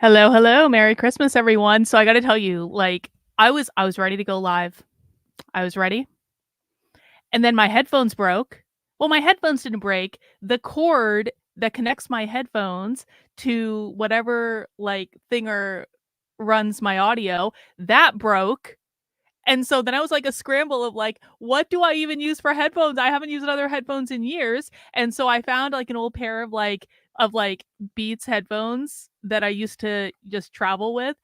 Hello, hello. Merry Christmas, everyone. So I got to tell you, I was ready to go live. I was ready. And then my headphones broke. Well, my headphones didn't break. The cord that connects my headphones to whatever thinger runs my audio, that broke. And so then I was like a scramble of what do I even use for headphones? I haven't used other headphones in years. And so I found like an old pair of Beats headphones that I used to just travel with.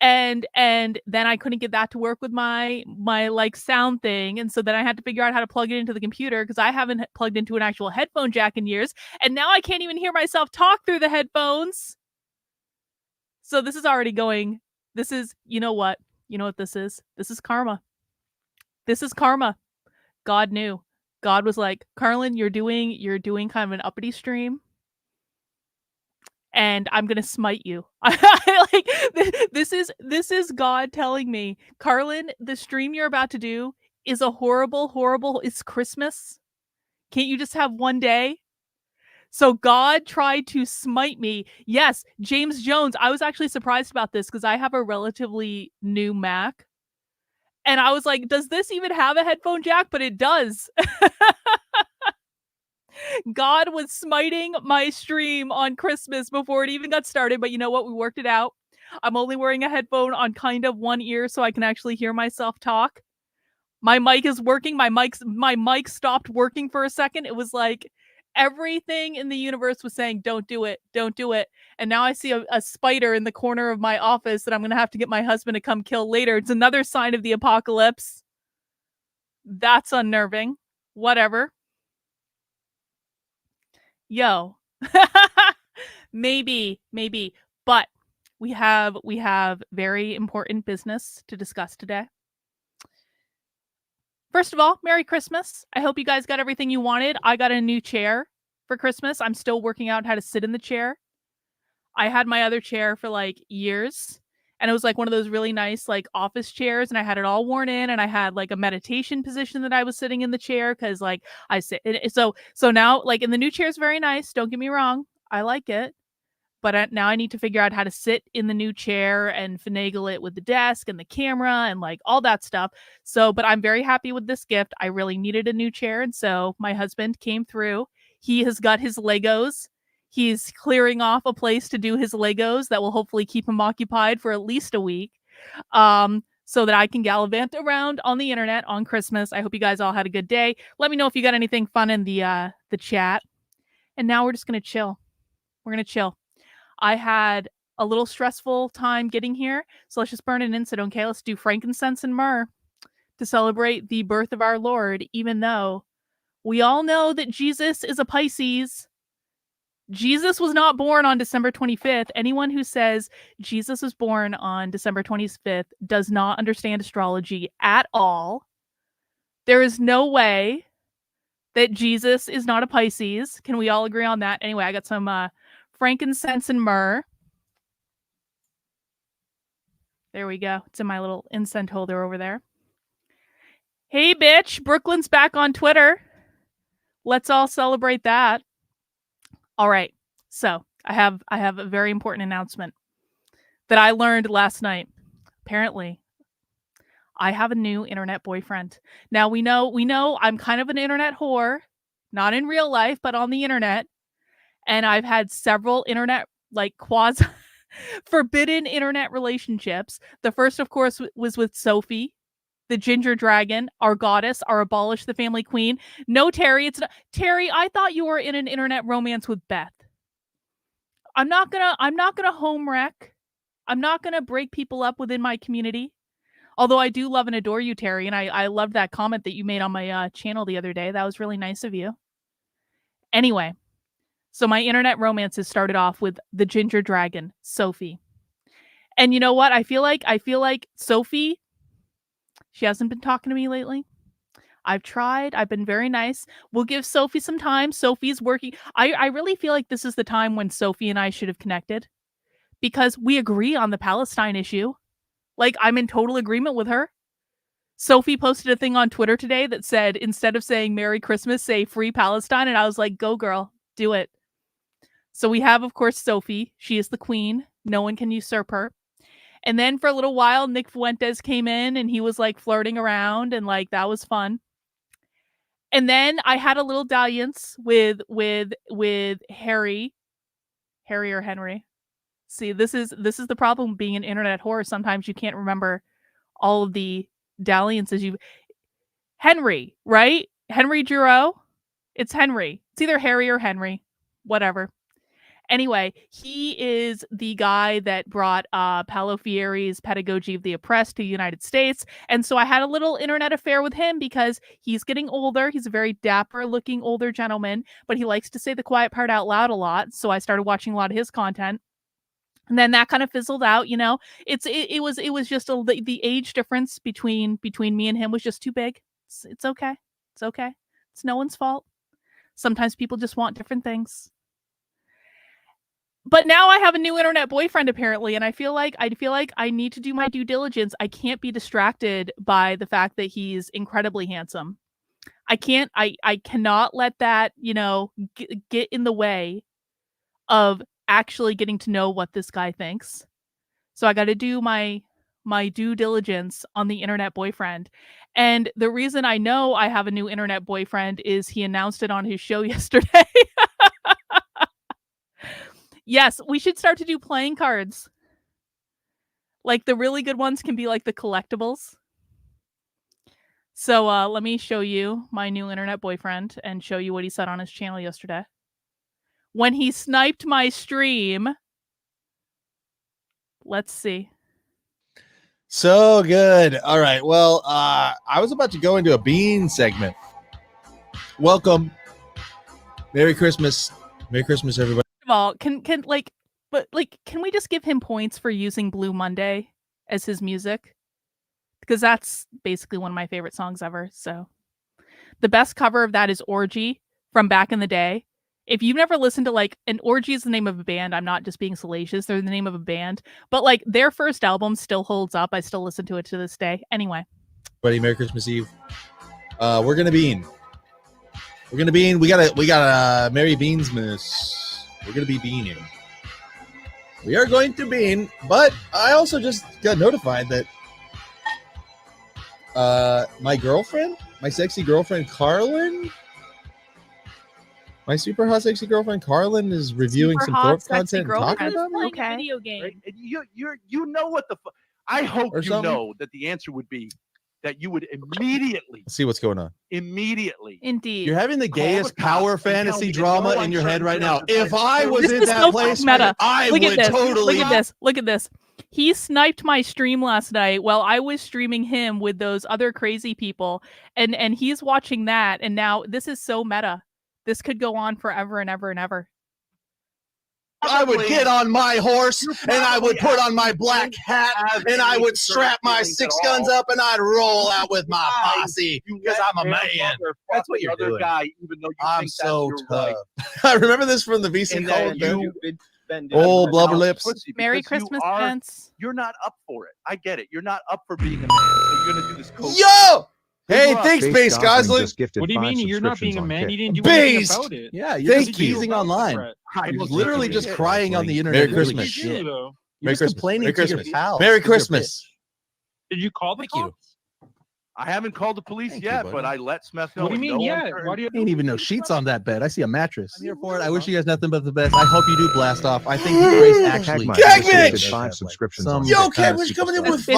And then I couldn't get that to work with my sound thing. And so then I had to figure out how to plug it into the computer because I haven't plugged into an actual headphone jack in years. And now I can't even hear myself talk through the headphones. So this is already going. This is, you know what? You know what this is? This is karma. This is karma. God knew. God was like, Carlin, you're doing kind of an uppity stream, and I'm gonna smite you. This is God telling me, Carlin, the stream you're about to do is a horrible, horrible. It's Christmas. Can't you just have one day? So God tried to smite me. Yes, James Jones. I was actually surprised about this because I have a relatively new Mac. And I was like, does this even have a headphone jack? But it does. God was smiting my stream on Christmas before it even got started. But you know what? We worked it out. I'm only wearing a headphone on kind of one ear so I can actually hear myself talk. My mic is working. My mic stopped working for a second. It was like everything in the universe was saying, don't do it. Don't do it. And now I see a spider in the corner of my office that I'm going to have to get my husband to come kill later. It's another sign of the apocalypse. That's unnerving. Whatever. Yo. maybe. But we have very important business to discuss today. First of all, Merry Christmas. I hope you guys got everything you wanted. I got a new chair for Christmas. I'm still working out how to sit in the chair. I had my other chair for years, and it was one of those really nice office chairs, and I had it all worn in, and I had a meditation position that I was sitting in the chair cuz I sit so now and the new chair is very nice, don't get me wrong. I like it. But now I need to figure out how to sit in the new chair and finagle it with the desk and the camera and all that stuff. So, but I'm very happy with this gift. I really needed a new chair. And so my husband came through. He has got his Legos. He's clearing off a place to do his Legos that will hopefully keep him occupied for at least a week. So that I can gallivant around on the internet on Christmas. I hope you guys all had a good day. Let me know if you got anything fun in the chat. And now we're just gonna chill. We're gonna chill. I had a little stressful time getting here, so let's just burn an incense, okay? Let's do frankincense and myrrh to celebrate the birth of our Lord, even though we all know that Jesus is a Pisces. Jesus was not born on December 25th. Anyone who says Jesus was born on December 25th does not understand astrology at all. There is no way that Jesus is not a Pisces. Can we all agree on that? Anyway, I got some frankincense and myrrh. There we go. It's in my little incense holder over there. Hey, bitch. Brooklyn's back on Twitter. Let's all celebrate that. All right. So I have a very important announcement that I learned last night. Apparently, I have a new internet boyfriend. Now we know I'm kind of an internet whore, not in real life, but on the internet. And I've had several internet quasi forbidden internet relationships. The first, of course, was with Sophie, the ginger dragon, our goddess, our abolish the family queen. No, Terry, it's not Terry. I thought you were in an internet romance with Beth. I'm not gonna home wreck. I'm not gonna break people up within my community. Although I do love and adore you, Terry, and I loved that comment that you made on my channel the other day. That was really nice of you. Anyway, so my internet romances started off with the ginger dragon, Sophie. And you know what? I feel like Sophie, she hasn't been talking to me lately. I've tried. I've been very nice. We'll give Sophie some time. Sophie's working. I really feel like this is the time when Sophie and I should have connected because we agree on the Palestine issue. I'm in total agreement with her. Sophie posted a thing on Twitter today that said, instead of saying Merry Christmas, say Free Palestine. And I was like, go girl, do it. So we have, of course, Sophie. She is the queen. No one can usurp her. And then for a little while, Nick Fuentes came in and he was like flirting around and like that was fun. And then I had a little dalliance with Harry or Henry. See, this is the problem being an internet whore. Sometimes you can't remember all of the dalliances you. Henry, right? Henry Giroux. It's Henry. It's either Harry or Henry. Whatever. Anyway, he is the guy that brought Paulo Freire's Pedagogy of the Oppressed to the United States. And so I had a little internet affair with him because he's getting older. He's a very dapper looking older gentleman, but he likes to say the quiet part out loud a lot. So I started watching a lot of his content. And then that kind of fizzled out, you know. It was just the age difference between me and him was just too big. It's okay. It's okay. It's no one's fault. Sometimes people just want different things. But now I have a new internet boyfriend apparently, and I feel like I need to do my due diligence. I can't be distracted by the fact that he's incredibly handsome. I cannot let that, you know, get in the way of actually getting to know what this guy thinks. So I got to do my due diligence on the internet boyfriend. And the reason I know I have a new internet boyfriend is he announced it on his show yesterday. Yes, we should start to do playing cards. Like the really good ones can be like the collectibles. So let me show you my new internet boyfriend and show you what he said on his channel yesterday. When he sniped my stream. Let's see. So good. All right. Well, I was about to go into a bean segment. Welcome. Merry Christmas. Merry Christmas, everybody. First of all, can we just give him points for using Blue Monday as his music? Because that's basically one of my favorite songs ever. So the best cover of that is Orgy from back in the day. If you've never listened to like an Orgy is the name of a band, I'm not just being salacious. They're the name of a band, but like their first album still holds up. I still listen to it to this day. Anyway, buddy, Merry Christmas Eve. We're gonna bean. We're gonna bean. We got a Merry Beansmas. We're gonna be beaning. We are going to bean, but I also just got notified that my girlfriend, my sexy girlfriend Carlin. My super hot sexy girlfriend Carlin is reviewing some Thorpe content and talking about it. Okay. Video game. Right? You know what the fuck? I hope you know that the answer would be that you would immediately see what's going on. Immediately. Indeed. You're having the gayest power fantasy drama in your head right now. If I was in that place, I would totally. Look at this. He sniped my stream last night while I was streaming him with those other crazy people, and he's watching that, and now this is so meta. This could go on forever and ever and ever. I would get on my horse and I would put on my black hat and I would strap my 6 guns up and I'd roll out with my posse because I'm a man. That's what you're doing. Guy, even though I'm so tough. I remember this from the VC call. Old blubber lips. Merry Christmas, Vince. You're not up for it. I get it. You're not up for being a man. So you're going to do this coach. Yo! Hey, thanks, Base Gosling. What do you mean you're not being a man? You didn't do anything about it. Yeah, you're thank just you. teasing online. You're literally just crying on the internet. Merry Christmas. You're Merry just Christmas. complaining Merry to your Christmas. pals. Merry Christmas. Did you call the cops? I haven't called the police yet, but I let Smith know. What do you mean yet? Why do you ain't even no sheets on that bed? I see a mattress. I'm here for it. I wish you guys nothing but the best. I hope you do blast off. I think Grace actually. Gagmitch! 5 subscriptions. Yo, Gagmitch coming in with 5.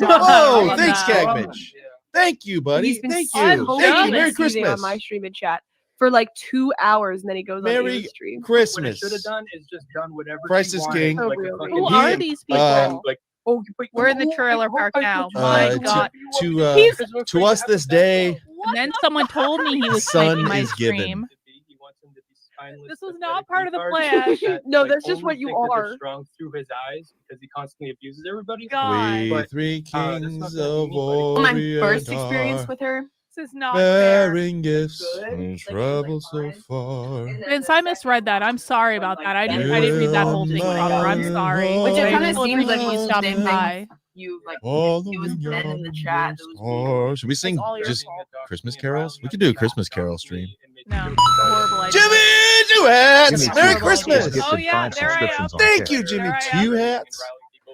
Oh, thanks, Gagmitch. Thank you, buddy. Thank you. Thank you. Merry Christmas. On my stream and chat for like 2 hours, and then he goes on the stream. Christmas. What I should have done is just done whatever. Christ is King. So Who are these people? We're in the trailer park now. My God. To us this day. And then someone told me he was sniping my stream. This was not part of the plan. No, that's just what you are. Strong through his eyes because he constantly abuses everybody. God. We 3 kings of war. My first experience with her. This is not fair. Bearing gifts and travel so far. Vince, I misread that. I'm sorry about that. I didn't read that whole thing proper. I'm sorry. Which it kind of People seems like appreciate you stopping by. You like it was men in the chat. Should we sing just Christmas carols? We could do a Christmas carol stream. No, horrible idea. Jimmy Two Hats. Jimmy Merry Two Christmas. Gifted Oh, yeah, 5 there I am. subscriptions on Thank Kick. you, Jimmy There I Two am. Hats.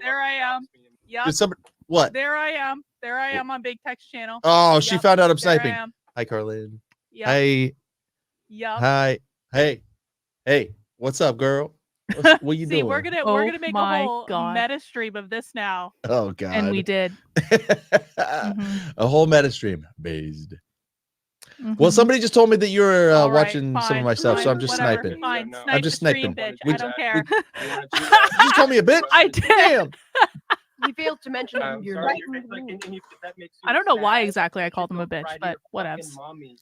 There I am. Yep. Did somebody what? There I am. There I am on Big Text Channel. Oh, she Yep, found out I'm there I sniping. am. Hi, Carlin. Yep. Hi. Yep. Hi. Hey. What's up, girl? What you See, doing? we're gonna make my a whole God. meta stream of this now, Oh God. and we did. A whole meta stream based. Mhm. Well, somebody just told me that you were All right, watching some of fine, my stuff, so fine, I'm just whatever, sniping. Fine, I'm snipe just the stream, sniping. bitch. We- I don't care. You just called me a bitch. I did. Damn. You failed to mention you're right. I don't know why exactly I called him a bitch, but whatevs.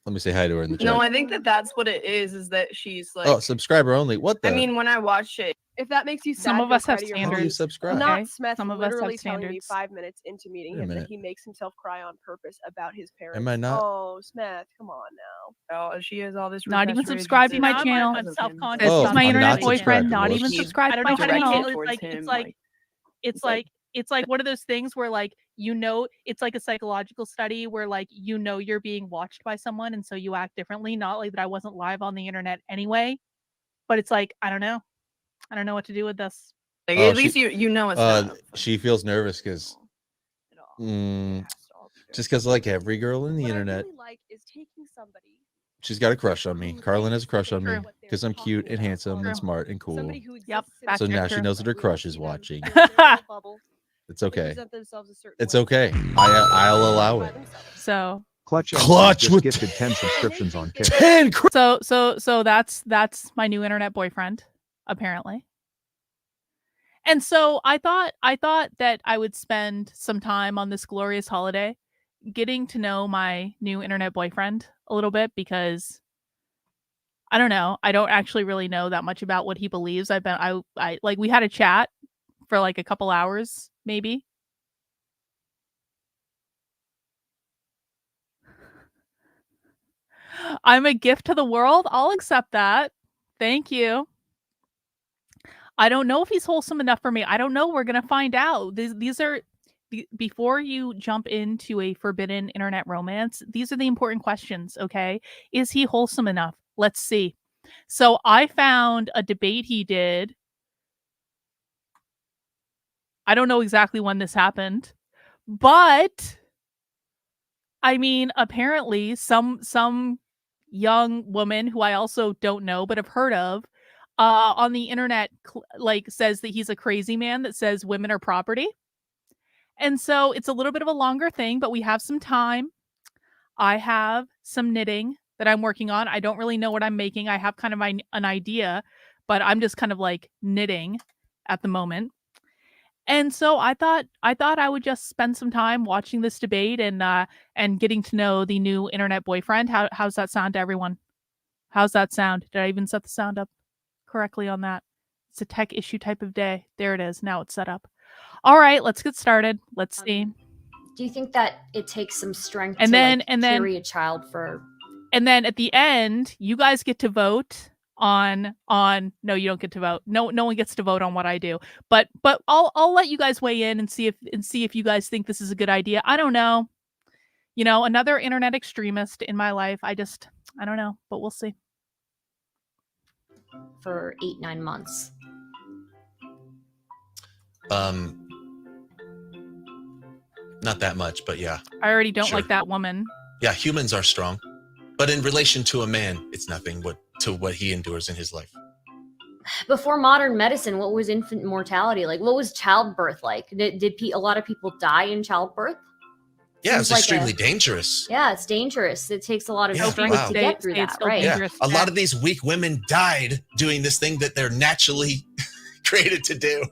Let me say hi to her in the chat. No, I think that's what it is that she's like. Oh, subscriber only. What the? I mean, when I watch it, If that makes you sad, Some of go us cry have to your How do mom. you standards. subscribe? Not Okay, Smith some of us have literally telling me standards. 5 minutes into meeting Wait a him that minute. he makes himself cry on purpose about his parents. Am I not? Oh, Smith, come on now. oh, she has all this. Not even repressed subscribed to rage my because channel. of him. Self-conscious. Oh, This is my I'm internet not boyfriend. subscribed. Not even Whoops. subscribed I to don't my know how to channel. feel towards him, It's like- like one of those things where like it's like a psychological study where like you're being watched by someone and so you act differently. Not like that I wasn't live on the internet anyway, but it's like I don't know what to do with this. Like, Oh, at least you know it's not. she feels nervous because just because like every girl in the What internet, I really like is taking somebody she's got a crush on me. Carlin has a crush on me True. because I'm cute and handsome True. and smart and cool. somebody who Yep, exists in fact So a now checker. she knows that her we don't crush see is them watching. in their little bubble. It's They okay. present themselves a certain It's way. okay. I'll allow By it. themselves. So Clutch Clutch just with gifted 10 subscriptions on Kick. 10 so that's my new internet boyfriend apparently. And so I thought that I would spend some time on this glorious holiday getting to know my new internet boyfriend a little bit because I don't know. I don't actually really know that much about what he believes. I like we had a chat for like a couple hours maybe. I'm a gift to the world. I'll accept that. Thank you. I don't know if he's wholesome enough for me. I don't know. We're going to find out. These are before you jump into a forbidden internet romance, these are the important questions, okay? Is he wholesome enough? Let's see. So I found a debate he did. I don't know exactly when this happened, but I mean, apparently some young woman who I also don't know but have heard of on the internet like says that he's a crazy man that says women are property. And so it's a little bit of a longer thing, but we have some time. I have some knitting that I'm working on. I don't really know what I'm making. I have kind of an idea, but I'm just kind of like knitting at the moment. And so I thought I would just spend some time watching this debate and getting to know the new internet boyfriend. How's that sound to everyone? How's that sound? Did I even set the sound up correctly on that? It's a tech issue type of day. There it is. Now it's set up. All right, let's get started. Let's see. Do you think that it takes some strength And to then- like, and then- carry a child for? And then at the end, you guys get to vote on no, you don't get to vote. No one gets to vote on what I do. But I'll let you guys weigh in and see if you guys think this is a good idea. I don't know. You know, another internet extremist in my life. I don't know, but we'll see. For 8-9 months. Not that much, but yeah. I already don't Sure. like that woman. Yeah, humans are strong. But in relation to a man, it's nothing to what he endures in his life. Before modern medicine, what was infant mortality like? What was childbirth like? Did a lot of people die in childbirth? Yeah, Seems it's like extremely dangerous. Yeah, it's dangerous. It takes a lot of Yeah, strength wow. to get through It's that, still right? Yeah, dangerous. a lot of these weak women died doing this thing that they're naturally created to do.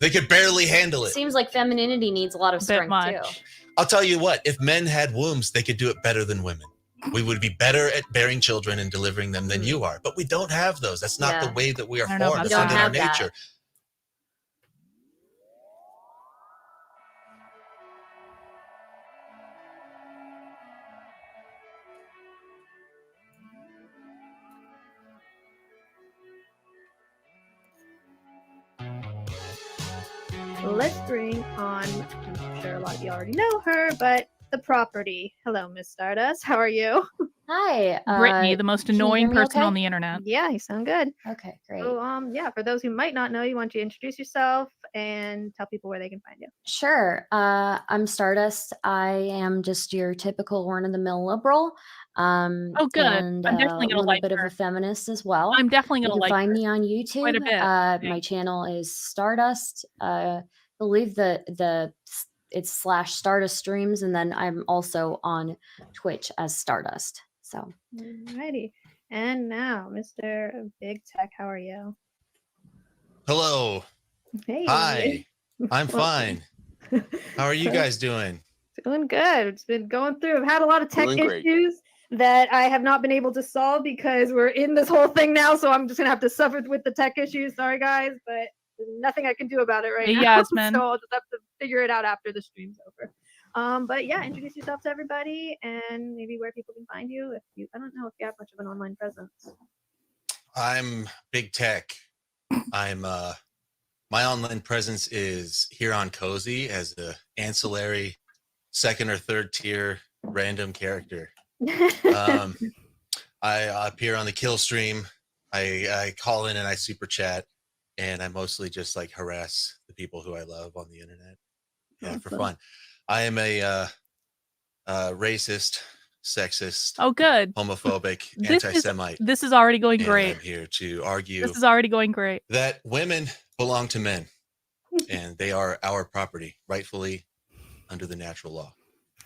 They could barely handle it. Seems like femininity needs a lot of Bit strength much. too. I'll tell you what, if men had wombs, they could do it better than women. We would be better at bearing children and delivering them than you are. But we don't have those. That's not Yeah. the way that we are I don't know formed. about It's not that. in our We don't have nature. Let's bring on, I'm sure a lot of you already know her, but the property. Hello, Miss Stardust. How are you? Hi, Brittany, the most can you hear annoying me person okay? on the internet. Yeah, you sound good. Okay, great. So, yeah, for those who might not know you, want you to introduce yourself and tell people where they can find you. Sure. I'm Stardust. I am just your typical run-of-the-mill liberal, Oh, good. and I'm a definitely gonna little like bit of her. a feminist as well. I'm definitely You gonna can like find her me on quite YouTube. a bit. My Thanks. channel is Stardust. I believe it's /Stardust streams, and then I'm also on Twitch as Stardust. So Alrighty. And now, Mr. Big Tech, how are you? Hello. Hey. Hi. I'm Well, fine. How are you guys doing? Doing good. It's been going through. I've had a lot of tech Doing great. issues that I have not been able to solve because we're in this whole thing now. So I'm just gonna have to suffer with the tech issues. Sorry, guys, but there's nothing I can do about it right Hey, now. Yasmin. So I'll just have to figure it out after the stream's over. But yeah, introduce yourself to everybody and maybe where people can find you. I don't know if you have much of an online presence. I'm Big Tech. I'm my online presence is here on Cozy as a ancillary second or third tier random character. I appear on the kill stream. I call in and I super chat, and I mostly just like harass the people who I love on the internet. Yeah, for fun. I am a racist, sexist, Oh, good. homophobic, anti-Semite. This is already going and great. I'm here to argue This is already going great. that women belong to men, and they are our property, rightfully under the natural law.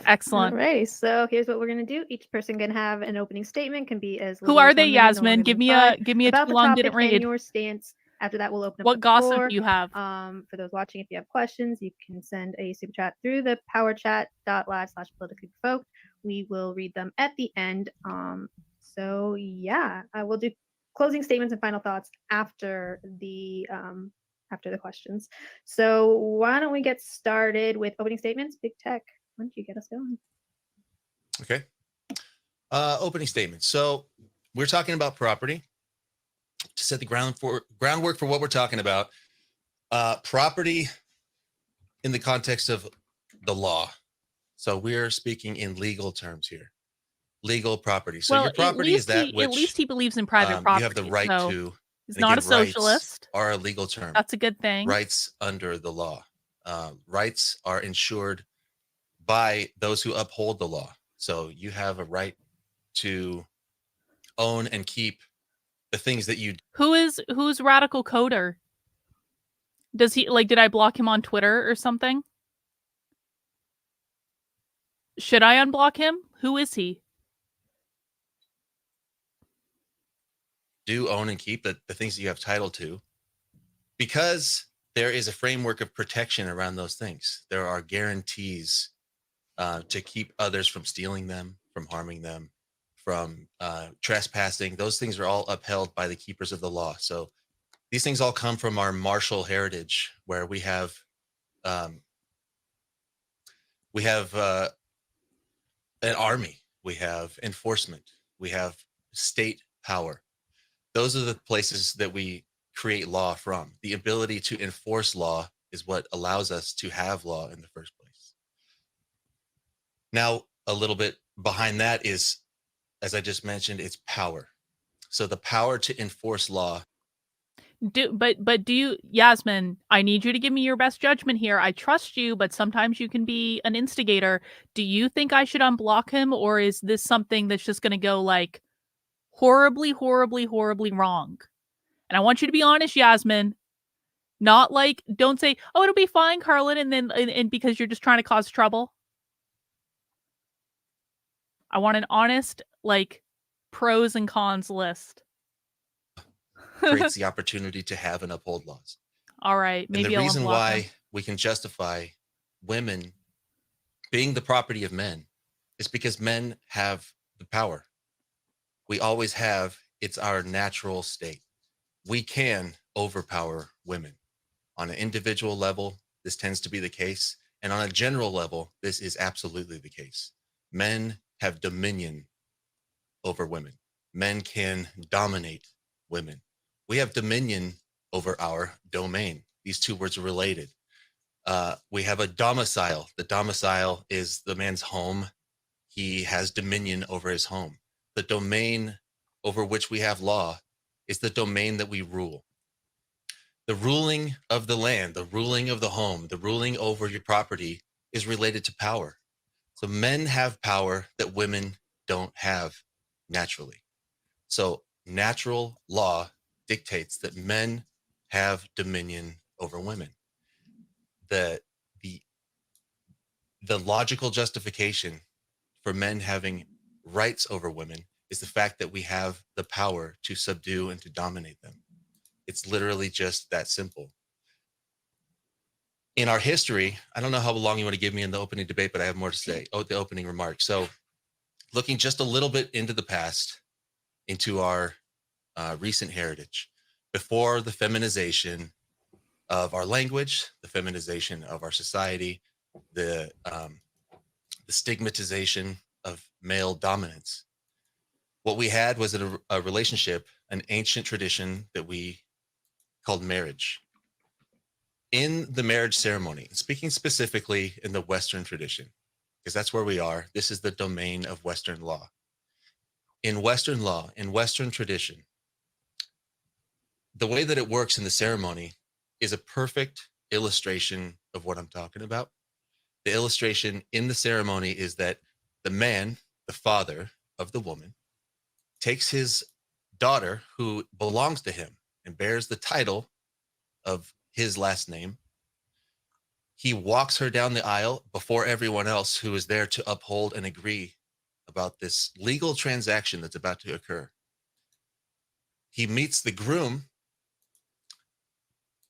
Excellent. Alrighty, so here's what we're gonna do. Each person can have an opening statement. Can be as Who little are as they, 1 minute, no Yasmin? longer Give than me 5, a about too the long topic didn't and read. your stance. After that, we'll open up What the gossip floor. do you have? For those watching, if you have questions, you can send a super chat through the powerchat.live/politically provoked. We will read them at the end. So yeah, I will do closing statements and final thoughts after the questions. So why don't we get started with opening statements? Big Tech, why don't you get us going? Okay. Opening statement. So we're talking about property. To set the groundwork for what we're talking about, property in the context of the law. So we're speaking in legal terms here. Legal property. So your property is that which at least he believes in private property. you have the right so to. He's And not again, a socialist. Rights are a legal term. That's a good thing. Rights under the law. Rights are ensured by those who uphold the law. So you have a right to own and keep the things that you. Who's Radical Coder? Does he did I block him on Twitter or something? Should I unblock him? Who is he? Do own and keep the things that you have title to, because there is a framework of protection around those things. There are guarantees to keep others from stealing them, from harming them, from trespassing. Those things are all upheld by the keepers of the law. So these things all come from our martial heritage, where we have an army, we have enforcement, we have state power. Those are the places that we create law from. The ability to enforce law is what allows us to have law in the first place. Now, a little bit behind that is, as I just mentioned, it's power. So the power to enforce law. But do you, Yasmin, I need you to give me your best judgment here. I trust you, but sometimes you can be an instigator. Do you think I should unblock him, or is this something that's just going to go horribly, horribly, horribly wrong? And I want you to be honest, Yasmin. Not don't say, "Oh, it'll be fine, Carlin," and then and because you're just trying to cause trouble. I want an honest, pros and cons list. Creates the opportunity to have and uphold laws. All right, maybe and the I'll reason unblock why him. We can justify women being the property of men is because men have the power. We always have. It's our natural state. We can overpower women. On an individual level, this tends to be the case. And on a general level, this is absolutely the case. Men have dominion over women. Men can dominate women. We have dominion over our domain. These two words are related. We have a domicile. The domicile is the man's home. He has dominion over his home. the domain over which we have law is the domain that we rule. The ruling of the land, the ruling of the home, the ruling over your property is related to power. So men have power that women don't have naturally. So natural law dictates that men have dominion over women. The logical justification for men having rights over women is the fact that we have the power to subdue and to dominate them. It's literally just that simple. In our history, I don't know how long you want to give me in the opening debate, but I have more to say. Oh, the opening remark. So looking just a little bit into the past, into our recent heritage, before the feminization of our language, the feminization of our society, the stigmatization of male dominance, what we had was a relationship, an ancient tradition that we called marriage. In the marriage ceremony, speaking specifically in the Western tradition, because that's where we are, this is the domain of Western law. In Western law, in Western tradition, the way that it works in the ceremony is a perfect illustration of what I'm talking about. The illustration in the ceremony is that the man, the father of the woman, takes his daughter who belongs to him and bears the title of his last name. He walks her down the aisle before everyone else who is there to uphold and agree about this legal transaction that's about to occur. He meets the groom,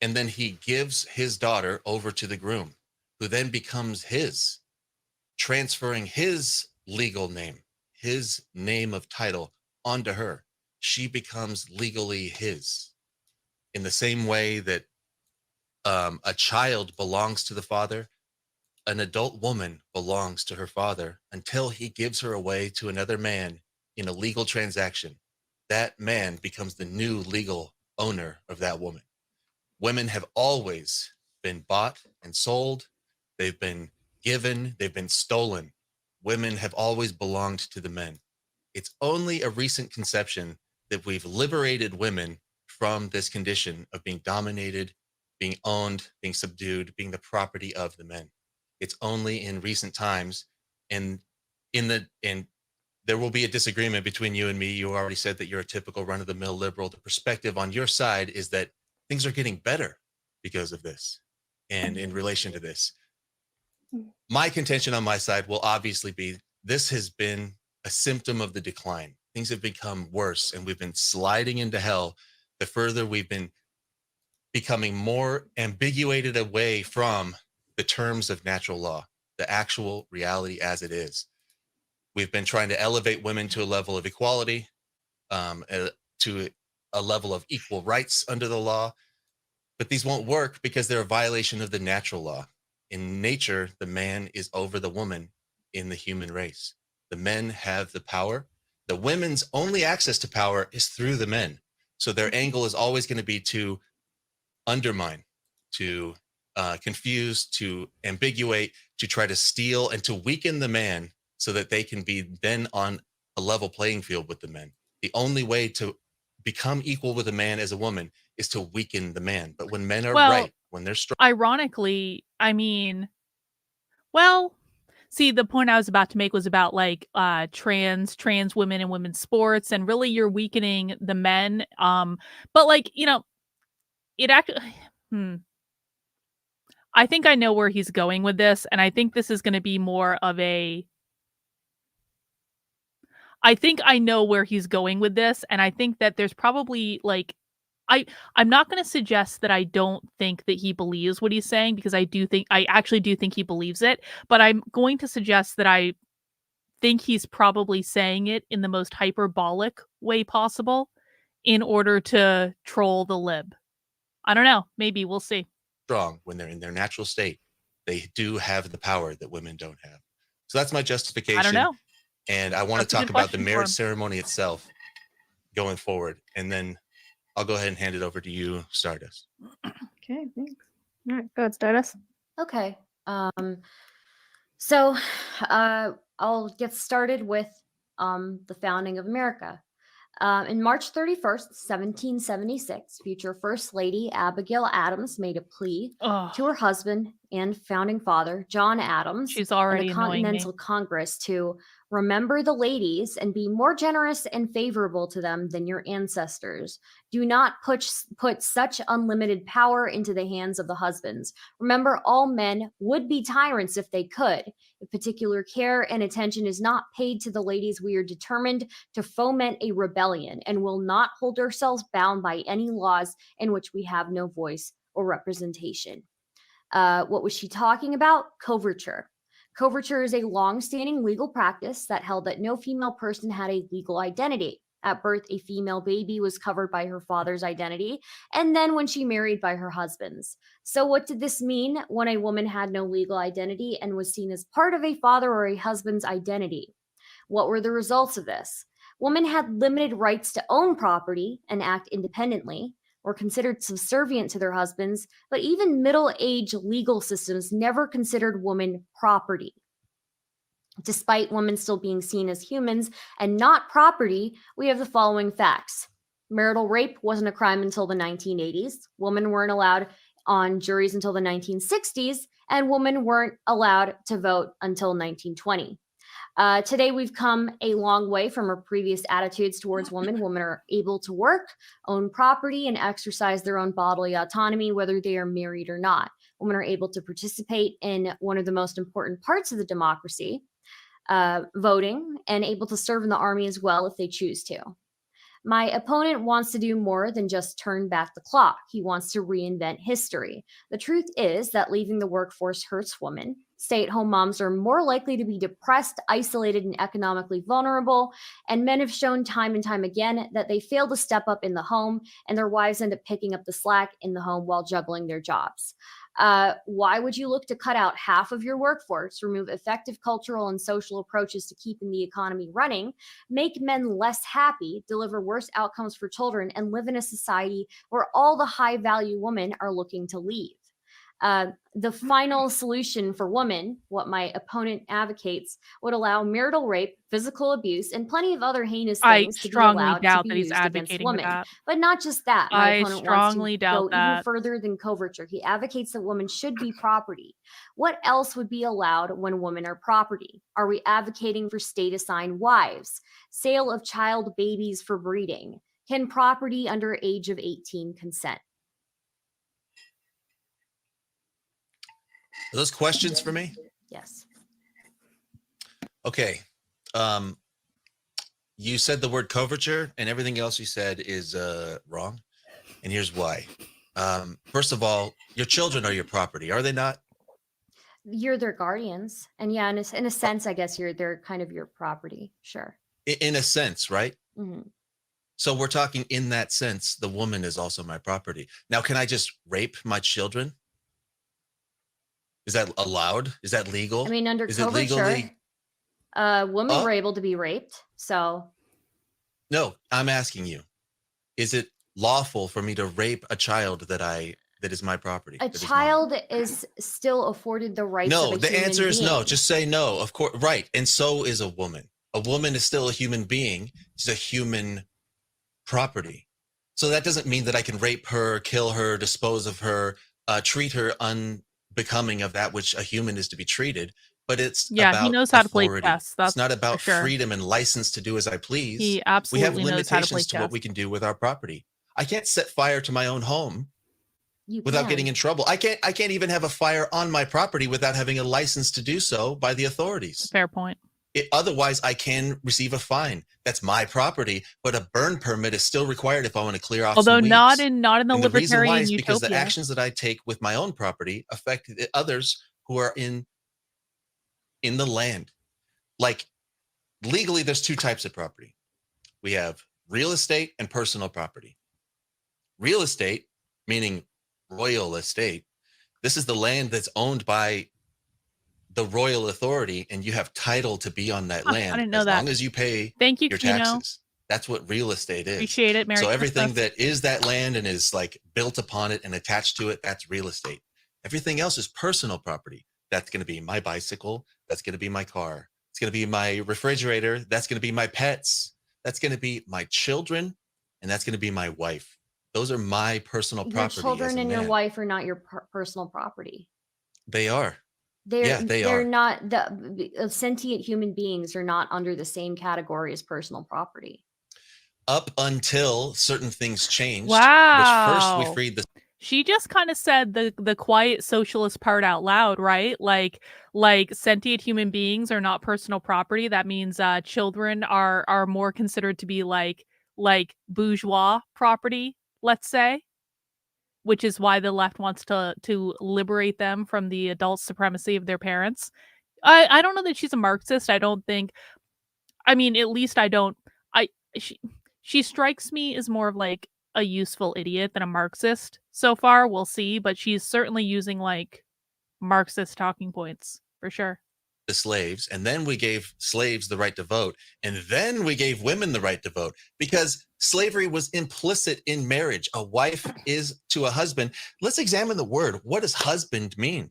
and then he gives his daughter over to the groom, who then becomes his, transferring his legal name, his name of title onto her. She becomes legally his. In the same way that a child belongs to the father, an adult woman belongs to her father until he gives her away to another man in a legal transaction. That man becomes the new legal owner of that woman. Women have always been bought and sold. They've been given, they've been stolen. Women have always belonged to the men. It's only a recent conception that we've liberated women from this condition of being dominated, being owned, being subdued, being the property of the men. It's only in recent times, and there will be a disagreement between you and me. You already said that you're a typical run-of-the-mill liberal. The perspective on your side is that things are getting better because of this and in relation to this. My contention on my side will obviously be this has been a symptom of the decline. Things have become worse, and we've been sliding into hell the further we've been becoming more ambiguated away from the terms of natural law, the actual reality as it is. We've been trying to elevate women to a level of equality, to a level of equal rights under the law, but these won't work because they're a violation of the natural law. In nature, the man is over the woman in the human race. The men have the power. The women's only access to power is through the men. So their angle is always going to be to undermine, to confuse, to ambiguate, to try to steal and to weaken the man so that they can be then on a level playing field with the men. The only way to become equal with a man as a woman is to weaken the man. But when men are right, when they're strong. Ironically, I mean, see, the point I was about to make was about like trans women and women's sports, and really you're weakening the men. But like, it actually I think I know where he's going with this, and I think this is going to be more of a I think I know where he's going with this, and I think that there's probably like I'm not going to suggest that I don't think that he believes what he's saying, because I actually do think he believes it, but I'm going to suggest that I think he's probably saying it in the most hyperbolic way possible in order to troll the lib. I don't know. Maybe we'll see. Strong when they're in their natural state. They do have the power that women don't have. So that's my justification. I don't know. And I want to talk about the marriage ceremony itself going forward. And then I'll go ahead and hand it over to you, Stardust. Okay, thanks. All right, go ahead, Stardust. Okay. So I'll get started with the founding of America. In March 31st, 1776, future First Lady Abigail Adams made a plea to her husband and founding father, John Adams, She's and already the annoying me. Continental Congress to remember the ladies and be more generous and favorable to them than your ancestors. Do not put such unlimited power into the hands of the husbands. Remember, all men would be tyrants if they could. If particular care and attention is not paid to the ladies, we are determined to foment a rebellion and will not hold ourselves bound by any laws in which we have no voice or representation. What was she talking about? Coverture. Coverture is a long-standing legal practice that held that no female person had a legal identity. At birth, a female baby was covered by her father's identity, and then when she married, by her husband's. So what did this mean when a woman had no legal identity and was seen as part of a father or a husband's identity? What were the results of this? Women had limited rights to own property and act independently, were considered subservient to their husbands, but even middle-age legal systems never considered women property. Despite women still being seen as humans and not property, we have the following facts. Marital rape wasn't a crime until the 1980s. Women weren't allowed on juries until the 1960s, and women weren't allowed to vote until 1920. Today, we've come a long way from our previous attitudes towards women. Women are able to work, own property, and exercise their own bodily autonomy, whether they are married or not. Women are able to participate in one of the most important parts of the democracy, voting, and able to serve in the army as well if they choose to. My opponent wants to do more than just turn back the clock. He wants to reinvent history. The truth is that leaving the workforce hurts women. Stay-at-home moms are more likely to be depressed, isolated, and economically vulnerable, and men have shown time and time again that they fail to step up in the home, and their wives end up picking up the slack in the home while juggling their jobs. Why would you look to cut out half of your workforce, remove effective cultural and social approaches to keeping the economy running, make men less happy, deliver worse outcomes for children, and live in a society where all the high-value women are looking to leave? The final solution for women, what my opponent advocates, would allow marital rape, physical abuse, and plenty of other heinous things to be allowed to be used against women. But not just that. My opponent wants to go even further than coverture. He advocates that women should be property. What else would be allowed when women are property? Are we advocating for state-assigned wives? Sale of child babies for breeding? Can property under age of 18 consent? Are those questions for me? Yes. Okay. You said the word coverture, and everything else you said is wrong. And here's why. First of all, your children are your property, are they not? You're their guardians. And yeah, in a sense, I guess they're kind of your property. Sure. In a sense, right? Mm-hmm. So we're talking in that sense, the woman is also my property. Now, can I just rape my children? Is that allowed? Is that legal? I mean, under is coverture, it legally? women were able to be raped. So. No, I'm asking you, is it lawful for me to rape a child that is my property? A child is still afforded the rights of a human being. No, the answer is no. Just say no. Of course, right. And so is a woman. A woman is still a human being. She's a human property. So that doesn't mean that I can rape her, kill her, dispose of her, treat her unbecoming of that which a human is to be treated. But it's about he knows how to play authority. chess. That's it's not about for sure. freedom and license to do as I please. He absolutely we have knows how to play limitations to chess. what we can do with our property. I can't set fire to my own home without getting in trouble. I can't even have a fire on my property without having a license to do so by the authorities. Fair point. Otherwise, I can receive a fine. That's my property, but a burn permit is still required if I want to clear off. Although some not weeds. in the And the reason libertarian why is because utopia. the actions that I take with my own property affect the others who are in the land. Like legally, there's two types of property. We have real estate and personal property. Real estate, meaning royal estate. This is the land that's owned by the royal authority, and you have title to be on that land. I didn't know as that. long as you pay Thank you, your Kino. taxes. That's what real estate is. Appreciate it. Merry So everything Christmas. that is that land and is like built upon it and attached to it, that's real estate. Everything else is personal property. That's going to be my bicycle. That's going to be my car. It's going to be my refrigerator. That's going to be my pets. That's going to be my children. And that's going to be my wife. Those are my personal property. Your children as a and your man. wife are not your personal property. They are. They're are. not the sentient human beings are not under the same category as personal property. Up until certain things changed. Wow. Which first we freed the. She just kind of said the quiet socialist part out loud, right? Like sentient human beings are not personal property. That means children are more considered to be like bourgeois property, let's say, which is why the left wants to liberate them from the adult supremacy of their parents. I don't know that she's a Marxist. I don't think. I mean, at least I don't. She strikes me as more of like a useful idiot than a Marxist so far. We'll see, but she's certainly using like Marxist talking points for sure. The slaves, and then we gave slaves the right to vote, and then we gave women the right to vote, because slavery was implicit in marriage. A wife is to a husband. Let's examine the word. What does husband mean?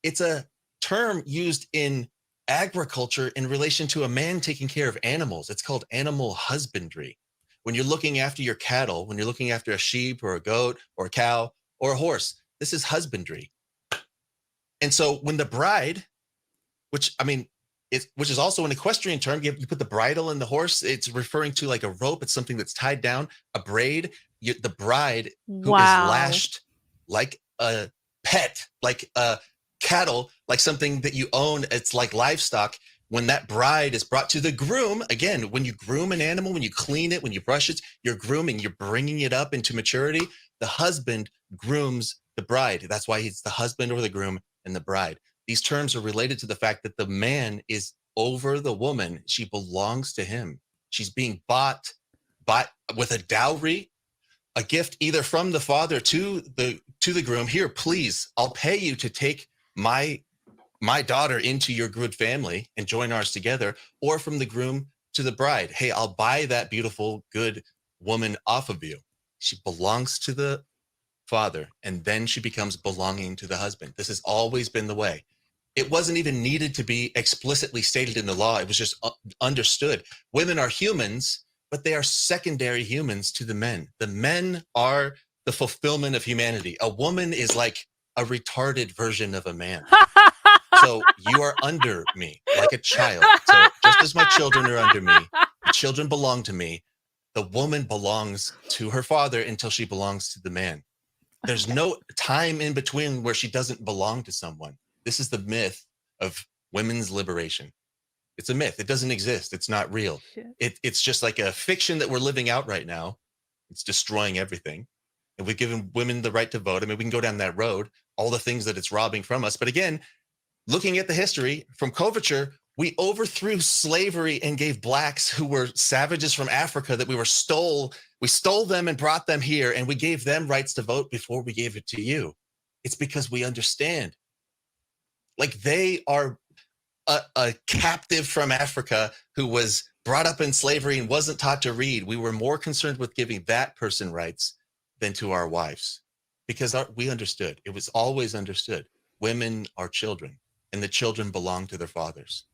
It's a term used in agriculture in relation to a man taking care of animals. It's called animal husbandry. When you're looking after your cattle, when you're looking after a sheep or a goat or a cow or a horse, this is husbandry. And so when the bride, which is also an equestrian term, you put the bridle in the horse, it's referring to like a rope. It's something that's tied down, a braid. The bride who is lashed like a pet, like a cattle, like something that you own. It's like livestock. When that bride is brought to the groom, again, when you groom an animal, when you clean it, when you brush it, you're grooming, you're bringing it up into maturity. The husband grooms the bride. That's why he's the husband or the groom and the bride. These terms are related to the fact that the man is over the woman. She belongs to him. She's being bought with a dowry, a gift either from the father to the groom. Here, please, I'll pay you to take my daughter into your good family and join ours together, or from the groom to the bride. Hey, I'll buy that beautiful, good woman off of you. She belongs to the father, and then she becomes belonging to the husband. This has always been the way. It wasn't even needed to be explicitly stated in the law. It was just understood. Women are humans, but they are secondary humans to the men. The men are the fulfillment of humanity. A woman is like a retarded version of a man. So you are under me like a child. So just as my children are under me, the children belong to me. The woman belongs to her father until she belongs to the man. There's no time in between where she doesn't belong to someone. This is the myth of women's liberation. It's a myth. It doesn't exist. It's not real. It's just like a fiction that we're living out right now. It's destroying everything. And we've given women the right to vote. I mean, we can go down that road, all the things that it's robbing from us. But again, looking at the history from coverture, we overthrew slavery and gave blacks who were savages from Africa that we stole them and brought them here, and we gave them rights to vote before we gave it to you. It's because we understand. Like, they are a captive from Africa who was brought up in slavery and wasn't taught to read. We were more concerned with giving that person rights than to our wives, because we understood. It was always understood. Women are children, and the children belong to their fathers.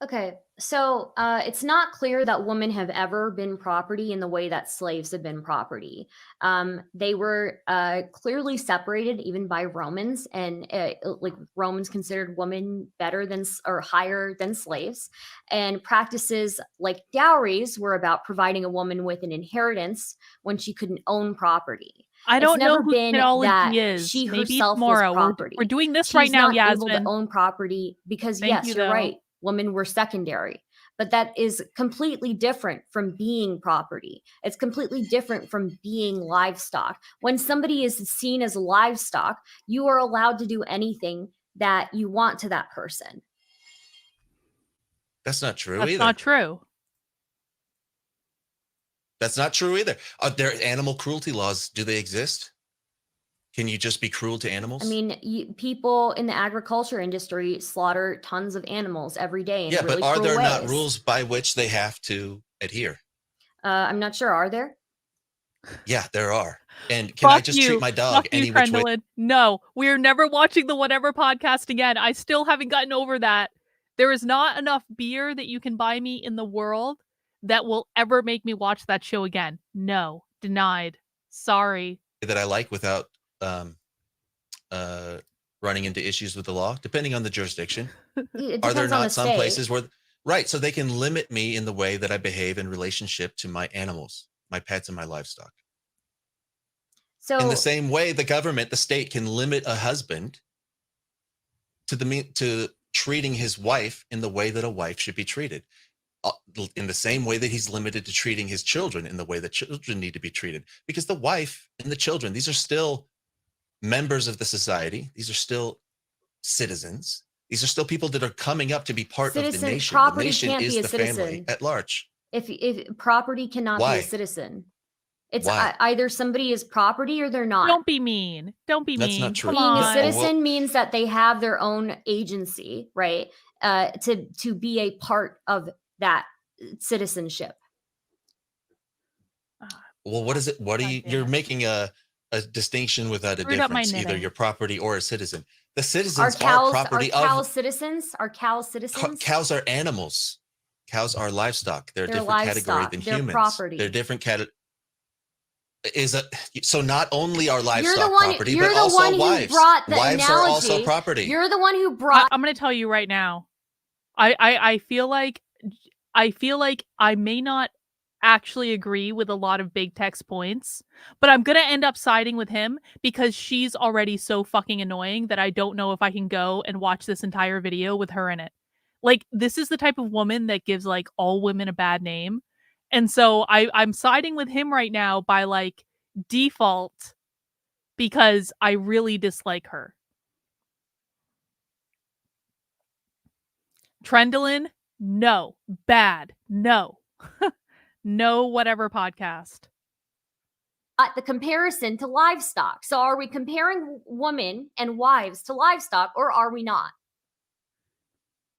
Okay, so it's not clear that women have ever been property in the way that slaves have been property. They were clearly separated even by Romans, and like Romans considered women better than or higher than slaves. And practices like dowries were about providing a woman with an inheritance when she couldn't own property. I don't know who that is. she Maybe herself tomorrow. was property. We're doing this She's right now, not Yasmin. able to own property because Thank yes, you, you're though. right. Women were secondary, but that is completely different from being property. It's completely different from being livestock. When somebody is seen as livestock, you are allowed to do anything that you want to that person. That's not true That's either. not true. That's not true either. Are there animal cruelty laws? Do they exist? Can you just be cruel to animals? I mean, people in the agriculture industry slaughter tons of animals every day in really but are cruel there ways. not rules by which they have to adhere? I'm not sure. Are there? Yeah, there are. And can I just treat my dog any which way? No, we're never watching the Whatever podcast again. I still haven't gotten over that. There is not enough beer that you can buy me in the world that will ever make me watch that show again. No, denied. Sorry. That I like without running into issues with the law, depending on the jurisdiction. Are there not some places where, right, so they can limit me in the way that I behave in relationship to my animals, my pets, and my livestock? So in the same way, the government, the state, can limit a husband to treating his wife in the way that a wife should be treated. In the same way that he's limited to treating his children in the way that children need to be treated. Because the wife and the children, these are still members of the society. These are still citizens. These are still people that are coming up to be part of the nation. Property The nation can't is be a the citizen. family at large. If property cannot Why? be a citizen. It's Why? either somebody is property or they're not. Don't be mean. Don't be That's mean. not true. Come Being a on. citizen means that they have their own agency, right? To be a part of that citizenship. Well, what is it? What are you? You're making a distinction without a Screwed up my difference. Either knitting. you're property or a citizen. The Are citizens are cows property cows of citizens? Are cows citizens? cows are animals. Cows are livestock. They're a They're different category livestock. than They're humans. property. They're different so not only are You're livestock the one. property, You're but the also one who wives. brought the Wives analogy. are also property. You're the one who brought. I'm going to tell you right now. I feel like I may not actually agree with a lot of Big Tech's points, but I'm going to end up siding with him because she's already so fucking annoying that I don't know if I can go and watch this entire video with her in it. Like, this is the type of woman that gives like all women a bad name. And so I'm siding with him right now by like default because I really dislike her. Trendolin, no. Bad, no. No whatever podcast. The comparison to livestock. So are we comparing women and wives to livestock, or are we not?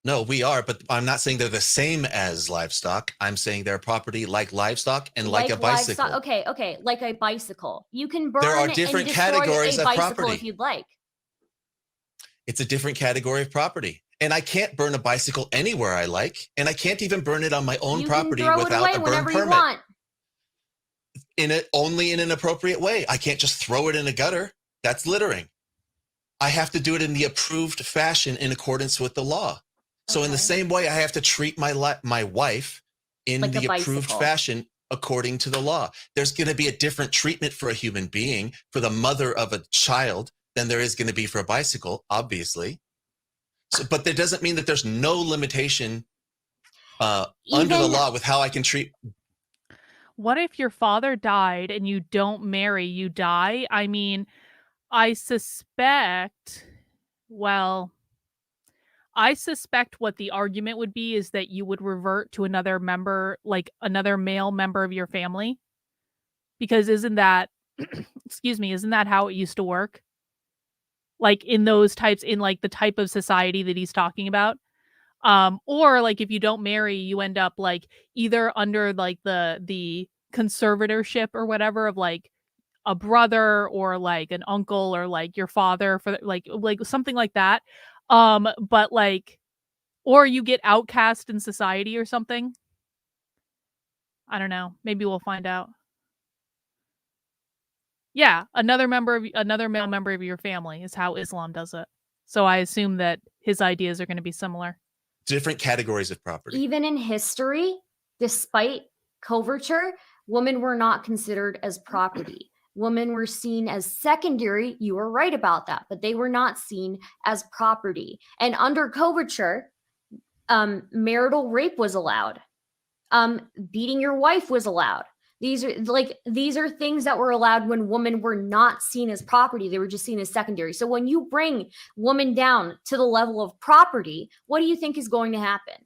No, we are, but I'm not saying they're the same as livestock. I'm saying they're property like livestock and like a bicycle. Livestock. Okay, like a bicycle. You can burn There are and different destroy categories a of bicycle property. if you'd like. It's a different category of property. And I can't burn a bicycle anywhere I like, and I can't even burn it on my own You property can throw it without away a burn whenever you permit. want. Only in an appropriate way. I can't just throw it in a gutter. That's littering. I have to do it in the approved fashion in accordance with the law. So in the same way, I have to treat my wife in Like a the approved bicycle. fashion according to the law. There's going to be a different treatment for a human being, for the mother of a child, than there is going to be for a bicycle, obviously. So, but that doesn't mean that there's no limitation under the law with how I can treat. What if your father died and you don't marry, you die? I mean, I suspect what the argument would be is that you would revert to another member, like another male member of your family. Because isn't that, isn't that how it used to work? Like in those types, in like the type of society that he's talking about. Or like if you don't marry, you end up like either under like the conservatorship or whatever of like a brother or like an uncle or like your father for like something like that. But like, or you get outcast in society or something. I don't know. Maybe we'll find out. Yeah, another male member of your family is how Islam does it. So I assume that his ideas are going to be similar. Different categories of property. Even in history, despite coverture, women were not considered as property. Women were seen as secondary. You were right about that, but they were not seen as property. And under coverture, marital rape was allowed. Beating your wife was allowed. These are things that were allowed when women were not seen as property. They were just seen as secondary. So when you bring women down to the level of property, what do you think is going to happen?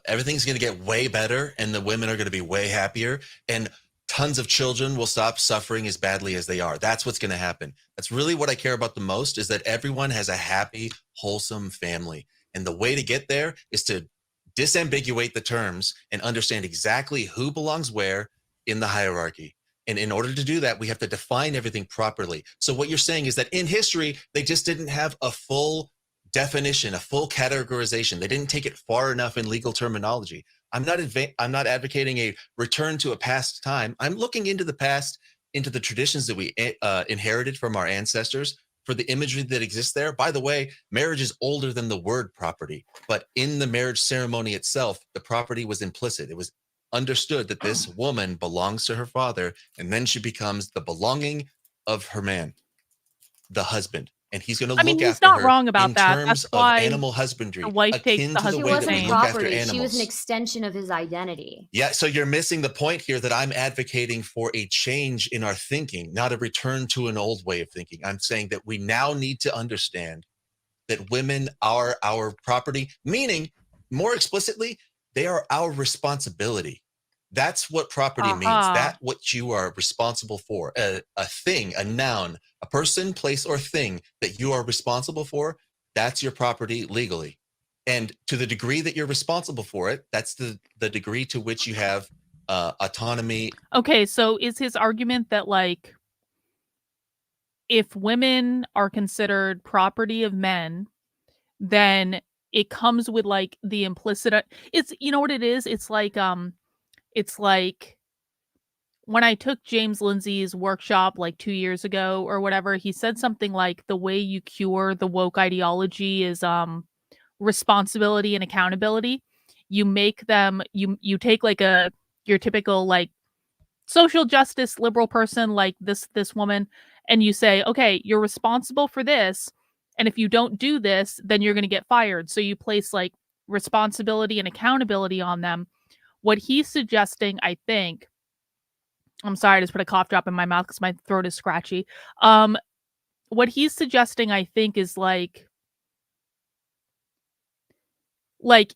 Everything's going to get way better, and the women are going to be way happier, and tons of children will stop suffering as badly as they are. That's what's going to happen. That's really what I care about the most, is that everyone has a happy, wholesome family. And the way to get there is to disambiguate the terms and understand exactly who belongs where in the hierarchy. And in order to do that, we have to define everything properly. So what you're saying is that in history, they just didn't have a full definition, a full categorization. They didn't take it far enough in legal terminology. I'm not advocating a return to a past time. I'm looking into the past, into the traditions that we inherited from our ancestors, for the imagery that exists there. By the way, marriage is older than the word property, but in the marriage ceremony itself, the property was implicit. It was understood that this woman belongs to her father, and then she becomes the belonging of her man, the husband. And he's going to look he's after not her wrong about in that. terms That's of why animal husbandry, the wife takes akin the to the She way that wasn't we look after property. animals. She was an extension of his identity. Yeah, so you're missing the point here that I'm advocating for a change in our thinking, not a return to an old way of thinking. I'm saying that we now need to understand that women are our property, meaning, more explicitly, they are our responsibility. That's what property means. That what you are responsible for, a thing, a noun, a person, place, or thing that you are responsible for, that's your property legally. And to the degree that you're responsible for it, that's the degree to which you have autonomy. Okay, so is his argument that, like, if women are considered property of men, then it comes with, like, the implicit it's, you know what it is? It's like when I took James Lindsay's workshop like 2 years ago or whatever, he said something like the way you cure the woke ideology is responsibility and accountability. You make them you take like your typical like social justice liberal person like this woman, and you say, "Okay, you're responsible for this, and if you don't do this, then you're going to get fired." So you place like responsibility and accountability on them. What he's suggesting, I think, I'm sorry, I just put a cough drop in my mouth because my throat is scratchy. What he's suggesting, I think, is like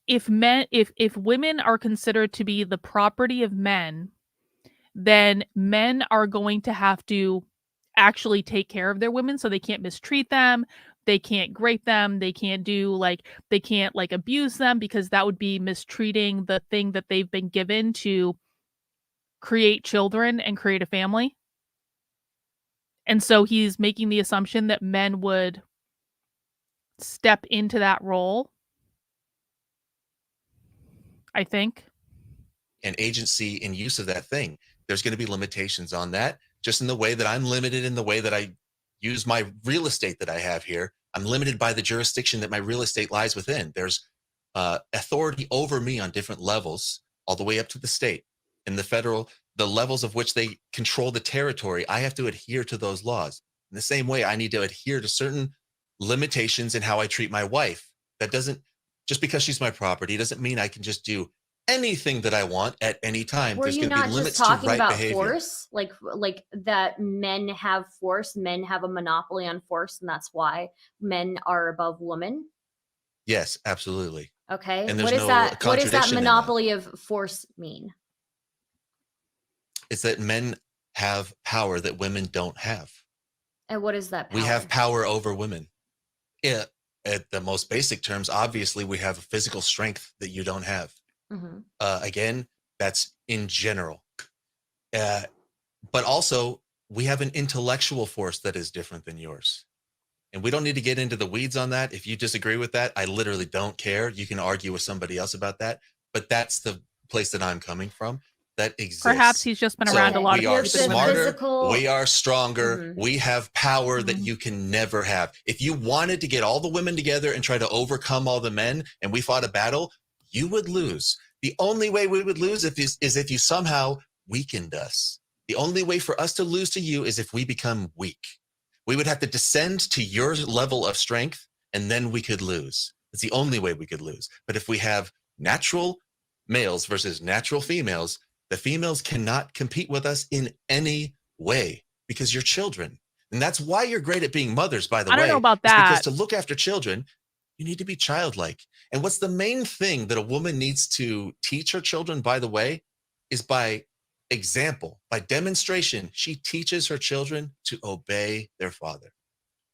if women are considered to be the property of men, then men are going to have to actually take care of their women, so they can't mistreat them, they can't grape them, they can't abuse them, because that would be mistreating the thing that they've been given to create children and create a family. And so he's making the assumption that men would step into that role, I think. And agency in use of that thing. There's going to be limitations on that, just in the way that I'm limited in the way that I use my real estate that I have here. I'm limited by the jurisdiction that my real estate lies within. There's authority over me on different levels, all the way up to the state and the federal, the levels of which they control the territory. I have to adhere to those laws. In the same way, I need to adhere to certain limitations in how I treat my wife. That doesn't, just because she's my property, doesn't mean I can just do anything that I want at any time. Were There's you going to be not limits just talking to right about behavior. force, like that men have force, men have a monopoly on force, and that's why men are above women? Yes, absolutely. Okay. And What there's is no that? What does that contradiction in that. monopoly of force mean? It's that men have power that women don't have. And what is that power? We have power over women. Yeah, at the most basic terms, obviously, we have a physical strength that you don't have. Mhm. Again, that's in general. But also, we have an intellectual force that is different than yours. And we don't need to get into the weeds on that. If you disagree with that, I literally don't care. You can argue with somebody else about that. But that's the place that I'm coming from. That exists. Perhaps he's just been around a lot of We are stupid smarter. physical- We are stronger. Mhm. We have power that you can never have. If you wanted to get all the women together and try to overcome all the men, and we fought a battle, you would lose. The only way we would lose is if you somehow weakened us. The only way for us to lose to you is if we become weak. We would have to descend to your level of strength, and then we could lose. It's the only way we could lose. But if we have natural males versus natural females, the females cannot compete with us in any way because you're children. And that's why you're great at being mothers, by the way. I don't know about is because that. to look after children, you need to be childlike. And what's the main thing that a woman needs to teach her children, by the way, is by example, by demonstration. She teaches her children to obey their father.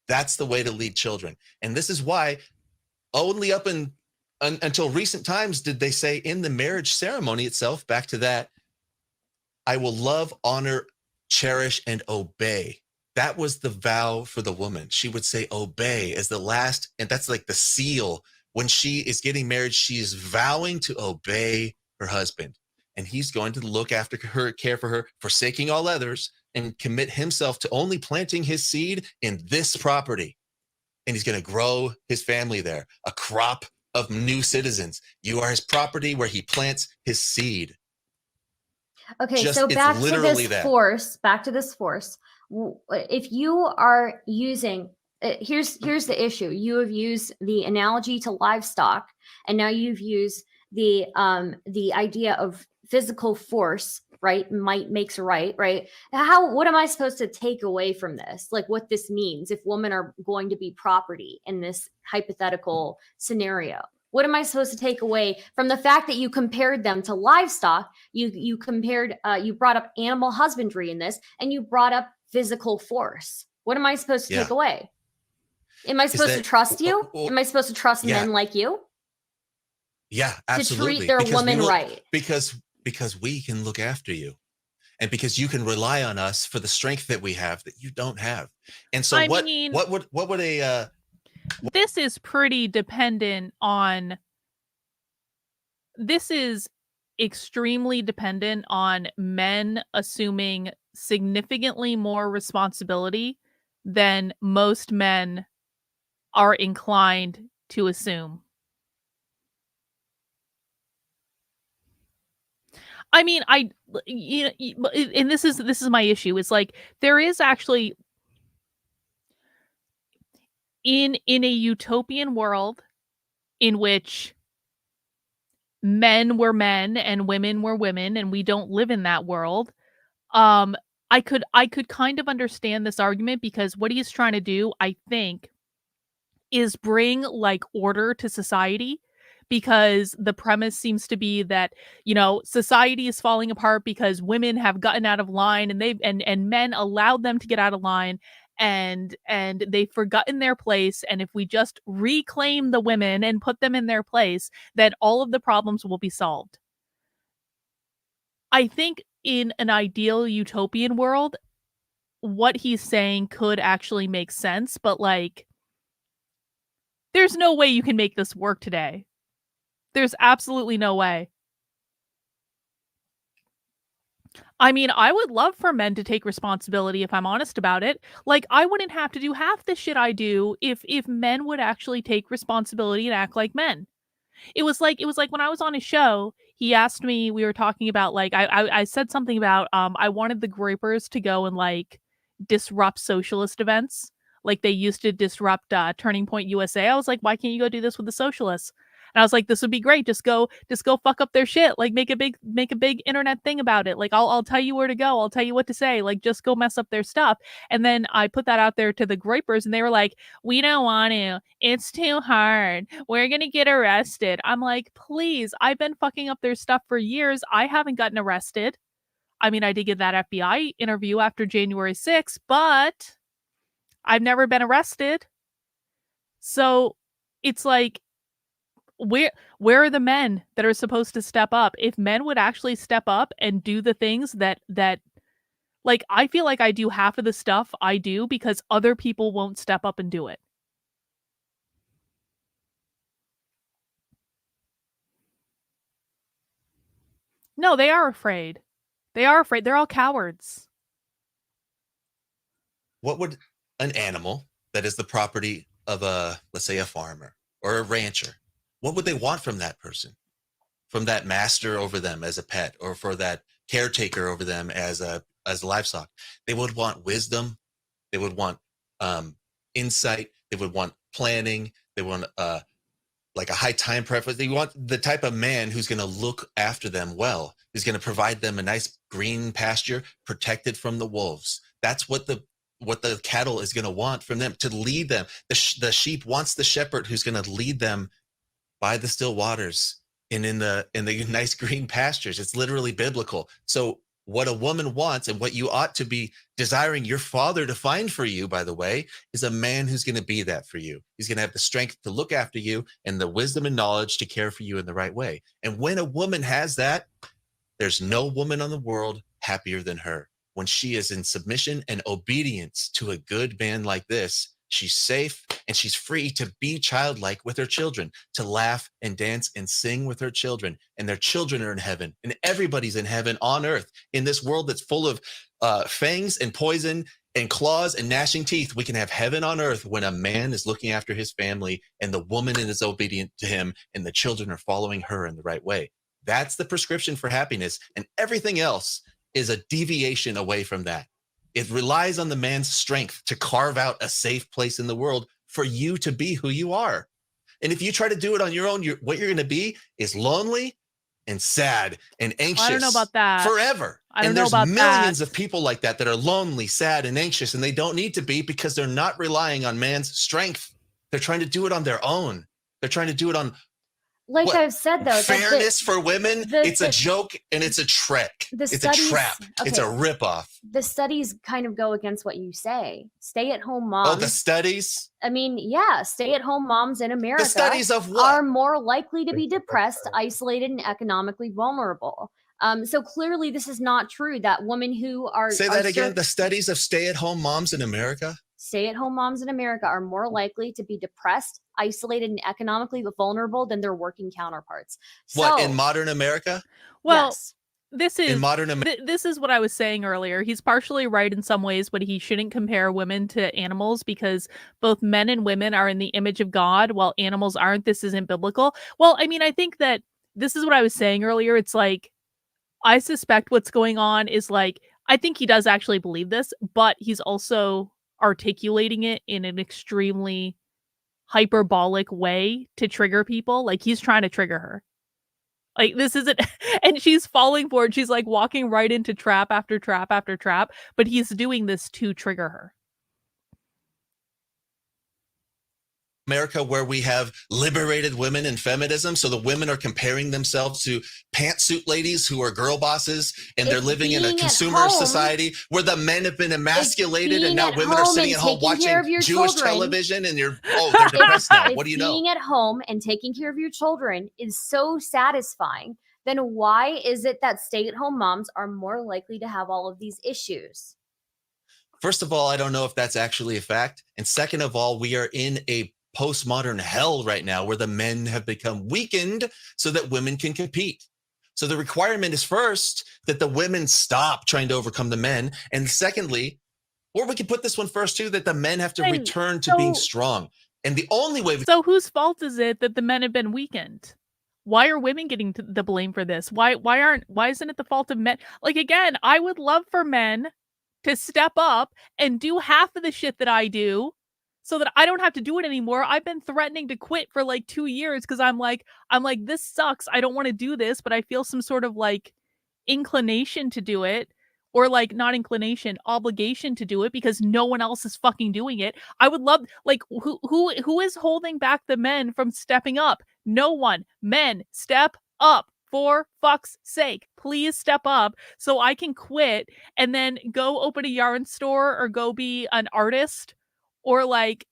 That's the way to lead children. And this is why only up until recent times did they say in the marriage ceremony itself, back to that, I will love, honor, cherish, and obey that was the vow for the woman. She would say obey as the last, and that's like the seal. When she is getting married, she is vowing to obey her husband, and he's going to look after her, care for her, forsaking all others, and commit himself to only planting his seed in this property. And he's going to grow his family there, a crop of new citizens. You are his property where he plants his seed. Okay, Just- so it's back to literally this that. force. Back to this force. If you are using, here's the issue. You have used the analogy to livestock, and now you've used the idea of physical force. Right, might makes right. Right. What am I supposed to take away from this? Like, what this means if women are going to be property in this hypothetical scenario? What am I supposed to take away from the fact that you compared them to livestock? You compared, you brought up animal husbandry in this, and you brought up physical force. What am I supposed to take away? Am I supposed to trust you? Am I supposed to trust men like you? Yeah, absolutely. To treat their woman right. Because we can look after you, and because you can rely on us for the strength that we have that you don't have. And so what would a this is pretty dependent on, this is extremely dependent on men assuming significantly more responsibility than most men are inclined to assume. I mean, and this is my issue. It's like, there is actually, in a utopian world in which men were men and women were women, and we don't live in that world, I could kind of understand this argument, because what he's trying to do, I think, is bring like order to society, because the premise seems to be that, society is falling apart because women have gotten out of line, and and men allowed them to get out of line, and they've forgotten their place. And if we just reclaim the women and put them in their place, then all of the problems will be solved. I think in an ideal utopian world, what he's saying could actually make sense, but like, there's no way you can make this work today. There's absolutely no way. I mean, I would love for men to take responsibility, if I'm honest about it. Like, I wouldn't have to do half the shit I do if men would actually take responsibility and act like men. It was like when I was on his show, he asked me, we were talking about, like, I said something about I wanted the Groypers to go and like disrupt socialist events like they used to disrupt Turning Point USA. I was like, why can't you go do this with the socialists? And I was like, this would be great. Just go fuck up their shit. Like, make a big internet thing about it. Like, I'll tell you where to go. I'll tell you what to say. Like, just go mess up their stuff. And then I put that out there to the Groypers, and they were like, we don't want to. It's too hard. We're going to get arrested. I'm like, please, I've been fucking up their stuff for years. I haven't gotten arrested. I mean, I did get that FBI interview after January 6th, but I've never been arrested. So it's like, where are the men that are supposed to step up? If men would actually step up and do the things that like, I feel like I do half of the stuff I do because other people won't step up and do it. No, they are afraid. They are afraid. They're all cowards. What would an animal that is the property of let's say a farmer or a rancher, what would they want from that person, from that master over them as a pet, or for that caretaker over them as livestock? They would want wisdom. They would want insight. They would want planning. They want like a high time preference. They want the type of man who's going to look after them well, who's going to provide them a nice green pasture protected from the wolves. That's what the cattle is going to want from them, to lead them. The sheep wants the shepherd who's going to lead them by the still waters and in the nice green pastures. It's literally biblical. So what a woman wants, and what you ought to be desiring your father to find for you, by the way, is a man who's going to be that for you. He's going to have the strength to look after you and the wisdom and knowledge to care for you in the right way. And when a woman has that, there's no woman on the world happier than her. when she is in submission and obedience to a good man like this, she's safe and she's free to be childlike with her children, to laugh and dance and sing with her children. And their children are in heaven, and everybody's in heaven on earth. In this world that's full of fangs and poison and claws and gnashing teeth, we can have heaven on earth when a man is looking after his family and the woman is obedient to him and the children are following her in the right way. That's the prescription for happiness, and everything else is a deviation away from that. It relies on the man's strength to carve out a safe place in the world for you to be who you are. And if you try to do it on your own, what you're going to be is lonely and sad and anxious. I don't know about that. Forever. I don't and know there's about millions that. of people like that are lonely, sad, and anxious, and they don't need to be because they're not relying on man's strength. They're trying to do it on their own. They're trying to do it on Like what? I've said, though, Fairness for women, it's a joke and it's a trick. It's a trap. It's a ripoff. The studies kind of go against what you say. Stay-at-home moms. Oh, the studies? I mean, yeah, stay-at-home moms in America studies of what? are more likely to be depressed, isolated, and economically vulnerable. So clearly, this is not true. That women who are Say that again. The studies of stay-at-home moms in America? Stay-at-home moms in America are more likely to be depressed, isolated, and economically vulnerable than their working counterparts. What, in modern America? Well, yes. this is in modern this is what I was saying earlier. He's partially right in some ways, but he shouldn't compare women to animals because both men and women are in the image of God while animals aren't. This isn't biblical. Well, I mean, I think that this is what I was saying earlier. It's like, I suspect what's going on is like, I think he does actually believe this, but he's also articulating it in an extremely hyperbolic way to trigger people. Like, he's trying to trigger her. Like, this isn't, and she's falling for it. She's like walking right into trap after trap after trap, but he's doing this to trigger her. America, where we have liberated women and feminism. So the women are comparing themselves to pantsuit ladies who are girl bosses, and they're living in a consumer society where the men have been emasculated, and now women are sitting at home watching Jewish television, and they're depressed now. What do you know? Being at home and taking care of your children is so satisfying, then why is it that stay-at-home moms are more likely to have all of these issues? First of all, I don't know if that's actually a fact. And second of all, we are in a postmodern hell right now where the men have become weakened so that women can compete. So the requirement is first that the women stop trying to overcome the men. And secondly, or we could put this one first too, that the men have to return to being strong. And the only way. So whose fault is it that the men have been weakened? Why are women getting the blame for this? Why isn't it the fault of men? Like, again, I would love for men to step up and do half of the shit that I do, so that I don't have to do it anymore. I've been threatening to quit for like 2 years because I'm like, this sucks. I don't want to do this, but I feel some sort of like inclination to do it, or like not inclination, obligation to do it because no one else is fucking doing it. I would love, like, who is holding back the men from stepping up? No one. Men, step up. For fuck's sake, please step up so I can quit and then go open a yarn store or go be an artist. Or like,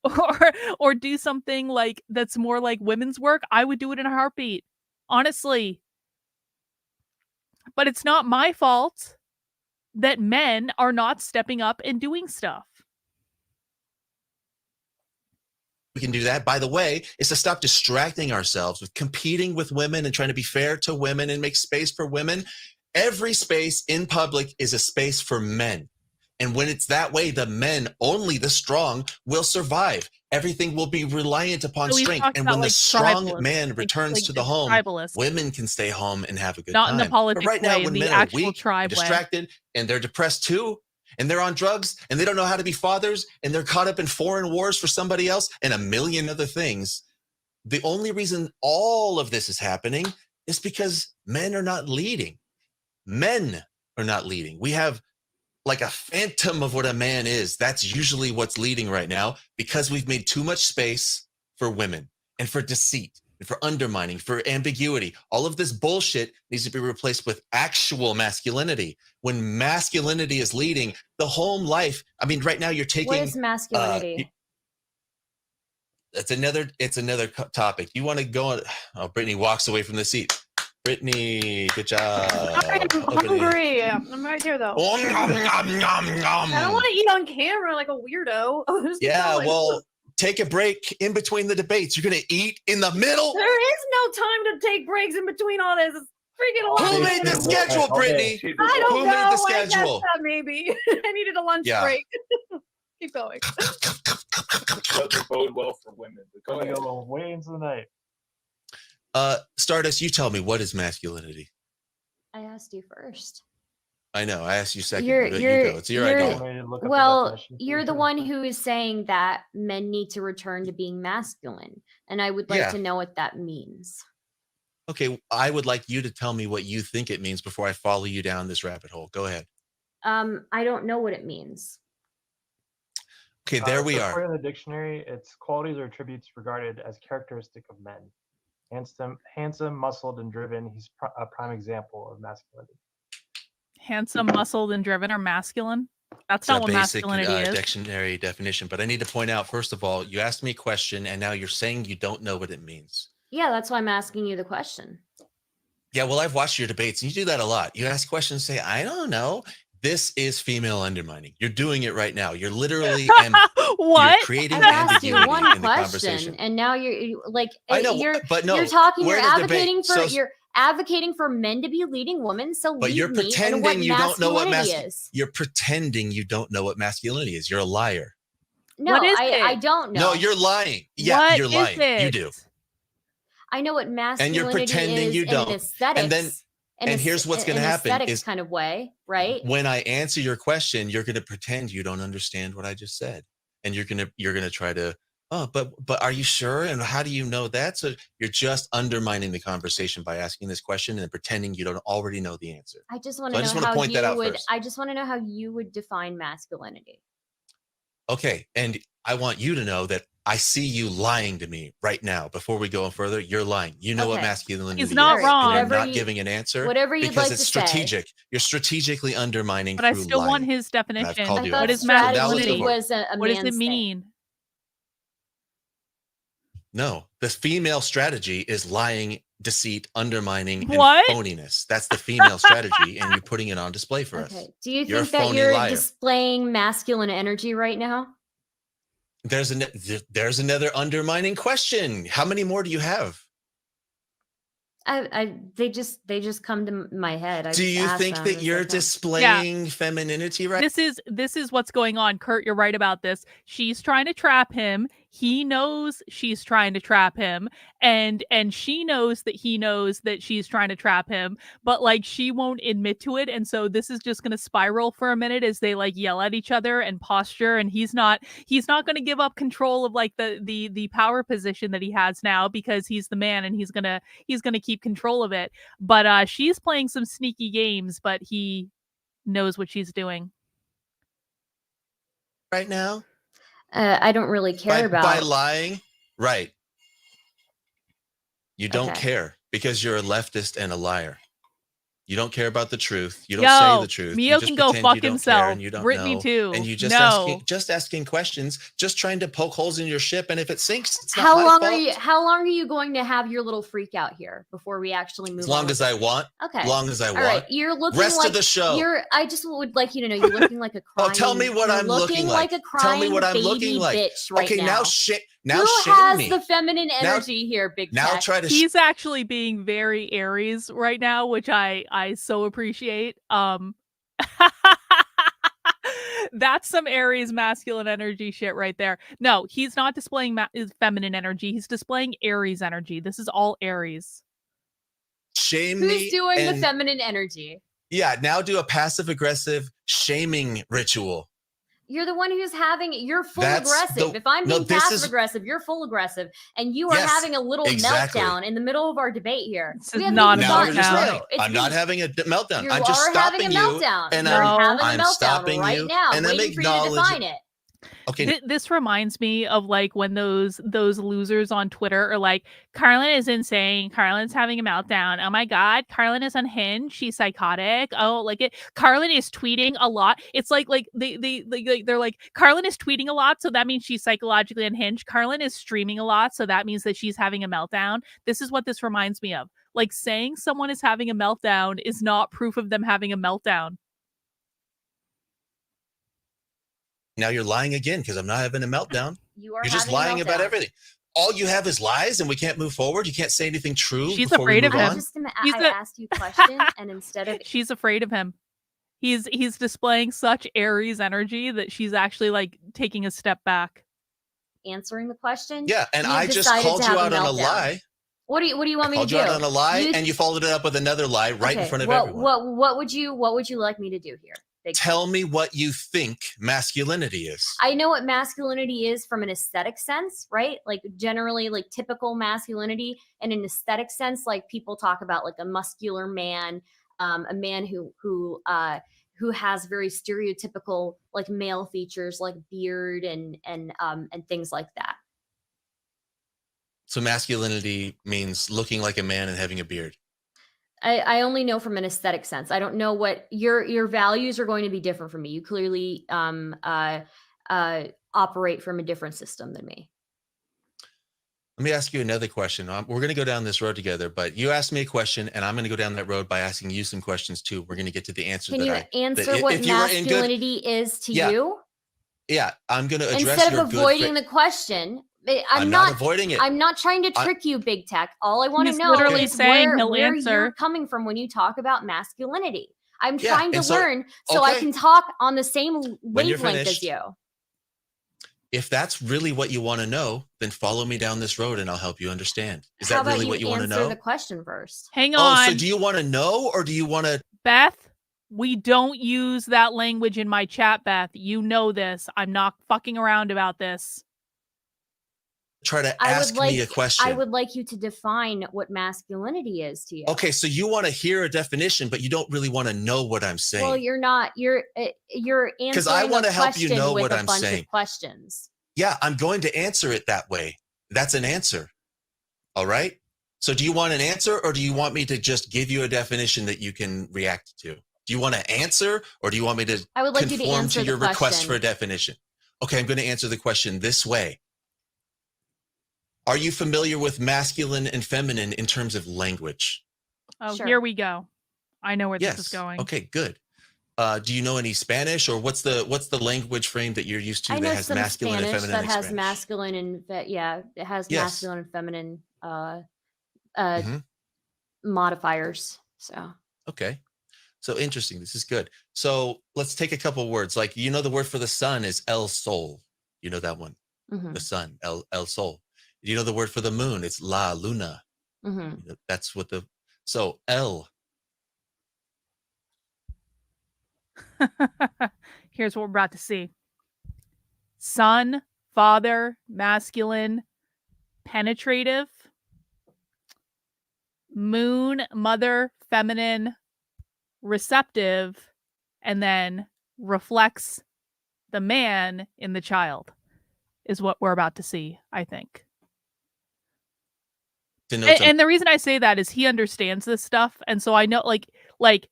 or do something like that's more like women's work. I would do it in a heartbeat, honestly. But it's not my fault that men are not stepping up and doing stuff. We can do that, by the way, is to stop distracting ourselves with competing with women and trying to be fair to women and make space for women. Every space in public is a space for men. And when it's that way, the men, only the strong, will survive. Everything will be reliant upon strength. And when the strong man returns to the home, women can stay home and have a good time. Not in the politics way, when men are weak, distracted, and they're depressed too, and they're on drugs, and they don't know how to be fathers, and they're caught up in foreign wars for somebody else, and a million other things. The only reason all of this is happening is because men are not leading. Men are not leading. We have like a phantom of what a man is. That's usually what's leading right now because we've made too much space for women and for deceit and for undermining, for ambiguity. All of this bullshit needs to be replaced with actual masculinity. When masculinity is leading, the home life, I mean, right now you're taking— What is masculinity? It's another topic. You want to go on? Oh, Brittany walks away from the seat. Brittany, good job. I'm hungry. I'm right here though. I don't want to eat on camera like a weirdo. Just keep Yeah, going. well, take a break in between the debates. You're gonna eat in the middle. There is no time to take breaks in between all this. It's freaking a lot. Who made the schedule, Brittany? I don't Who know. made the I guess schedule? that maybe. I needed a lunch Yeah. break. Keep going. Doesn't bode well for women. Go ahead. Go way into the night. Stardust, you tell me, what is masculinity? I asked you first. I know. I asked you second. You're- but you're- you go. It's your you're- idea. Well, you're the one who is saying that men need to return to being masculine, and I would like Yeah. to know what that means. Okay, I would like you to tell me what you think it means before I follow you down this rabbit hole. Go ahead. I don't know what it means. Okay, there we According are. to the dictionary, it's qualities or attributes regarded as characteristic of men. Handsome, muscled, and driven. He's a prime example of masculinity. Handsome, muscled, and driven are masculine. That's It's not a what basic masculinity is. dictionary definition, but I need to point out, first of all, you asked me a question, and now you're saying you don't know what it means. Yeah, that's why I'm asking you the question. Yeah, well, I've watched your debates, and you do that a lot. You ask questions, say, I don't know. This is female undermining. You're doing it right now. You're literally what? You're creating I've asked you ambiguity one in the question, conversation. and now you're like, I know, you're but no, you're talking. we're You're in a debate. advocating for So- you're advocating for men to be leading women. So But lead you're me in what pretending you don't know what masculinity is. You're pretending you don't know what masculinity is. You're a liar. No, What is I it? don't know. No, you're lying. Yeah, What you're is lying. You it? do. I know what masculinity pretending is you in don't. an aesthetics. And then- and here's what's gonna in an happen aesthetics is- kind of way, right? When I answer your question, you're going to pretend you don't understand what I just said, and you're going to try to. Oh, but are you sure? And how do you know that? So you're just undermining the conversation by asking this question and pretending you don't already know the answer. I just want So I to just know wanna how point that you out would. first. I just want to know how you would define masculinity. Okay, and I want you to know that I see you lying to me right now. Before we go further, you're lying. You know what Okay. masculinity He's is. not and wrong. You're Whatever not you- giving an answer whatever you'd because like it's to say. strategic. You're strategically undermining. But I through still want lying. his definition. called I you thought out. What is So that was masculinity? the- was a What does it man's thing. mean? No, the female strategy is lying, deceit, undermining, What? and phoniness. That's the female strategy, and you're putting it on display for us. Okay. Do you You're a think that phony you're liar. displaying masculine energy right now? There's another undermining question. How many more do you have? They just come to my head. I Do just you ask think them that as you're they come. displaying femininity right This is what's going on. Kurt, you're right about this. She's trying to trap him. He knows she's trying to trap him, and she knows that he knows that she's trying to trap him, but like she won't admit to it, and so this is just going to spiral for a minute as they like yell at each other and posture, and he's not going to give up control of like the power position that he has now because he's the man and he's going to keep control of it. But she's playing some sneaky games, but he knows what she's doing. now? I don't really care about. By lying? Right. You don't Okay. care because you're a leftist and a liar. You don't care about the truth. You don't Yo, say the truth. Mio You just can go pretend fuck you don't himself. care and you don't Brittany know. too. And you just No. asking questions, just trying to poke holes in your ship. And if it sinks, it's not How my long fault. how long are you going to have your little freak out here before we actually move As on? long with as I want. Okay. Long as I All want. right, you're looking Rest like of the show. I just would like you to know you're looking like a crying. Oh, tell me what you're I'm looking like. a Tell me crying what I'm baby looking like. bitch right Okay, now shame Who shame has me. the feminine Now- energy here, Big Now Tech? try to He's actually being very Aries right now, which I so appreciate. That's some Aries masculine energy shit right there. No, he's not displaying his feminine energy. He's displaying Aries energy. This is all Aries. shame me. Who's doing the and- feminine energy? Yeah, now do a passive aggressive shaming ritual. You're the one who's having. You're full That's aggressive. the- If I'm no, being this passive is- aggressive, you're full aggressive, and you are Yes, having a little exactly. meltdown in the middle of our debate here. This We is haven't not even a Now gone you're just through. meltdown. lying. It's I'm not because having a meltdown. You I'm just are having stopping a you. meltdown. And You're No. having I'm a meltdown stopping right you, now, and I'm waiting for you to acknowledging- define it. Okay, This reminds me of like when those losers on Twitter are like, Carlin is insane. Carlin's having a meltdown. Oh my God, Carlin is unhinged. She's psychotic. Oh, like it. Carlin is tweeting a lot. It's like they're like, Carlin is tweeting a lot, so that means she's psychologically unhinged. Carlin is streaming a lot, so that means that she's having a meltdown. This is what this reminds me of. Like saying someone is having a meltdown is not proof of them having a meltdown. Now you're lying again because I'm not having a meltdown. You are You're just having a lying about meltdown. everything. All you have is lies, and we can't move forward. You can't say anything true. She's before afraid we of move him. on. I asked you a question, and instead of She's afraid of him. He's displaying such Aries energy that she's actually like taking a step back. answering the question, Yeah, and you've I just decided called to you have out on a meltdown. lie. What do you want me to Called do? you out on a lie, and you followed it up with another lie right in front of everyone. What would you like me to do here? Tell me what you think masculinity is. I know what masculinity is from an aesthetic sense, right? Like generally, like typical masculinity, and an aesthetic sense, like people talk about like a muscular man, a man who has very stereotypical like male features, like beard and things like that. So masculinity means looking like a man and having a beard. I only know from an aesthetic sense. I don't know what your values are going to be different from me. You clearly operate from a different system than me. Let me ask you another question. We're going to go down this road together, but you asked me a question, and I'm going to go down that road by asking you some questions too. We're going to get to the answer. Can you answer what masculinity is to you? Yeah, I'm going to address instead of avoiding the question. I'm not avoiding it. I'm not trying to trick you, Big Tech. All I want to know literally is saying where you're coming from when you talk about masculinity. I'm Yeah, trying to and so- learn so I okay. can talk on the same When you're wavelength as finished, you. If that's really what you want to know, then follow me down this road and I'll help you understand. Is How that about really what you want to answer know? the question first? Hang Oh, on. so do you want to know or do you want to? Beth, we don't use that language in my chat, Beth. You know this. I'm not fucking around about this. Try to ask me a question. I would like you to define what masculinity is to you. Okay, so you want to hear a definition, but you don't really want to know what I'm saying. Well, you're not. You're answering I wanna help you know with what a I'm bunch saying. of questions. Yeah, I'm going to answer it that way. That's an answer. All right. So do you want an answer or do you want me to just give you a definition that you can react to? Do you want to answer or do you want me to I would like you to conform answer to the your request question. for a definition? Okay, I'm going to answer the question this way. Are you familiar with masculine and feminine in terms of language? Oh, Sure. here we go. I know where Yes. this is going. Okay, good. Do you know any Spanish or what's the language frame that you're used to I that know has some masculine Spanish and feminine that has expression? masculine and it has Yes. masculine and feminine Mhm. modifiers. So Okay. So interesting. This is good. So let's take a couple words. Like, you know, the word for the sun is El Sol. You know that one? mhm, The sun, El Sol. You know the word for the moon? It's La Luna. mhm. That's what so El. Here's what we're about to see. Son, father, masculine, penetrative. Moon, mother, feminine, receptive, and then reflects the man in the child is what we're about to see, I think. And the reason I say that is he understands this stuff, and so I know like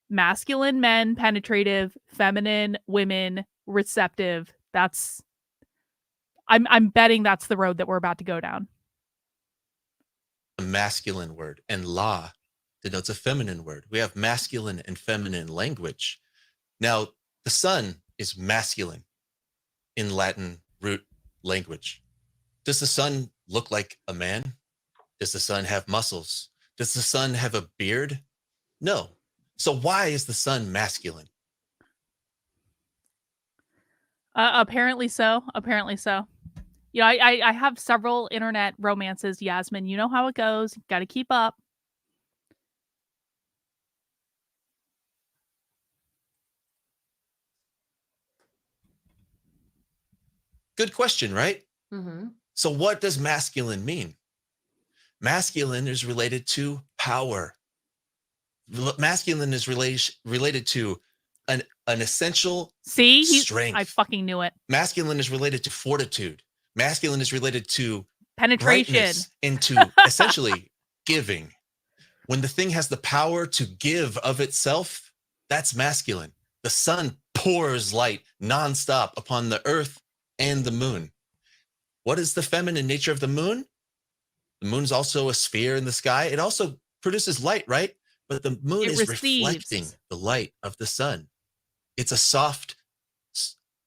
masculine men, penetrative, feminine women, receptive. That's I'm betting that's the road that we're about to go down. A masculine word, and La denotes a feminine word. We have masculine and feminine language. Now, the sun is masculine in Latin root language. Does the sun look like a man? Does the sun have muscles? Does the sun have a beard? No. So why is the sun masculine? Apparently so. Apparently so. You know, I have several internet romances, Yasmin. You know how it goes. Got to keep up. Good question, right? Mm-hmm. So what does masculine mean? Masculine is related to power. Masculine is related to an essential strength. I fucking knew it. Masculine is related to fortitude. Masculine is related to Penetration. brightness, into essentially giving. When the thing has the power to give of itself, that's masculine. The sun pours light nonstop upon the earth and the moon. What is the feminine nature of the moon? The moon's also a sphere in the sky. It also produces light, right? But the moon It is reflecting receives. the light of the sun. It's a soft,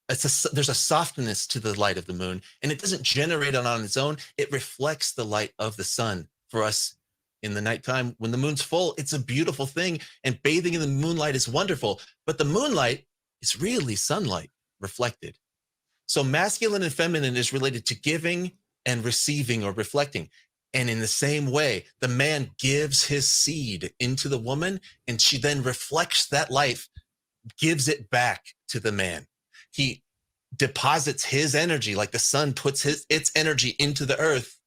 there's a softness to the light of the moon, and it doesn't generate it on its own. It reflects the light of the sun for us in the nighttime. When the moon's full, it's a beautiful thing, and bathing in the moonlight is wonderful. But the moonlight is really sunlight reflected. So masculine and feminine is related to giving and receiving or reflecting. And in the same way, the man gives his seed into the woman, and she then reflects that life, gives it back to the man. He deposits his energy, like the sun puts its energy into the earth.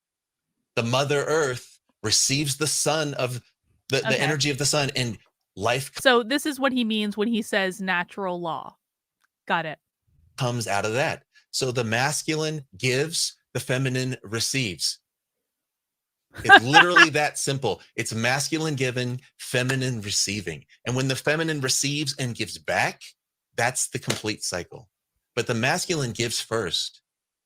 The mother earth receives the sun of the energy of the sun, and life. So this is what he means when he says natural law. Got it. Comes out of that. So the masculine gives, the feminine receives. It's literally that simple. It's masculine giving, feminine receiving. And when the feminine receives and gives back, that's the complete cycle. But the masculine gives first.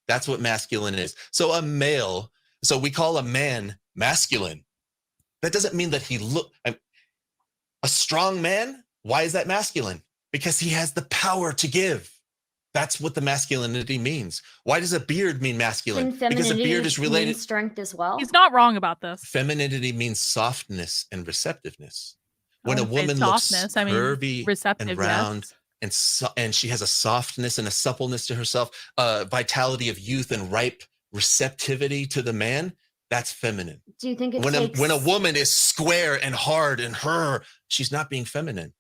That's what masculine is. So a male, so we call a man masculine. That doesn't mean that a strong man. Why is that masculine? Because he has the power to give. That's what the masculinity means. Why does a beard mean masculine? Because a beard is related to strength as well. He's not wrong about this. Femininity means softness and receptiveness. When a woman looks curvy and round, and she has a softness and a suppleness to herself, vitality of youth and ripe receptivity to the man, that's feminine. Do you think when a woman is square and hard and she's not being feminine.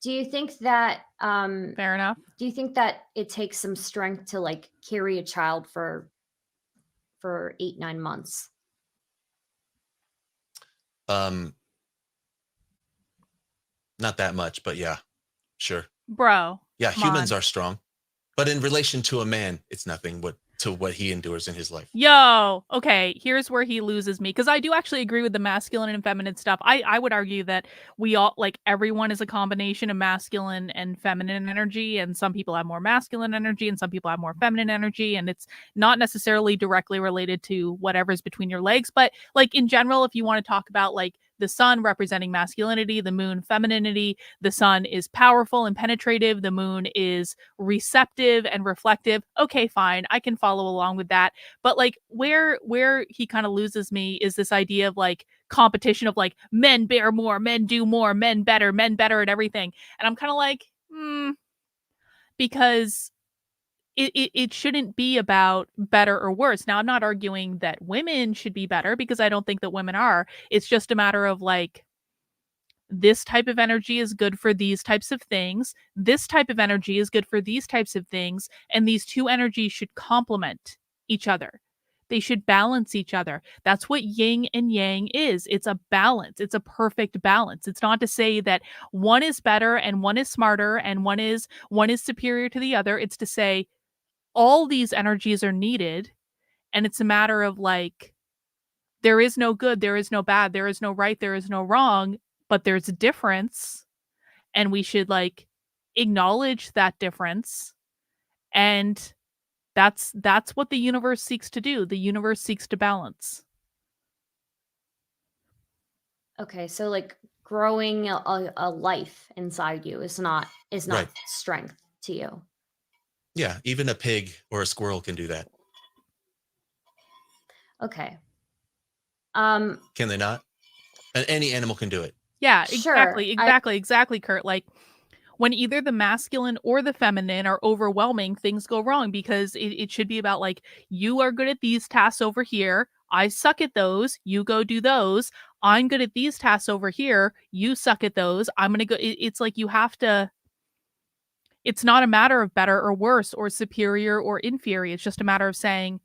Do you think that fair enough? Do you think that it takes some strength to like carry a child for 8-9 months? Not that much, but yeah, sure. Bro. Yeah, humans are strong. But in relation to a man, it's nothing to what he endures in his life. Yo, okay, here's where he loses me, because I do actually agree with the masculine and feminine stuff. I would argue that we all, like, everyone is a combination of masculine and feminine energy, and some people have more masculine energy and some people have more feminine energy, and it's not necessarily directly related to whatever's between your legs. But like in general, if you want to talk about like the sun representing masculinity, the moon femininity, the sun is powerful and penetrative, the moon is receptive and reflective. Okay, fine, I can follow along with that. But like where he kind of loses me is this idea of like competition of like men bear more, men do more, men better at everything. And I'm kind of like, because it shouldn't be about better or worse. Now, I'm not arguing that women should be better, because I don't think that women are. It's just a matter of like, this type of energy is good for these types of things. This type of energy is good for these types of things. And these two energies should complement each other. They should balance each other. That's what yin and yang is. It's a balance. It's a perfect balance. It's not to say that one is better and one is smarter and one is superior to the other. It's to say all these energies are needed, and it's a matter of like, there is no good, there is no bad, there is no right, there is no wrong, but there's a difference, and we should like acknowledge that difference. And that's what the universe seeks to do. The universe seeks to balance. Okay, so like growing a life inside you is not Right. strength to you. Yeah, even a pig or a squirrel can do that. Okay. Can they not? And any animal can do it. Yeah, Sure, exactly, Kurt. Like when either the masculine or the feminine are overwhelming, things go wrong, because it should be about like, you are good at these tasks over here, I suck at those, you go do those. I'm good at these tasks over here, you suck at those, I'm gonna go. It's like you have to. It's not a matter of better or worse or superior or inferior. It's just a matter of saying,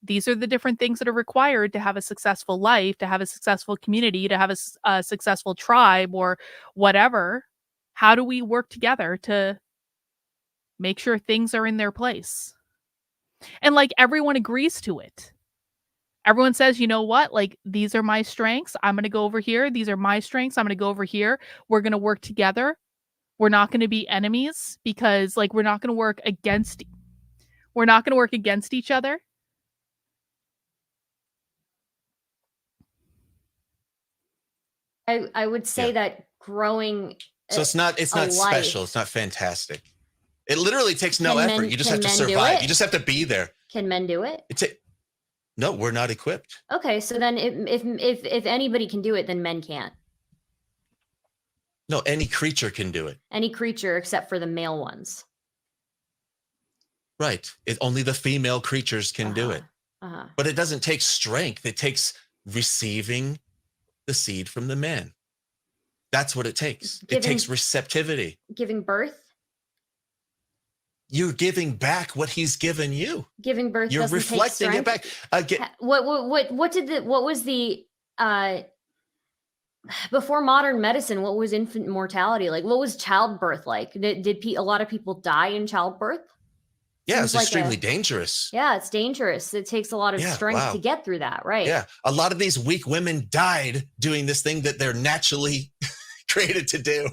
these are the different things that are required to have a successful life, to have a successful community, to have a successful tribe or whatever. How do we work together to make sure things are in their place? And like everyone agrees to it. Everyone says, you know what? Like, these are my strengths. I'm going to go over here. These are my strengths. I'm going to go over here. We're going to work together. We're not going to be enemies, because like we're not going to work against each other. I would say that growing. So it's not life, special. It's not fantastic. It literally takes no Can effort. men- You just can have to men do survive. it? You just have to be there. Can men do it? No, we're not equipped. Okay, so then if anybody can do it, then men can't. No, any creature can do it. Any creature except for the male ones. Right. Only the female creatures can do it. But it doesn't take strength. It takes receiving the seed from the man. That's what it takes. It takes receptivity. Giving birth? You're giving back what he's given you. Giving birth. You're doesn't reflecting take it back. What was the before modern medicine? What was infant mortality like? What was childbirth like? Did a lot of people die in childbirth? Yeah, it's Seems like extremely dangerous. Yeah, it's dangerous. It takes a lot of strength to get through that, right? Yeah, a lot of these weak women died doing this thing that they're naturally created to do.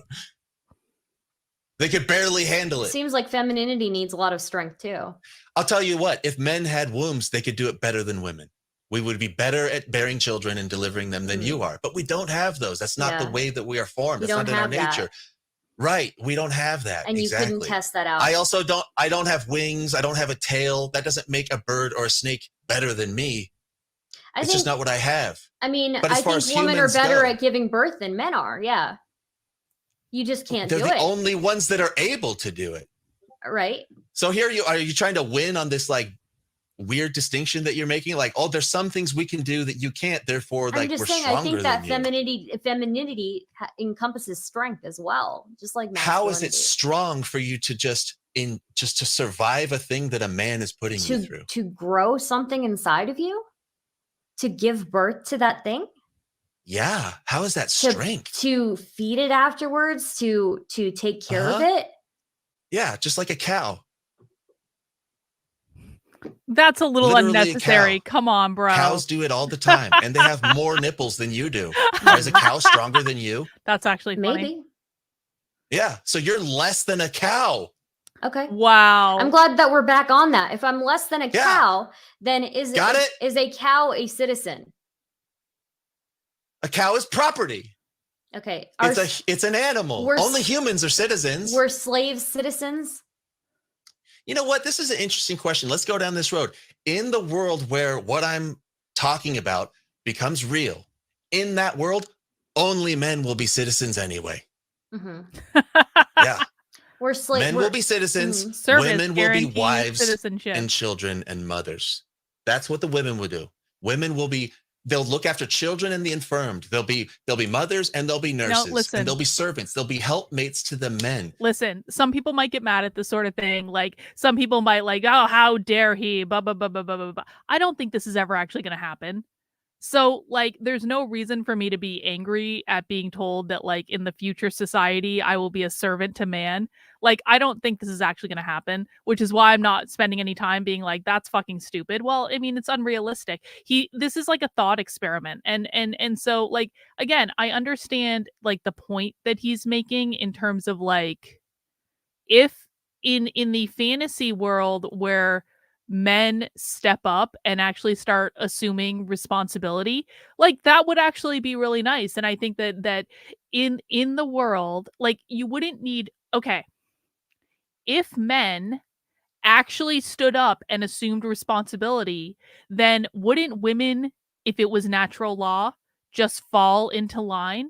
They could barely handle it. Seems like femininity needs a lot of strength too. I'll tell you what, if men had wombs, they could do it better than women. We would be better at bearing children and delivering them than you are. But we don't have those. That's not the way that we are formed. That's not in our nature. Right. We don't have that. And you couldn't test that out. I don't have wings. I don't have a tail. That doesn't make a bird or a snake better than me. It's just not what I have. I mean, But as I far think as women are humans better go- at giving birth than men are. Yeah. You just can't They're do the it. only ones that are able to do it. Right. So here are you trying to win on this like weird distinction that you're making? Like, oh, there's some things we can do that you can't. Therefore, like I'm just we're saying, stronger I think that than you. femininity encompasses strength as well, just like How is it masculinity. strong for you to just to survive a thing that a man is putting you through? To grow something inside of you, to give birth to that thing, Yeah. How is that to- strength? to feed it afterwards, to take care of it. Yeah, just like a cow. That's a little Literally a unnecessary. cow. Come on, bro. Cows do it all the time, and they have more nipples than you do. Is a cow stronger than you? That's actually funny. Maybe. Yeah. So you're less than a cow. Okay. Wow. I'm glad that we're back on that. If I'm less than a cow, then is a cow a citizen? A cow is property. Okay. It's an animal. Only humans are citizens. Were slaves citizens? You know what? This is an interesting question. Let's go down this road. In the world where what I'm talking about becomes real, in that world, only men will be citizens anyway. Mm-hmm. Yeah. We're slaves. Men will be citizens. Service Women will be guarantees wives citizenship. and children and mothers. That's what the women will do. Women will be, they'll look after children and the infirmed. They'll be mothers and they'll be nurses. listen. And they'll be servants. They'll be helpmates to the men. Listen, some people might get mad at this sort of thing. Like some people might like, oh, how dare he? Blah, blah, blah, blah, blah, blah, blah. I don't think this is ever actually going to happen. So like, there's no reason for me to be angry at being told that like in the future society, I will be a servant to man. Like, I don't think this is actually going to happen, which is why I'm not spending any time being like, that's fucking stupid. Well, I mean, it's unrealistic. This is like a thought experiment. And so like, again, I understand like the point that he's making in terms of like, if in the fantasy world where men step up and actually start assuming responsibility, like that would actually be really nice. And I think that in the world, like you wouldn't need, okay, if men actually stood up and assumed responsibility, then wouldn't women, if it was natural law, just fall into line?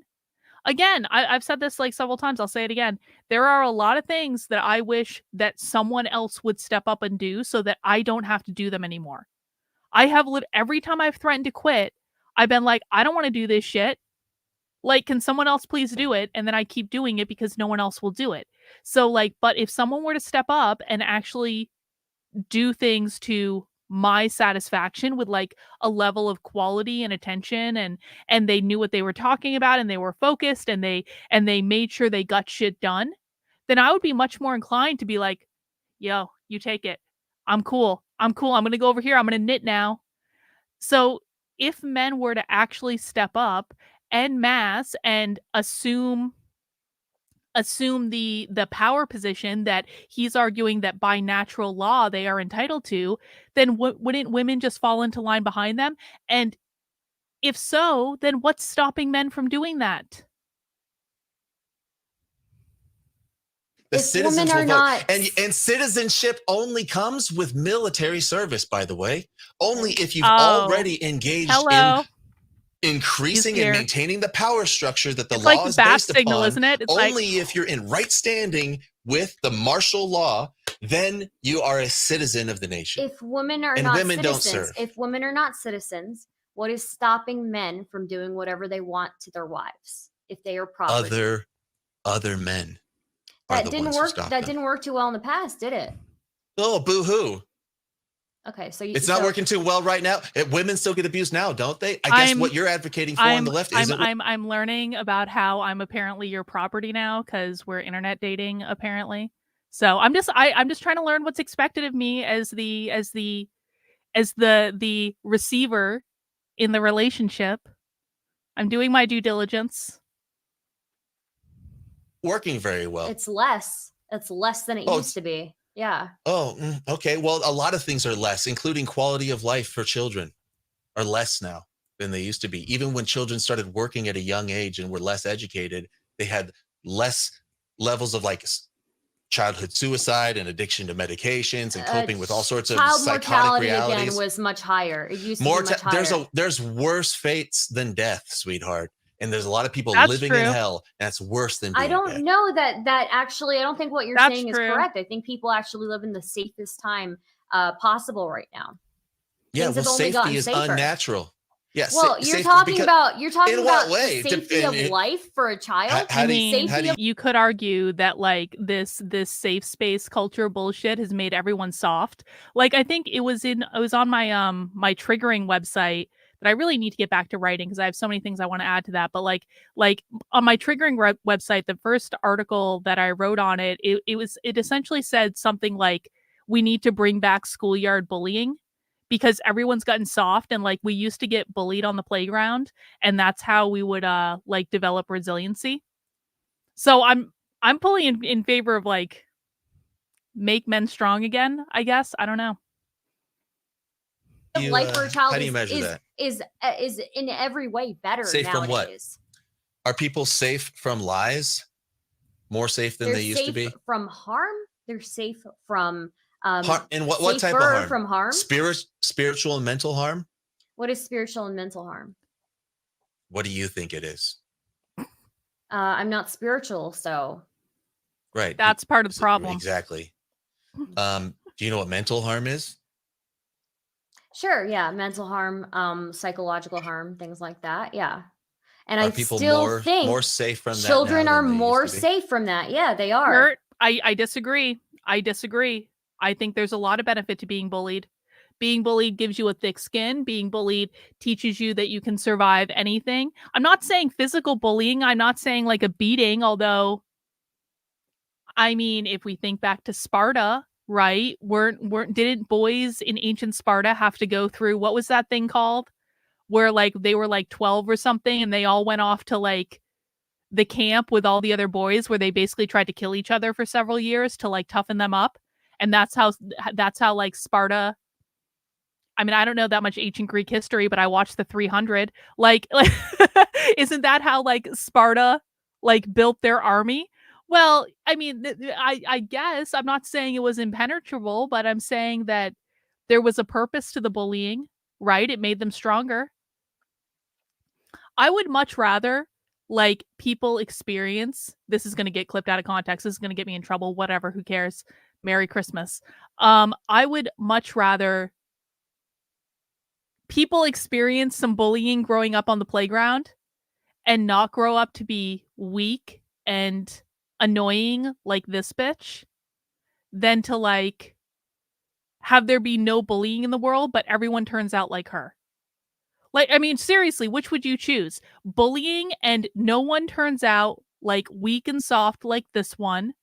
Again, I've said this like several times. I'll say it again. There are a lot of things that I wish that someone else would step up and do so that I don't have to do them anymore. I have every time I've threatened to quit, I've been like, I don't want to do this shit. Like, can someone else please do it? And then I keep doing it because no one else will do it. So like, but if someone were to step up and actually do things to my satisfaction with like a level of quality and attention, and they knew what they were talking about and they were focused and they made sure they got shit done, then I would be much more inclined to be like, yo, you take it. I'm cool. I'm going to go over here. I'm going to knit now. So if men were to actually step up en masse and assume the power position that he's arguing that by natural law they are entitled to, then wouldn't women just fall into line behind them? And If so, then what's stopping men from doing that? The If citizens women will are vote. not- And citizenship only comes with military service, by the way. Only if you've Oh. already engaged Hello. in increasing He's and here. maintaining the power structure that the It's law like the is bat based signal, upon. isn't it? It's Only like, if you're in right standing with the martial law, then you are a citizen of the nation. If women are And not women don't citizens, serve. if women are not citizens, what is stopping men from doing whatever they want to their wives if they are property? Other men are That the didn't ones who work. stop That them. didn't work too well in the past, did it? Oh, boo-hoo. Okay, so It's not working too well right now. Women still get abused now, don't they? I guess what you're advocating for on the left isn't. I'm learning about how I'm apparently your property now because we're internet dating apparently. So I'm just trying to learn what's expected of me as the receiver in the relationship. I'm doing my due diligence. Working very well. It's less. It's less than it used to be. Yeah. Oh, okay. Well, a lot of things are less, including quality of life for children are less now than they used to be. Even when children started working at a young age and were less educated, they had less levels of like childhood suicide and addiction to medications and coping with all sorts of child psychotic mortality realities. again was much higher. It used to be much higher. There's worse fates than death, sweetheart. And there's a lot of people That's living true. in hell. That's worse than being I don't dead. know that actually, I don't think what you're That's saying true. is correct. I think people actually live in the safest time possible right now. Yeah, Things well, have only safety gotten is safer. unnatural. Yes. Well, you're talking about in what way? the safety of life for a child. How do you- I mean, you could argue that like this safe space culture bullshit has made everyone soft. Like I think it was on my my triggering website that I really need to get back to writing because I have so many things I want to add to that. But like on my triggering website, the first article that I wrote on it essentially said something like we need to bring back schoolyard bullying. Because everyone's gotten soft and like we used to get bullied on the playground and that's how we would like develop resiliency. So I'm pulling in favor of like make men strong again, I guess. I don't know. Life for a child how do you measure that? is in every way better Safe nowadays. from what? Are people safe from lies? More safe than They're they used to be? safe from harm. They're safe from And what type of safer harm? from harm? Spiritual and mental harm? What is spiritual and mental harm? What do you think it is? I'm not spiritual, so Right. That's part of the problem. Exactly. Do you know what mental harm is? sure, yeah, mental harm, psychological harm, things like that. Yeah. And Are I people still think more safe from that children now are than they used more to be? safe from that. Yeah, they are. Kurt, I disagree. I disagree. I think there's a lot of benefit to being bullied. Being bullied gives you a thick skin. Being bullied teaches you that you can survive anything. I'm not saying physical bullying. I'm not saying like a beating, although I mean, if we think back to Sparta, right? Didn't boys in ancient Sparta have to go through what was that thing called? Where like they were like 12 or something and they all went off to like the camp with all the other boys where they basically tried to kill each other for several years to like toughen them up. And that's how like Sparta. I mean, I don't know that much ancient Greek history, but I watched the 300. Like isn't that how like Sparta like built their army? Well, I mean, I guess I'm not saying it was impenetrable, but I'm saying that there was a purpose to the bullying, right? It made them stronger. I would much rather like people experience, this is going to get clipped out of context, this is going to get me in trouble, whatever, who cares? Merry Christmas. I would much rather people experience some bullying growing up on the playground and not grow up to be weak and annoying like this bitch than to like have there be no bullying in the world, but everyone turns out like her. Like, I mean, seriously, which would you choose? Bullying and no one turns out like weak and soft like this one,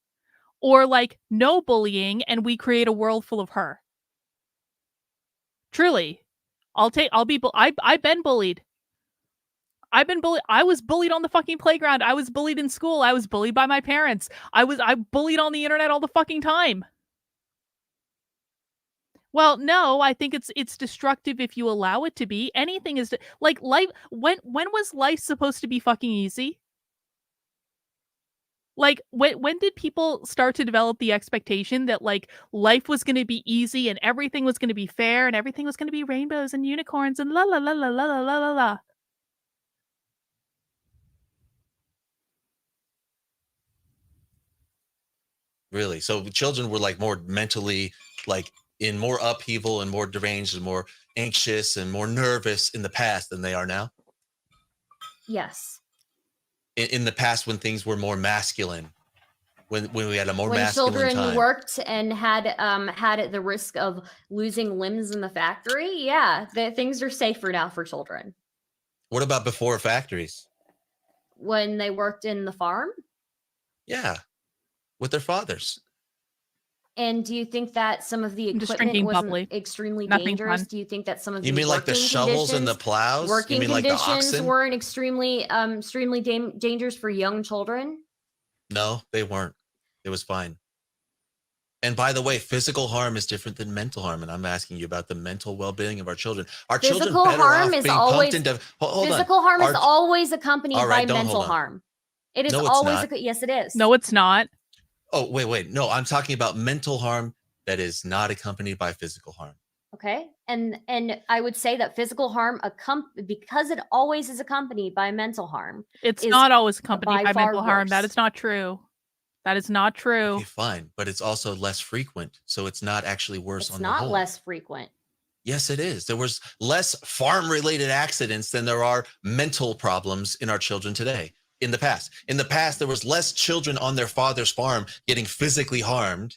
or like no bullying and we create a world full of her? Truly, I've been bullied. I've been bullied. I was bullied on the fucking playground. I was bullied in school. I was bullied by my parents. I bullied on the internet all the fucking time. Well, no, I think it's destructive if you allow it to be. Anything is like life. When was life supposed to be fucking easy? Like when did people start to develop the expectation that like life was going to be easy and everything was going to be fair and everything was going to be rainbows and unicorns and la la la la la la la la la? Really? So children were like more mentally like in more upheaval and more deranged and more anxious and more nervous in the past than they are now? Yes. In the past when things were more masculine, when we had a more When masculine children time. worked and had the risk of losing limbs in the factory, yeah, things are safer now for children. What about before factories? When they worked in the farm? Yeah, with their fathers. And do you think that some of the I'm just equipment drinking wasn't bubbly. extremely Nothing dangerous? fun. Do you think that some of You the mean like the working shovels and the conditions- plows? Working You mean like the conditions oxen? weren't extremely dangerous for young children? No, they weren't. It was fine. And by the way, physical harm is different than mental harm. And I'm asking you about the mental well-being of our children. Our children Physical better harm off is being always pumped into. Hold on. physical harm is Our- always accompanied All right, by don't hold mental on. harm. It is No, it's always not. yes, it is. No, it's not. Oh, wait. No, I'm talking about mental harm that is not accompanied by physical harm. Okay, and I would say that physical harm because it always is accompanied by mental harm. It's is not always accompanied by by far mental harm. That worse. is not true. That is not true. Okay, fine. But it's also less frequent. So it's not actually worse It's on the not whole. less frequent. Yes, it is. There was less farm-related accidents than there are mental problems in our children today. In the past, there was less children on their father's farm getting physically harmed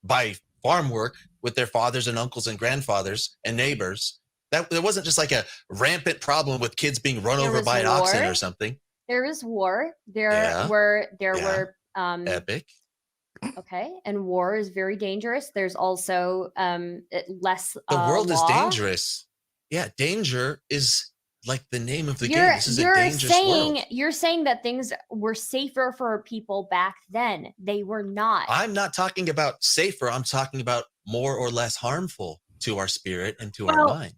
by farm work with their fathers and uncles and grandfathers and neighbors. That there wasn't just like a rampant problem with kids being run There over was by an oxen war. or something. There was war. There Yeah, were Epic. okay, and war is very dangerous. There's also less The world is law. dangerous. Yeah, danger is like the name of the game. This is a dangerous world. You're saying that things were safer for people back then. They were not. I'm not talking about safer. I'm talking about more or less harmful to our spirit and to our mind.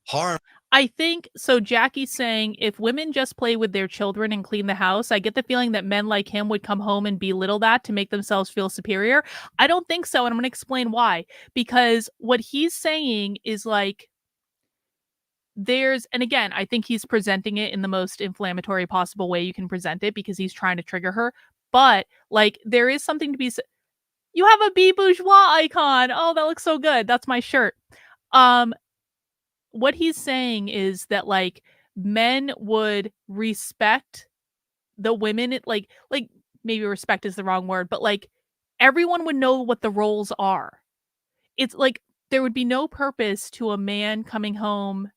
Harm. I think so. Jackie's saying if women just play with their children and clean the house, I get the feeling that men like him would come home and belittle that to make themselves feel superior. I don't think so. And I'm going to explain why. Because what he's saying is like, and again, I think he's presenting it in the most inflammatory possible way you can present it because he's trying to trigger her. But like, there is something to be said. You have a B bourgeois icon. Oh, that looks so good. That's my shirt. What he's saying is that like men would respect the women, like maybe respect is the wrong word, but like everyone would know what the roles are. It's like there would be no purpose to a man coming home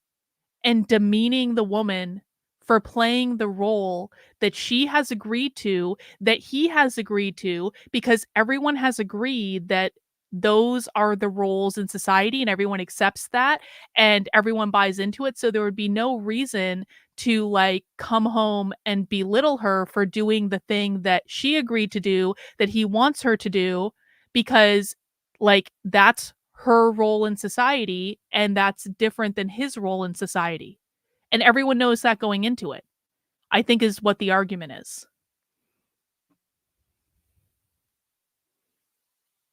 and demeaning the woman for playing the role that she has agreed to, that he has agreed to, because everyone has agreed that those are the roles in society and everyone accepts that and everyone buys into it. So there would be no reason to like come home and belittle her for doing the thing that she agreed to do, that he wants her to do, because like that's her role in society and that's different than his role in society. And everyone knows that going into it, I think is what the argument is.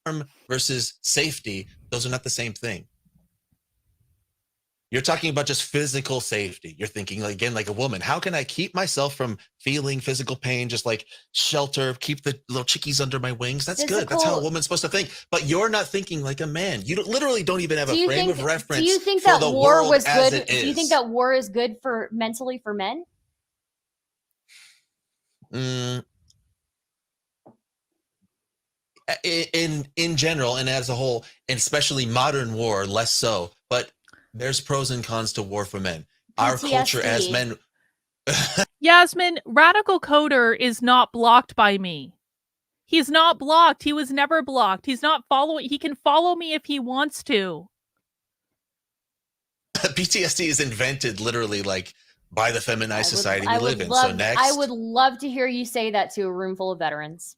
Harm versus safety, those are not the same thing. You're talking about just physical safety. You're thinking like, again, like a woman, how can I keep myself from feeling physical pain? Just like shelter, keep the little chickies under my wings. That's good. That's how a woman's supposed to think. But you're not thinking like a man. You literally don't even have a frame of reference. Do you think for that the war world was as good? it Do you think is. that war is good for mentally for men? In general and as a whole, and especially modern war, less so. But there's pros and cons to war for men. Our culture as men. Yasmin, Radical Coder is not blocked by me. He's not blocked. He was never blocked. He's not following. He can follow me if he wants to. PTSD is invented literally like by the feminized society we live in. So next. I would love to hear you say that to a room full of veterans.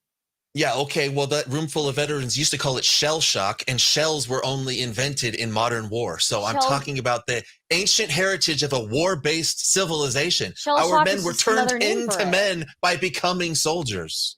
Yeah, okay. Well, that room full of veterans used to call it shell shock, and shells were only invented in modern war. So I'm talking about the ancient heritage of a war-based civilization. Our men were turned into men by becoming soldiers.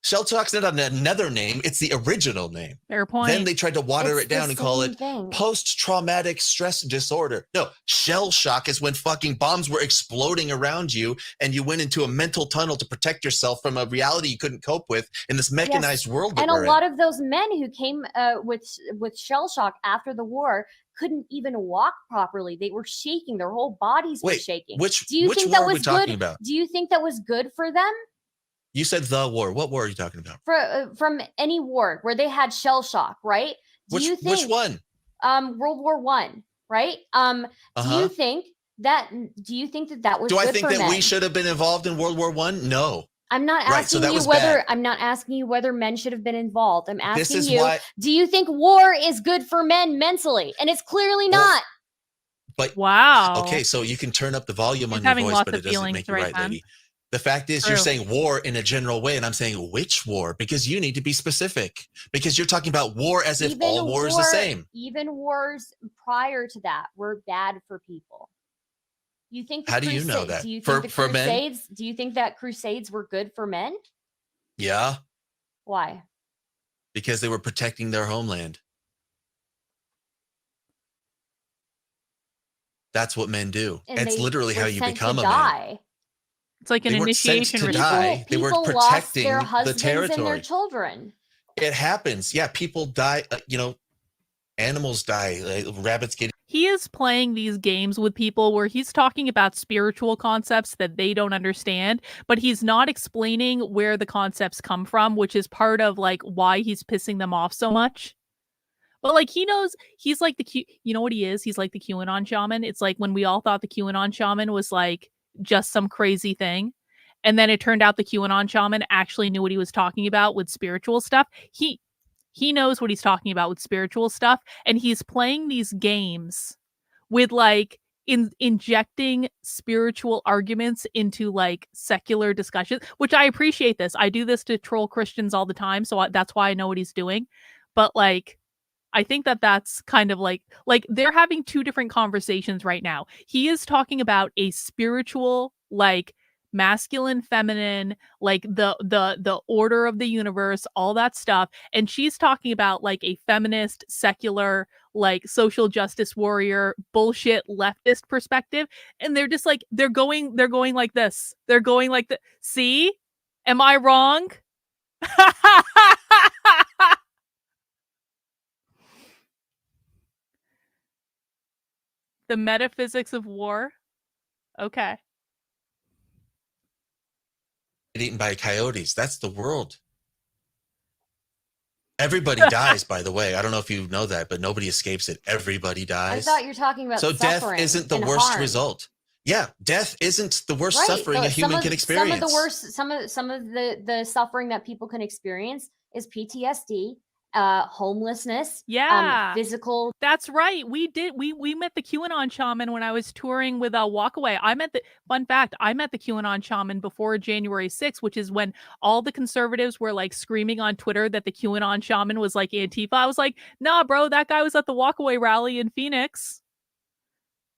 Shell shock's not another name; it's the original name. Fair point. Then they tried to water it down and call it post-traumatic stress disorder. No, shell shock is when fucking bombs were exploding around you and you went into a mental tunnel to protect yourself from a reality you couldn't cope with in this mechanized world that and we're a lot of those men who came with shell shock after the war couldn't even walk properly. They were shaking. Their whole bodies were shaking. Which war are we talking about? Do you think that was good for them? You said the war. What war are you talking about? From any war where they had shell shock, right? Which one? World War I, right? Do you think that was? Do I think that we should have been involved in World War I? No. I'm not asking you whether I'm not asking you whether men should have been involved. I'm asking you, do you think war is good for men mentally? And it's clearly not. But wow. Okay, so you can turn up the volume on your voice, but it doesn't make you right, lady. The fact is, you're saying war in a general way, and I'm saying which war? Because you need to be specific. Because you're talking about war as if all war is the same. Even wars prior to that were bad for people. You think? How do you know that? Do you think for men? Do you think that crusades were good for men? Yeah. Why? Because they were protecting their homeland. That's what men do. It's literally how you become a man. It's like an initiation ritual. They were protecting their the territory. And their children. It happens. Yeah, people die. Animals die. Rabbits get. He is playing these games with people where he's talking about spiritual concepts that they don't understand, but he's not explaining where the concepts come from, which is part of like why he's pissing them off so much. But like he knows, he's like you know what he is? He's like the QAnon shaman. It's like when we all thought the QAnon shaman was like just some crazy thing, and then it turned out the QAnon shaman actually knew what he was talking about with spiritual stuff. He knows what he's talking about with spiritual stuff, and he's playing these games with like injecting spiritual arguments into like secular discussions, which I appreciate. This I do this to troll Christians all the time, so that's why I know what he's doing. But like I think that that's kind of like they're having two different conversations right now. He is talking about a spiritual, like masculine, feminine, like the order of the universe, all that stuff. And she's talking about like a feminist, secular, like social justice warrior, bullshit leftist perspective. And they're just like, they're going like this. They're going like the see? Am I wrong? The metaphysics of war. Okay. Eaten by coyotes. That's the world. Everybody dies, by the way. I don't know if you know that, but nobody escapes it. Everybody dies. I thought you were talking about death isn't the worst result. Yeah, death isn't the worst suffering a human can experience. Some of the suffering that people can experience is PTSD, homelessness, physical. That's right. We met the QAnon shaman when I was touring with Walkaway. I met the QAnon shaman before January 6th, which is when all the conservatives were like screaming on Twitter that the QAnon shaman was like Antifa. I was like, nah, bro, that guy was at the Walkaway rally in Phoenix.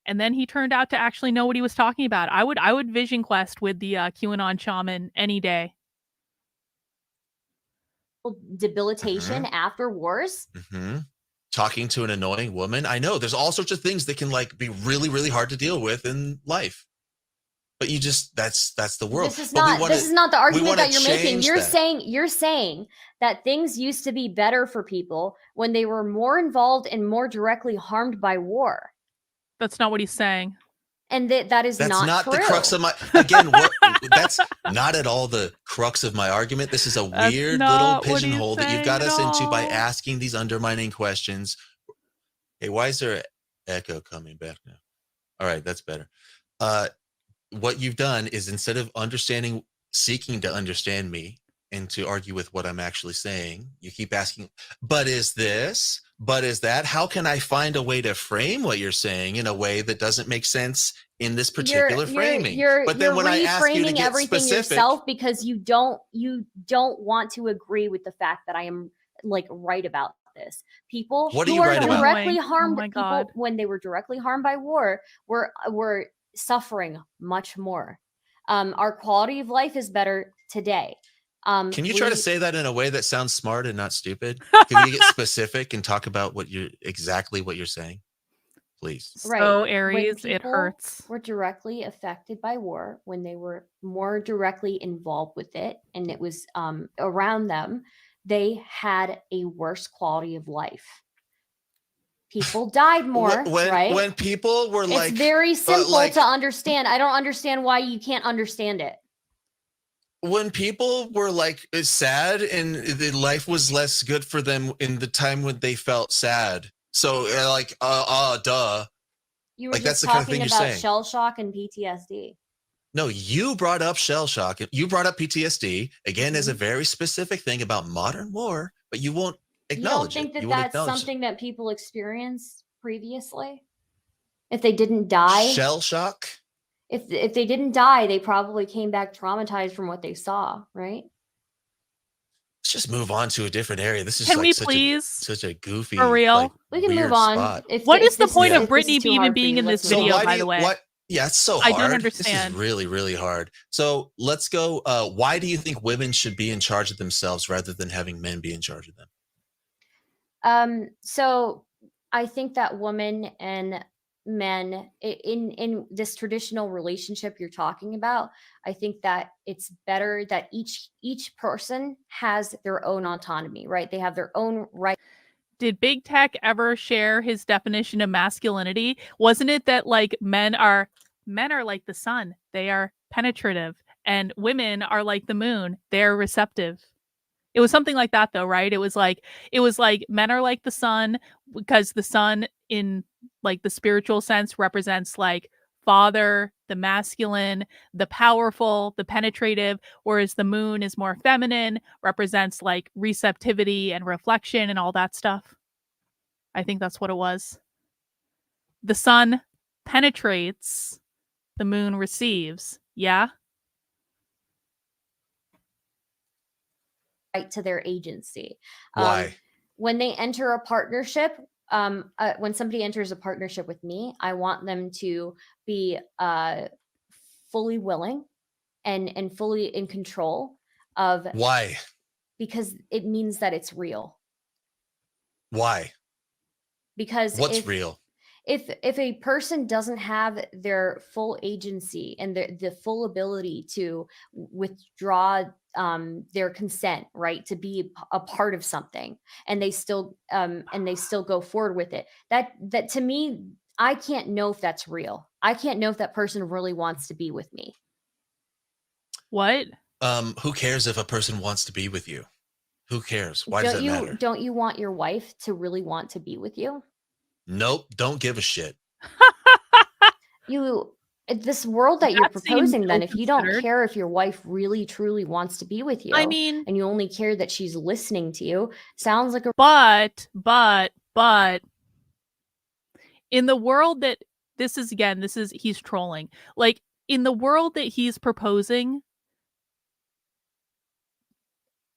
And then he turned out to actually know what he was talking about. I would vision quest with the QAnon shaman any day. Debilitation after wars. Talking to an annoying woman. I know there's all sorts of things that can like be really, really hard to deal with in life. But you just that's the world. This is not the argument that you're making. You're saying that things used to be better for people when they were more involved and more directly harmed by war. That's not what he's saying. And that's not true. The crux of my that's not at all the crux of my argument. This is a weird little pigeonhole that you've got us into by asking these undermining questions. Hey, why is there an echo coming back now? All right, that's better. What you've done is instead of seeking to understand me and to argue with what I'm actually saying, you keep asking, but is this? But is that, how can I find a way to frame what you're saying in a way that doesn't make sense in this particular framing? But then when I ask you to get everything specific, yourself because you don't want to agree with the fact that I am like right about this. People What are who you are right about? directly Oh harmed, my people God. when they were directly harmed by war, were suffering much more. Our quality of life is better today. Can you try to say that in a way that sounds smart and not stupid? Can you get specific and talk about what you're saying, please? Right. So When Aries, it people hurts. were directly affected by war, when they were more directly involved with it and it was around them, they had a worse quality of life. People died more, right? When people were it's very simple to understand. I don't understand why you can't understand it. When people were like sad and the life was less good for them in the time when they felt sad. So duh. You were Like, that's just the kind of talking thing you're about saying. shell shock and PTSD. No, you brought up shell shock. You brought up PTSD again as a very specific thing about modern war, but you won't acknowledge You don't think it. that that's something that people experienced previously? If they didn't die? Shell shock? If they didn't die, they probably came back traumatized from what they saw, right? Let's just move on to a different area. This is Can like we such please, a goofy, for real? like, We can weird move on. spot. What is the point of if this Brittany is too even hard for being you, in this let's move video, on. by the way? Yeah, it's so hard. I don't understand. This is really, really hard. So let's go. Why do you think women should be in charge of themselves rather than having men be in charge of them? So I think that women and men in this traditional relationship you're talking about, I think that it's better that each person has their own autonomy, right? They have their own right. Did Big Tech ever share his definition of masculinity? Wasn't it that like men are like the sun, they are penetrative, and women are like the moon, they're receptive? It was something like that though, right? It was like men are like the sun because the sun in like the spiritual sense represents like father, the masculine, the powerful, the penetrative, whereas the moon is more feminine, represents like receptivity and reflection and all that stuff. I think that's what it was. The sun penetrates, the moon receives. Yeah? Right to their agency. Why? When they enter a partnership, when somebody enters a partnership with me, I want them to be fully willing and fully in control of. Why? Because it means that it's real. Why? Because what's real? If a person doesn't have their full agency and the full ability to withdraw their consent, right, to be a part of something, and they still go forward with it, that to me, I can't know if that's real. I can't know if that person really wants to be with me. What? Who cares if a person wants to be with you? Who cares? Why does that matter? Don't you want your wife to really want to be with you? Nope, don't give a shit. This world that you're proposing, then, if you don't considered. care if your wife really truly wants to be with you, I mean, and you only care that she's listening to you, sounds like a. But in the world that he's trolling. Like in the world that he's proposing,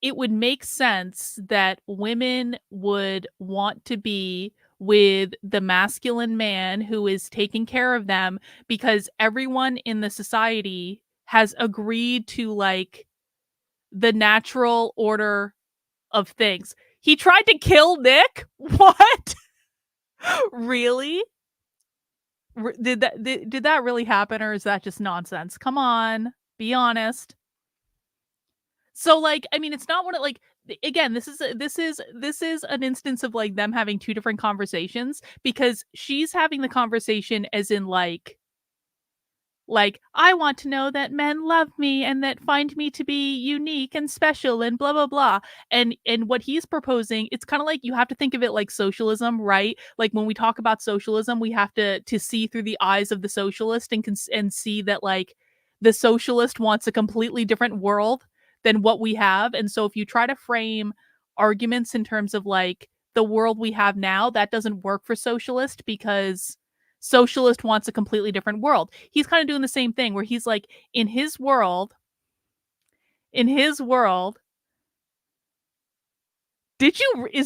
it would make sense that women would want to be with the masculine man who is taking care of them because everyone in the society has agreed to like the natural order of things. He tried to kill Nick? What? Really? Did that really happen, or is that just nonsense? Come on, be honest. So like, I mean, it's not what it like. Again, this is an instance of like them having two different conversations, because she's having the conversation as in like I want to know that men love me and that find me to be unique and special and blah blah blah. And what he's proposing, it's kind of like you have to think of it like socialism, right? Like when we talk about socialism, we have to see through the eyes of the socialist and see that like the socialist wants a completely different world than what we have. And so if you try to frame arguments in terms of like the world we have now, that doesn't work for socialist because socialist wants a completely different world. He's kind of doing the same thing where he's like, in his world, is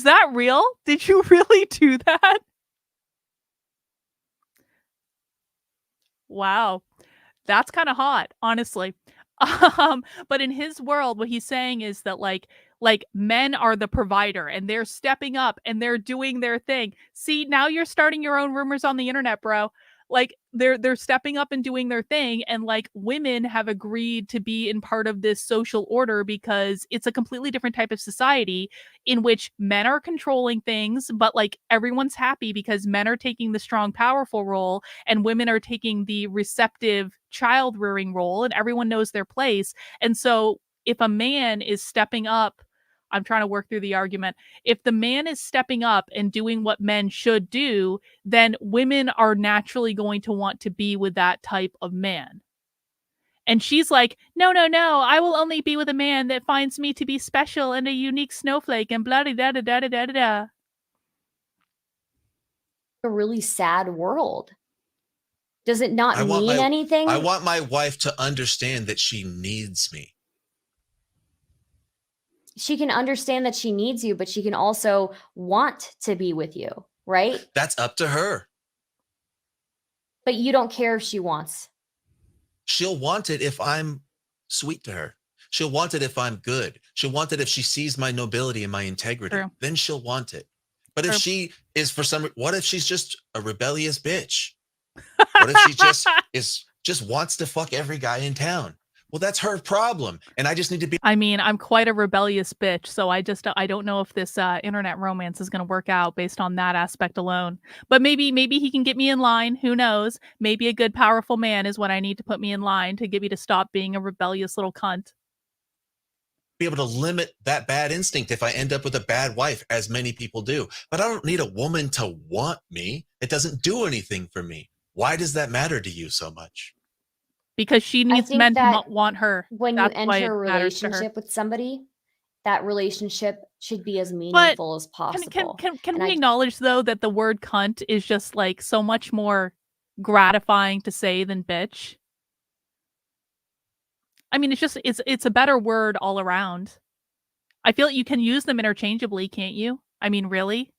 that real? Did you really do that? Wow. That's kind of hot, honestly. But in his world, what he's saying is that like men are the provider and they're stepping up and they're doing their thing. See, now you're starting your own rumors on the internet, bro. Like they're stepping up and doing their thing, and like women have agreed to be in part of this social order because it's a completely different type of society in which men are controlling things, but like everyone's happy because men are taking the strong, powerful role and women are taking the receptive child rearing role, and everyone knows their place. And so if a man is stepping up, I'm trying to work through the argument. If the man is stepping up and doing what men should do, then women are naturally going to want to be with that type of man. And she's like, no, I will only be with a man that finds me to be special and a unique snowflake and blah, da, da, da, da, da, da. A really sad world. Does it not mean anything? I want my wife to understand that she needs me. She can understand that she needs you, but she can also want to be with you, right? That's up to her. But you don't care if she wants. She'll want it if I'm sweet to her. She'll want it if I'm good. She'll want it if she sees my nobility and my integrity. True. Then she'll want it. But if she is what if she's just a rebellious bitch? What if she just wants to fuck every guy in town? Well, that's her problem. And I just need to be. I mean, I'm quite a rebellious bitch, so I don't know if this internet romance is going to work out based on that aspect alone. But maybe he can get me in line. Who knows? Maybe a good, powerful man is what I need to put me in line to get me to stop being a rebellious little cunt. Be able to limit that bad instinct if I end up with a bad wife, as many people do. But I don't need a woman to want me. It doesn't do anything for me. Why does that matter to you so much? Because she needs men to want her. When you enter a relationship with somebody, that relationship should be as meaningful as possible. Can we acknowledge, though, that the word cunt is just like so much more gratifying to say than bitch? I mean, it's a better word all around. I feel like you can use them interchangeably, can't you? I mean, really?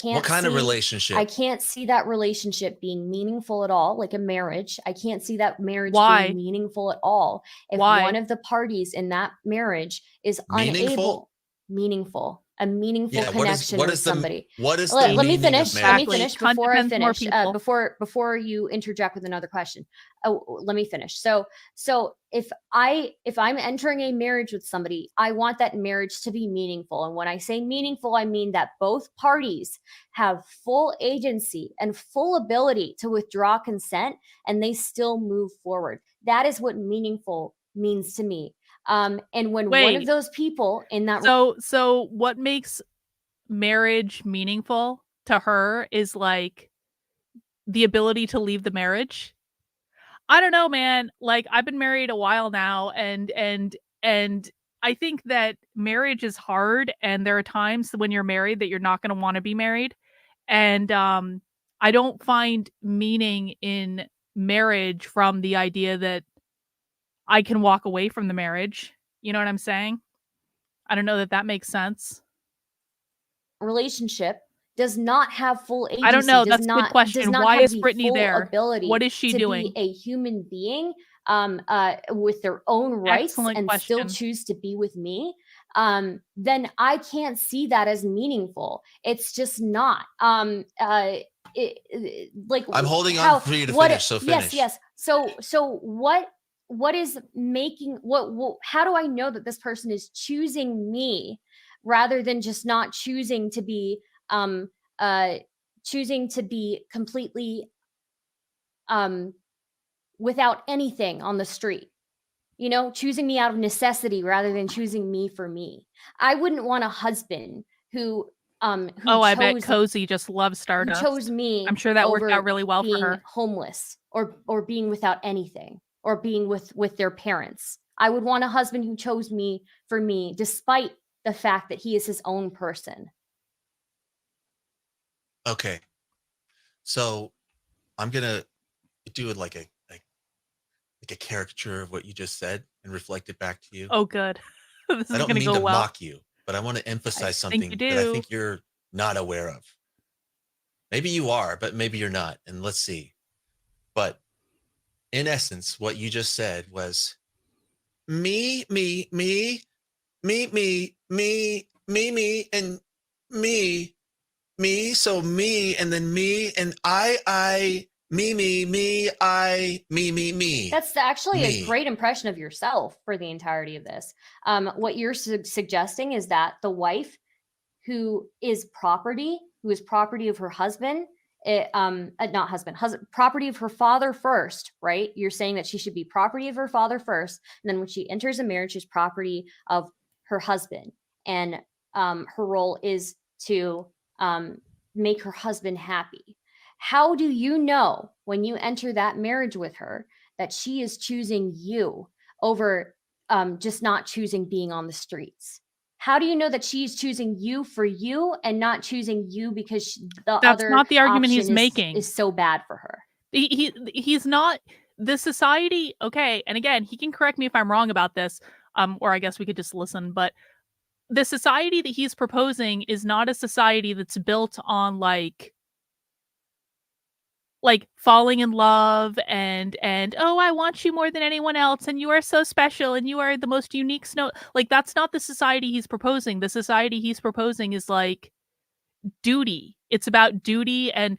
What kind of relationship? I can't see that relationship being meaningful at all, like a marriage. I can't see that marriage being meaningful at all if one of the parties in that marriage is unable. Meaningful. A meaningful connection with somebody. Let me finish. Let me finish before I finish. Before you interject with another question. Let me finish. So if I'm entering a marriage with somebody, I want that marriage to be meaningful. And when I say meaningful, I mean that both parties have full agency and full ability to withdraw consent, and they still move forward. That is what meaningful means to me. And when one of those people in that so what makes marriage meaningful to her is like the ability to leave the marriage. I don't know, man. Like, I've been married a while now, and I think that marriage is hard, and there are times when you're married that you're not going to want to be married. And I don't find meaning in marriage from the idea that I can walk away from the marriage. You know what I'm saying? I don't know that makes sense. Relationship does not have full agency. I don't know. That's a good question. Why is Brittany there? What is she doing? Be a human being with their own rights still choose to be with me. Then I can't see that as meaningful. It's just not. I'm holding on for you to finish. So finish. Yes. So what is making how do I know that this person is choosing me rather than just not choosing to be completely without anything on the street, choosing me out of necessity rather than choosing me for me? I wouldn't want a husband who I bet Cozy just loves Stardust. Chose me. I'm sure that worked out really well for her. Homeless or being without anything, or being with their parents. I would want a husband who chose me for me, despite the fact that he is his own person. Okay. So I'm gonna do it like a caricature of what you just said and reflect it back to you. Oh, good. This I is don't going to mean go to well. mock you, but I want to emphasize think something you that I do. think you're not aware of. Maybe you are, but maybe you're not. And let's see. But in essence, what you just said was me, and me, so me, and then me, and I, me, I, me. That's actually Me. a great impression of yourself for the entirety of this. What you're suggesting is that the wife who is property of her husband, property of her father first, right? You're saying that she should be property of her father first, and then when she enters a marriage, she's property of her husband, and her role is to make her husband happy. How do you know when you enter that marriage with her that she is choosing you over just not choosing being on the streets? How do you know that she's choosing you for you and not choosing you because the That's other not the argument he's option making. is so bad for her? He's not the society. Okay, and again, he can correct me if I'm wrong about this, or I guess we could just listen. But the society that he's proposing is not a society that's built on like falling in love and oh, I want you more than anyone else, and you are so special, and you are the most unique snow. Like, that's not the society he's proposing. The society he's proposing is like duty. It's about duty, and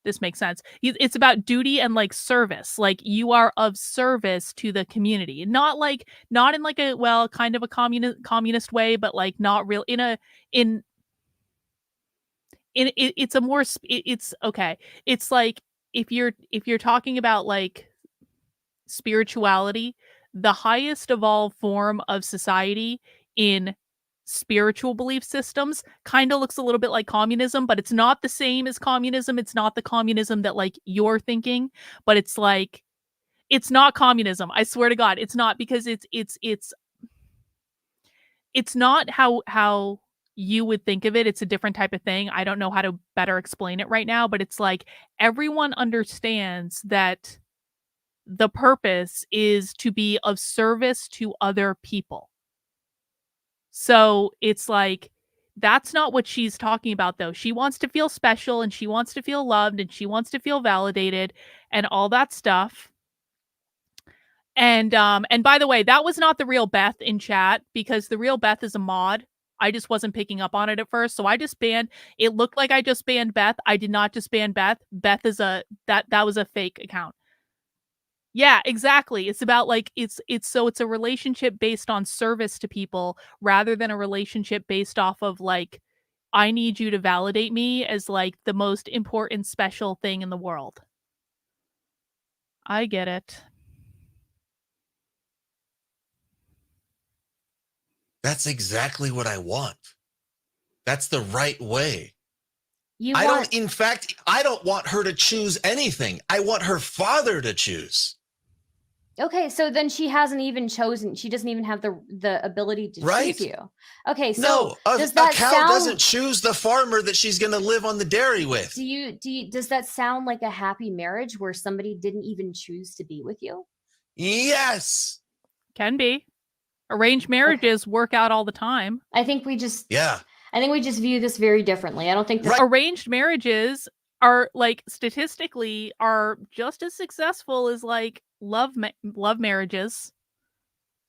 this makes sense. It's about duty and like service. Like, you are of service to the community, not in like a, well, kind of a communist way, but like not real it's a more it's okay. It's like if you're talking about like spirituality, the highest evolved form of society in spiritual belief systems kind of looks a little bit like communism, but it's not the same as communism. It's not the communism that like you're thinking, but it's like it's not communism. I swear to God, it's not, because it's not how you would think of it. It's a different type of thing. I don't know how to better explain it right now, but it's like everyone understands that the purpose is to be of service to other people. So it's like, that's not what she's talking about, though. She wants to feel special, and she wants to feel loved, and she wants to feel validated and all that stuff. And by the way, that was not the real Beth in chat, because the real Beth is a mod. I just wasn't picking up on it at first. So I just banned, it looked like I just banned Beth. I did not just ban Beth. Beth is that was a fake account. Yeah, exactly. It's about like it's a relationship based on service to people rather than a relationship based off of like, I need you to validate me as like the most important special thing in the world. I get it. That's exactly what I want. That's the right way. I don't want her to choose anything. I want her father to choose. Okay, so then she hasn't even chosen. She doesn't even have the ability to choose you. Okay, so a cow doesn't choose the farmer that she's going to live on the dairy with. Does that sound like a happy marriage where somebody didn't even choose to be with you? Yes. Can be. Arranged marriages work out all the time. I think we just view this very differently. I don't think that arranged marriages are like statistically are just as successful as like love marriages.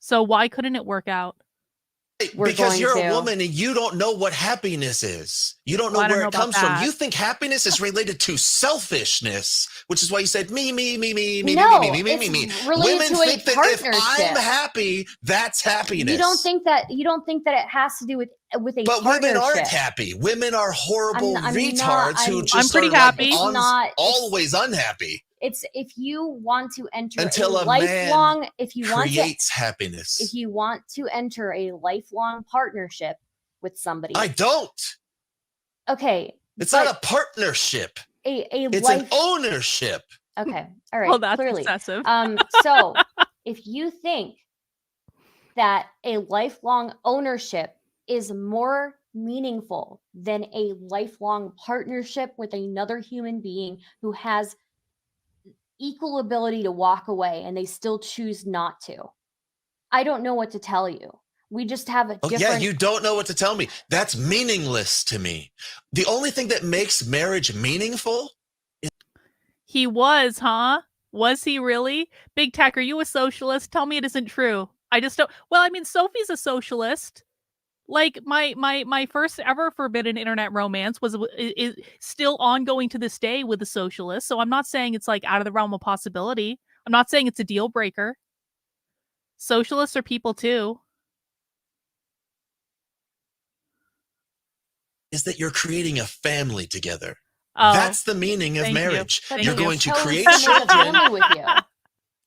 So why couldn't it work out? Because you're a woman and you don't know what happiness is. You don't know where it comes from. You think happiness is related to selfishness, which is why you said me. Women think that if I'm happy, that's happiness. You don't think that it has to do with a but partnership. Women aren't happy. Women are horrible retards who just pretty are happy. Always unhappy. It's if you want to enter until a lifelong, man if you want creates happiness. If you want to enter a lifelong partnership with somebody, I don't. Okay, it's not a partnership. It's an ownership. Okay, all right. Well, that's clearly excessive. So if you think that a lifelong ownership is more meaningful than a lifelong partnership with another human being who has equal ability to walk away and they still choose not to. I don't know what to tell you. We just have a different... Yeah, you don't know what to tell me. That's meaningless to me. The only thing that makes marriage meaningful is... He was, huh? Was he really? Big Tech, are you a socialist? Tell me it isn't true. I just don't... Well, I mean, Sophie's a socialist. Like, my first ever forbidden internet romance is still ongoing to this day with a socialist, so I'm not saying it's, like, out of the realm of possibility. I'm not saying it's a deal breaker. Socialists are people, too. Is that you're creating a family together. Oh, that's the meaning of marriage. You're going to create children with you.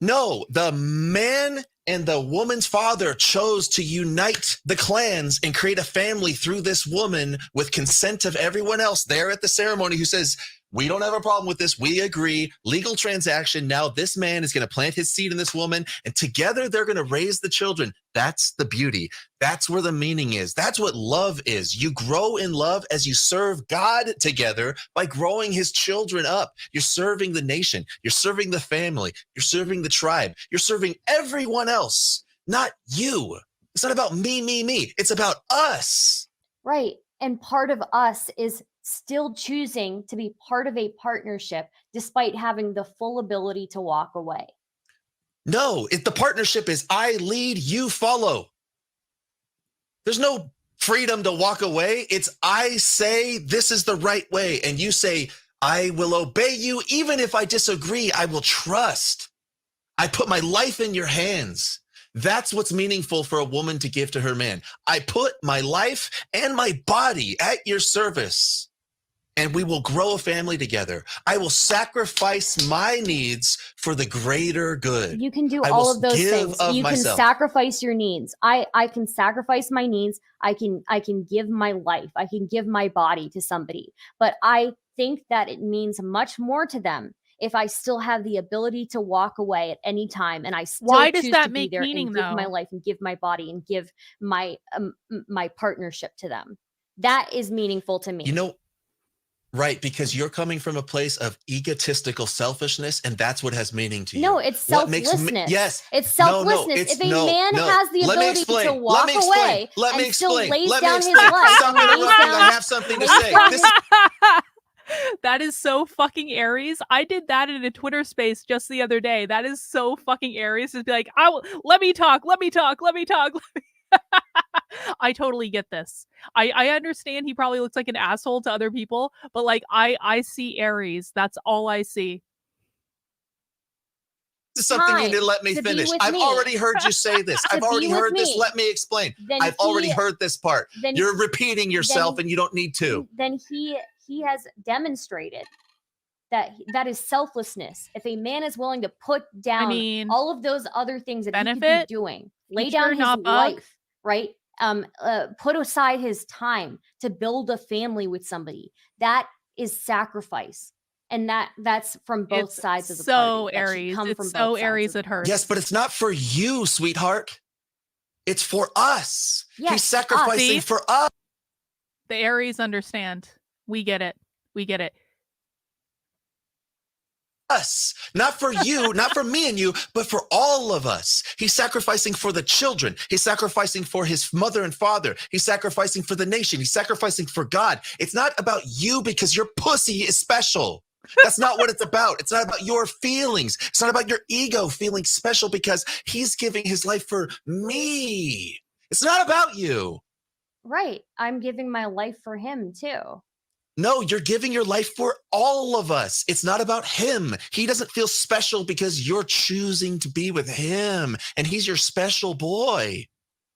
No, the man and the woman's father chose to unite the clans and create a family through this woman with consent of everyone else there at the ceremony who says, we don't have a problem with this. We agree. Legal transaction. Now this man is going to plant his seed in this woman, and together they're going to raise the children. That's the beauty. That's where the meaning is. That's what love is. You grow in love as you serve God together by growing his children up. You're serving the nation. You're serving the family. You're serving the tribe. You're serving everyone else, not you. It's not about me. It's about us. Right. And part of us is still choosing to be part of a partnership despite having the full ability to walk away. No, the partnership is I lead, you follow. There's no freedom to walk away. It's I say this is the right way, and you say I will obey you even if I disagree. I will trust. I put my life in your hands. That's what's meaningful for a woman to give to her man. I put my life and my body at your service, and we will grow a family together. I will sacrifice my needs for the greater good. You can do all of those things. You can sacrifice your needs. I can sacrifice my needs. I can give my life. I can give my body to somebody. But I think that it means much more to them if I still have the ability to walk away at any time, and I still choose to be there and give my life and give my body and give my my partnership to them. That is meaningful to me. You know, right, because you're coming from a place of egotistical selfishness, and that's what has meaning to you. No, it's selflessness. Yes. It's selflessness. If a man has the ability to walk away and still lays down his life, I have something to say. That is so fucking Aries. I did that in a Twitter space just the other day. That is so fucking Aries to be like, let me talk. I totally get this. I understand he probably looks like an asshole to other people, but like I see Aries. That's all I see. This is something you need to let me finish. I've already heard you say this. I've already heard this. Let me explain. I've already heard this part. You're repeating yourself and you don't need to. Then he has demonstrated that is selflessness. If a man is willing to put down all of those other things that he could be doing, lay down his life, right? Put aside his time to build a family with somebody, that is sacrifice. And that's from both sides of the party. Aries. It's so Aries it hurts. Yes, but it's not for you, sweetheart. It's for us. Yes, he's sacrificing for us. The Aries understand. We get it. Us, not for you, not for me and you, but for all of us. He's sacrificing for the children. He's sacrificing for his mother and father. He's sacrificing for the nation. He's sacrificing for God. It's not about you because your pussy is special. That's not what it's about. It's not about your feelings. It's not about your ego feeling special because he's giving his life for me. It's not about you. Right. I'm giving my life for him too. No, you're giving your life for all of us. It's not about him. He doesn't feel special because you're choosing to be with him and he's your special boy.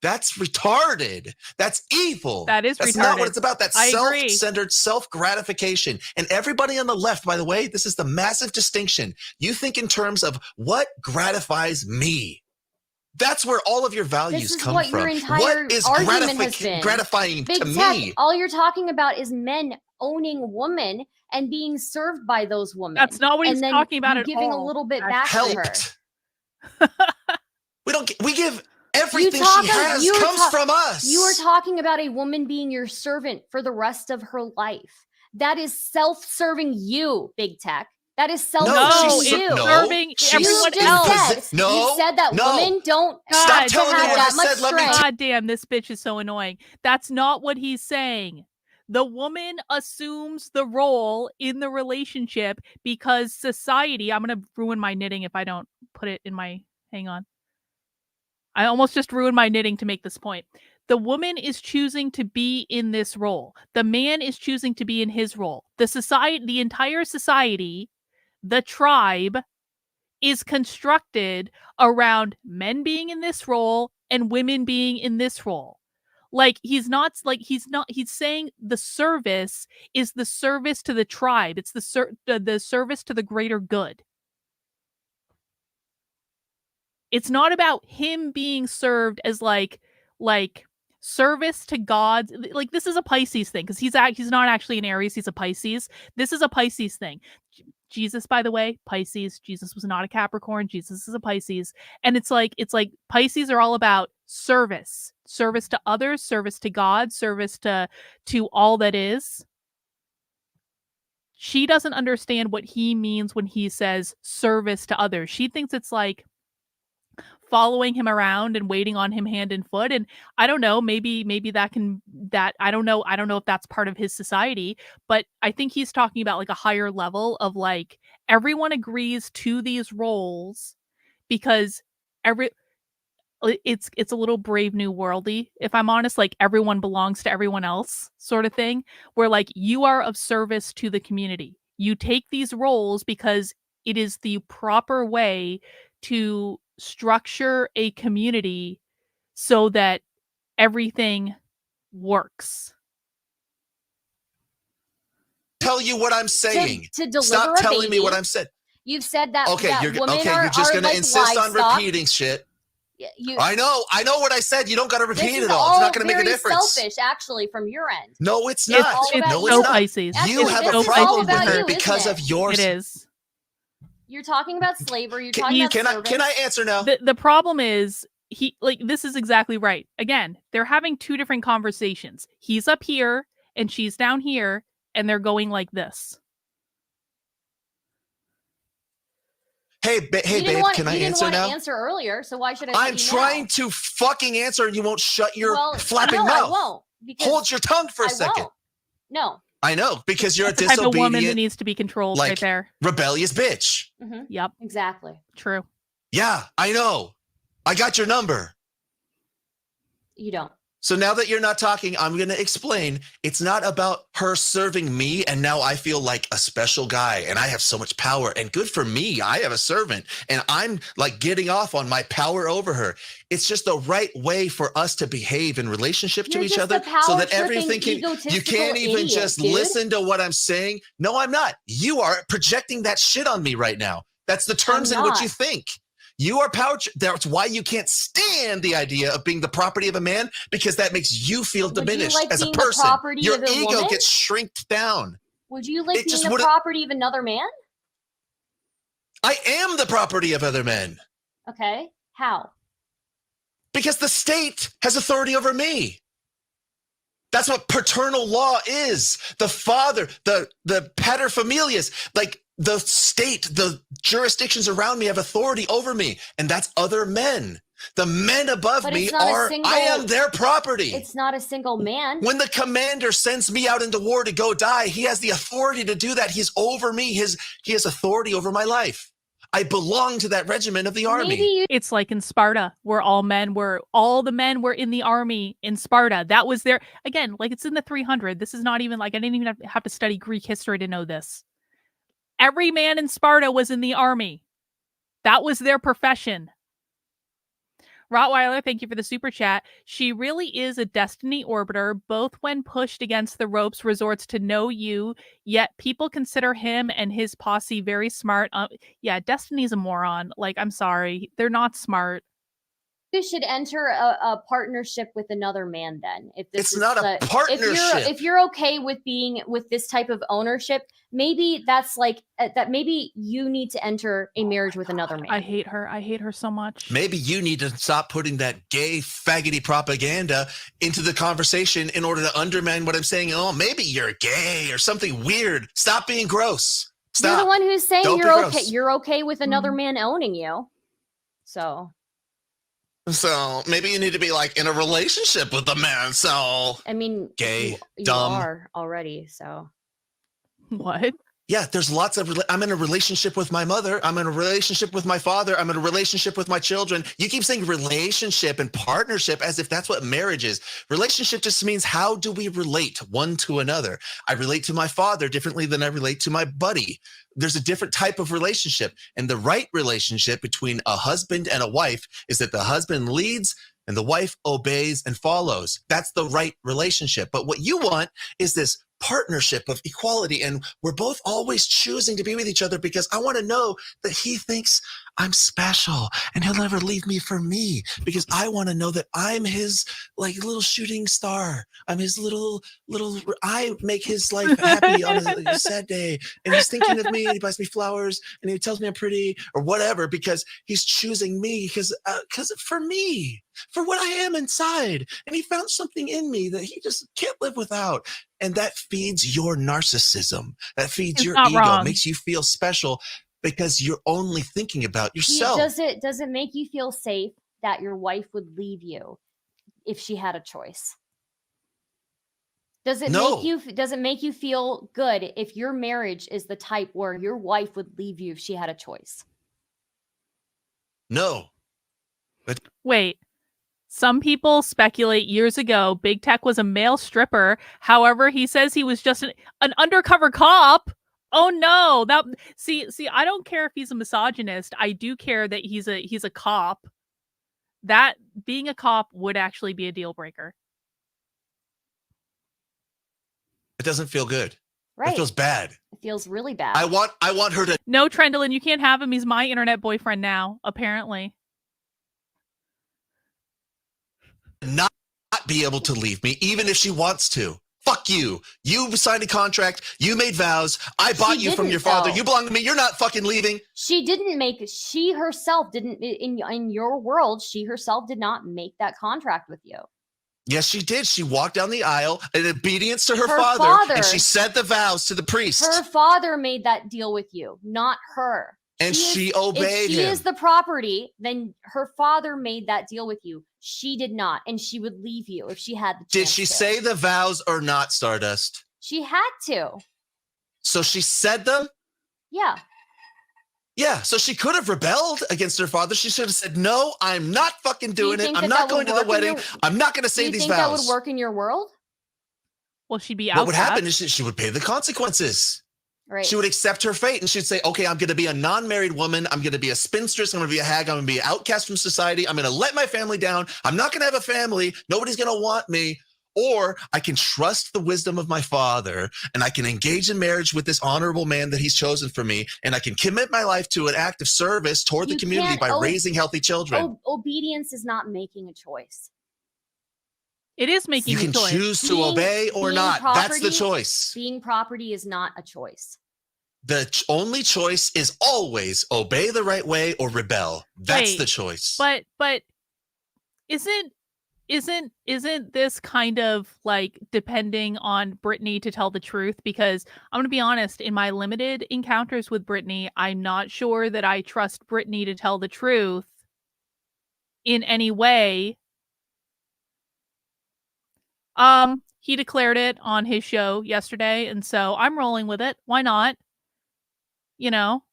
That's retarded. That's evil. That's retarded. Not what it's about. That's self-centered self-gratification. And everybody on the left, by the way, this is the massive distinction. You think in terms of what gratifies me. That's where all of your values come from. Your entire what is gratifying Big to Tech, me? All you're talking about is men owning women and being served by those women. That's not what he's talking about at all. Giving a little bit back to her. We give Everything she has comes from us. You are talking about a woman being your servant for the rest of her life. That is self-serving you, big tech. That is self-serving you. Serving everyone else. You said that women don't Stop telling me what I said. Let me. God damn, this bitch is so annoying. That's not what he's saying. The woman assumes the role in the relationship because society. I'm gonna ruin my knitting if I don't put it in my. Hang on. I almost just ruined my knitting to make this point. The woman is choosing to be in this role. The man is choosing to be in his role. The society, the entire society, the tribe is constructed around men being in this role and women being in this role. He's saying the service is the service to the tribe. It's the service to the greater good. It's not about him being served as like service to God. Like, this is a Pisces thing because he's not actually an Aries. He's a Pisces. This is a Pisces thing. Jesus, by the way, Pisces. Jesus was not a Capricorn. Jesus is a Pisces. And it's like Pisces are all about service to others, service to God, service to all that is. She doesn't understand what he means when he says service to others. She thinks it's like following him around and waiting on him hand and foot. And I don't know, maybe I don't know if that's part of his society, but I think he's talking about like a higher level of like everyone agrees to these roles because it's a little Brave New Worldy, if I'm honest, like everyone belongs to everyone else sort of thing, where like you are of service to the community. You take these roles because it is the proper way to structure a community so that everything works. Tell you what I'm saying. To deliver Stop a telling me baby, what I'm saying. You've said that. Okay, that you're women you're just are gonna like insist on livestock. repeating shit. You, I know what I said. You don't got to this repeat is it all. It's not going to make a very difference. Selfish, actually, from your end. No, it's not. No, it's so not. Pisces. You have a problem with her because of yours. It is. You're talking about slavery. You're talking about servants. Can I answer now? The problem is this is exactly right. Again, they're having two different conversations. He's up here and she's down here, and they're going like this. Hey, babe, can I answer now? You didn't want to answer earlier, so why should I? I'm trying to fucking answer, and you won't shut your flapping mouth. I won't. Hold your tongue for a second. No. I know, because you're That's a the type of disobedient, woman that needs to be controlled right there. Rebellious bitch. Mm-hmm. Yep. Exactly. True. Yeah, I know. I got your number. You don't. So now that you're not talking, I'm going to explain. It's not about her serving me, and now I feel like a special guy, and I have so much power, and good for me. I have a servant, and I'm like getting off on my power over her. It's just the right way for us to behave in relationship to each other so that everything you can't even just listen to what I'm saying. No, I'm not. You are projecting that shit on me right now. That's the terms in which you think. You are power. That's why you can't stand the idea of being the property of a man, because that makes you feel diminished as a person. Your ego gets shrinked down. Would you like being the property of another man? I am the property of other men. Okay. How? Because the state has authority over me. That's what paternal law is. The father, the paterfamilias, like the state, the jurisdictions around me have authority over me, and that's other men. The men above me I am their property. It's not a single man. When the commander sends me out into war to go die, he has the authority to do that. He's over me. He has authority over my life. I belong to that regiment of the army. It's like in Sparta, where all the men were in the army in Sparta. That was their, again, like it's in the 300. This is not even like, I didn't even have to study Greek history to know this. Every man in Sparta was in the army. That was their profession. Rottweiler, thank you for the super chat. She really is a destiny orbiter, both when pushed against the ropes, resorts to know you, yet people consider him and his posse very smart. Yeah, Destiny's a moron. Like, I'm sorry. They're not smart. you should enter a partnership with another man then. If this It's is not a partnership. If you're okay with being with this type of ownership, maybe that's like that. Maybe you need to enter a marriage with another man. I hate her. I hate her so much. Maybe you need to stop putting that gay faggoty propaganda into the conversation in order to undermine what I'm saying. Oh, maybe you're gay or something weird. Stop being gross. Stop. You're the one who's saying Don't be you're okay. gross. You're okay with another man owning you. So maybe you need to be like in a relationship with a man. So I mean, gay, you dumb. are already. So What? Yeah, there's lots of. I'm in a relationship with my mother. I'm in a relationship with my father. I'm in a relationship with my children. You keep saying relationship and partnership as if that's what marriage is. Relationship just means how do we relate one to another? I relate to my father differently than I relate to my buddy. There's a different type of relationship. And the right relationship between a husband and a wife is that the husband leads and the wife obeys and follows. That's the right relationship. But what you want is this partnership of equality, and we're both always choosing to be with each other because I want to know that he thinks I'm special and he'll never leave me for me, because I want to know that I'm his like little shooting star. I'm his little I make his life happy on a sad day, and he's thinking of me and he buys me flowers and he tells me I'm pretty or whatever, because he's choosing me because for me, for what I am inside, and he found something in me that he just can't live without. And that feeds your narcissism. That feeds your ego. Wrong. Makes you feel special because you're only thinking about yourself. does it make you feel safe that your wife would leave you if she had a choice? Does it make you feel good if your marriage is the type where your wife would leave you if she had a choice? No. Wait. Some people speculate years ago Big Tech was a male stripper. However, he says he was just an undercover cop. Oh no. See, I don't care if he's a misogynist. I do care that he's a cop. That being a cop would actually be a deal breaker. It doesn't feel good. Right. It feels bad. It feels really bad. I want her to. No, Trendlin, you can't have him. He's my internet boyfriend now, apparently. Not be able to leave me, even if she wants to. Fuck you. You signed a contract. You made vows. I bought you from your father. You belong to me. You're not fucking leaving. She herself didn't, in your world, she herself did not make that contract with you. Yes, she did. She walked down the aisle in obedience to her father, and she said the vows to the priest. Her father made that deal with you, not her. And she obeyed him. If she is the property, then her father made that deal with you. She did not, and she would leave you if she had the chance. Did she say the vows or not, Stardust? She had to. So she said them? Yeah. Yeah, so she could have rebelled against her father. She should have said, no, I'm not fucking doing it. I'm not going to the wedding. I'm not going to say these vows. Do you think that would work in your world? Well, she'd be out. What would happen is she would pay the consequences. Right. She would accept her fate, and she'd say, okay, I'm going to be a non-married woman. I'm going to be a spinstress. I'm going to be a hag. I'm going to be an outcast from society. I'm going to let my family down. I'm not going to have a family. Nobody's going to want me. Or I can trust the wisdom of my father, and I can engage in marriage with this honorable man that he's chosen for me, and I can commit my life to an act of service toward the community by raising healthy children. Obedience is not making a choice. It is making a choice. You can choose to obey or not. That's the choice. Being property is not a choice. The only choice is always obey the right way or rebel. That's the choice. But isn't this kind of like depending on Brittany to tell the truth? Because I'm gonna be honest, in my limited encounters with Brittany, I'm not sure that I trust Brittany to tell the truth in any way. He declared it on his show yesterday, and so I'm rolling with it. Why not? You know,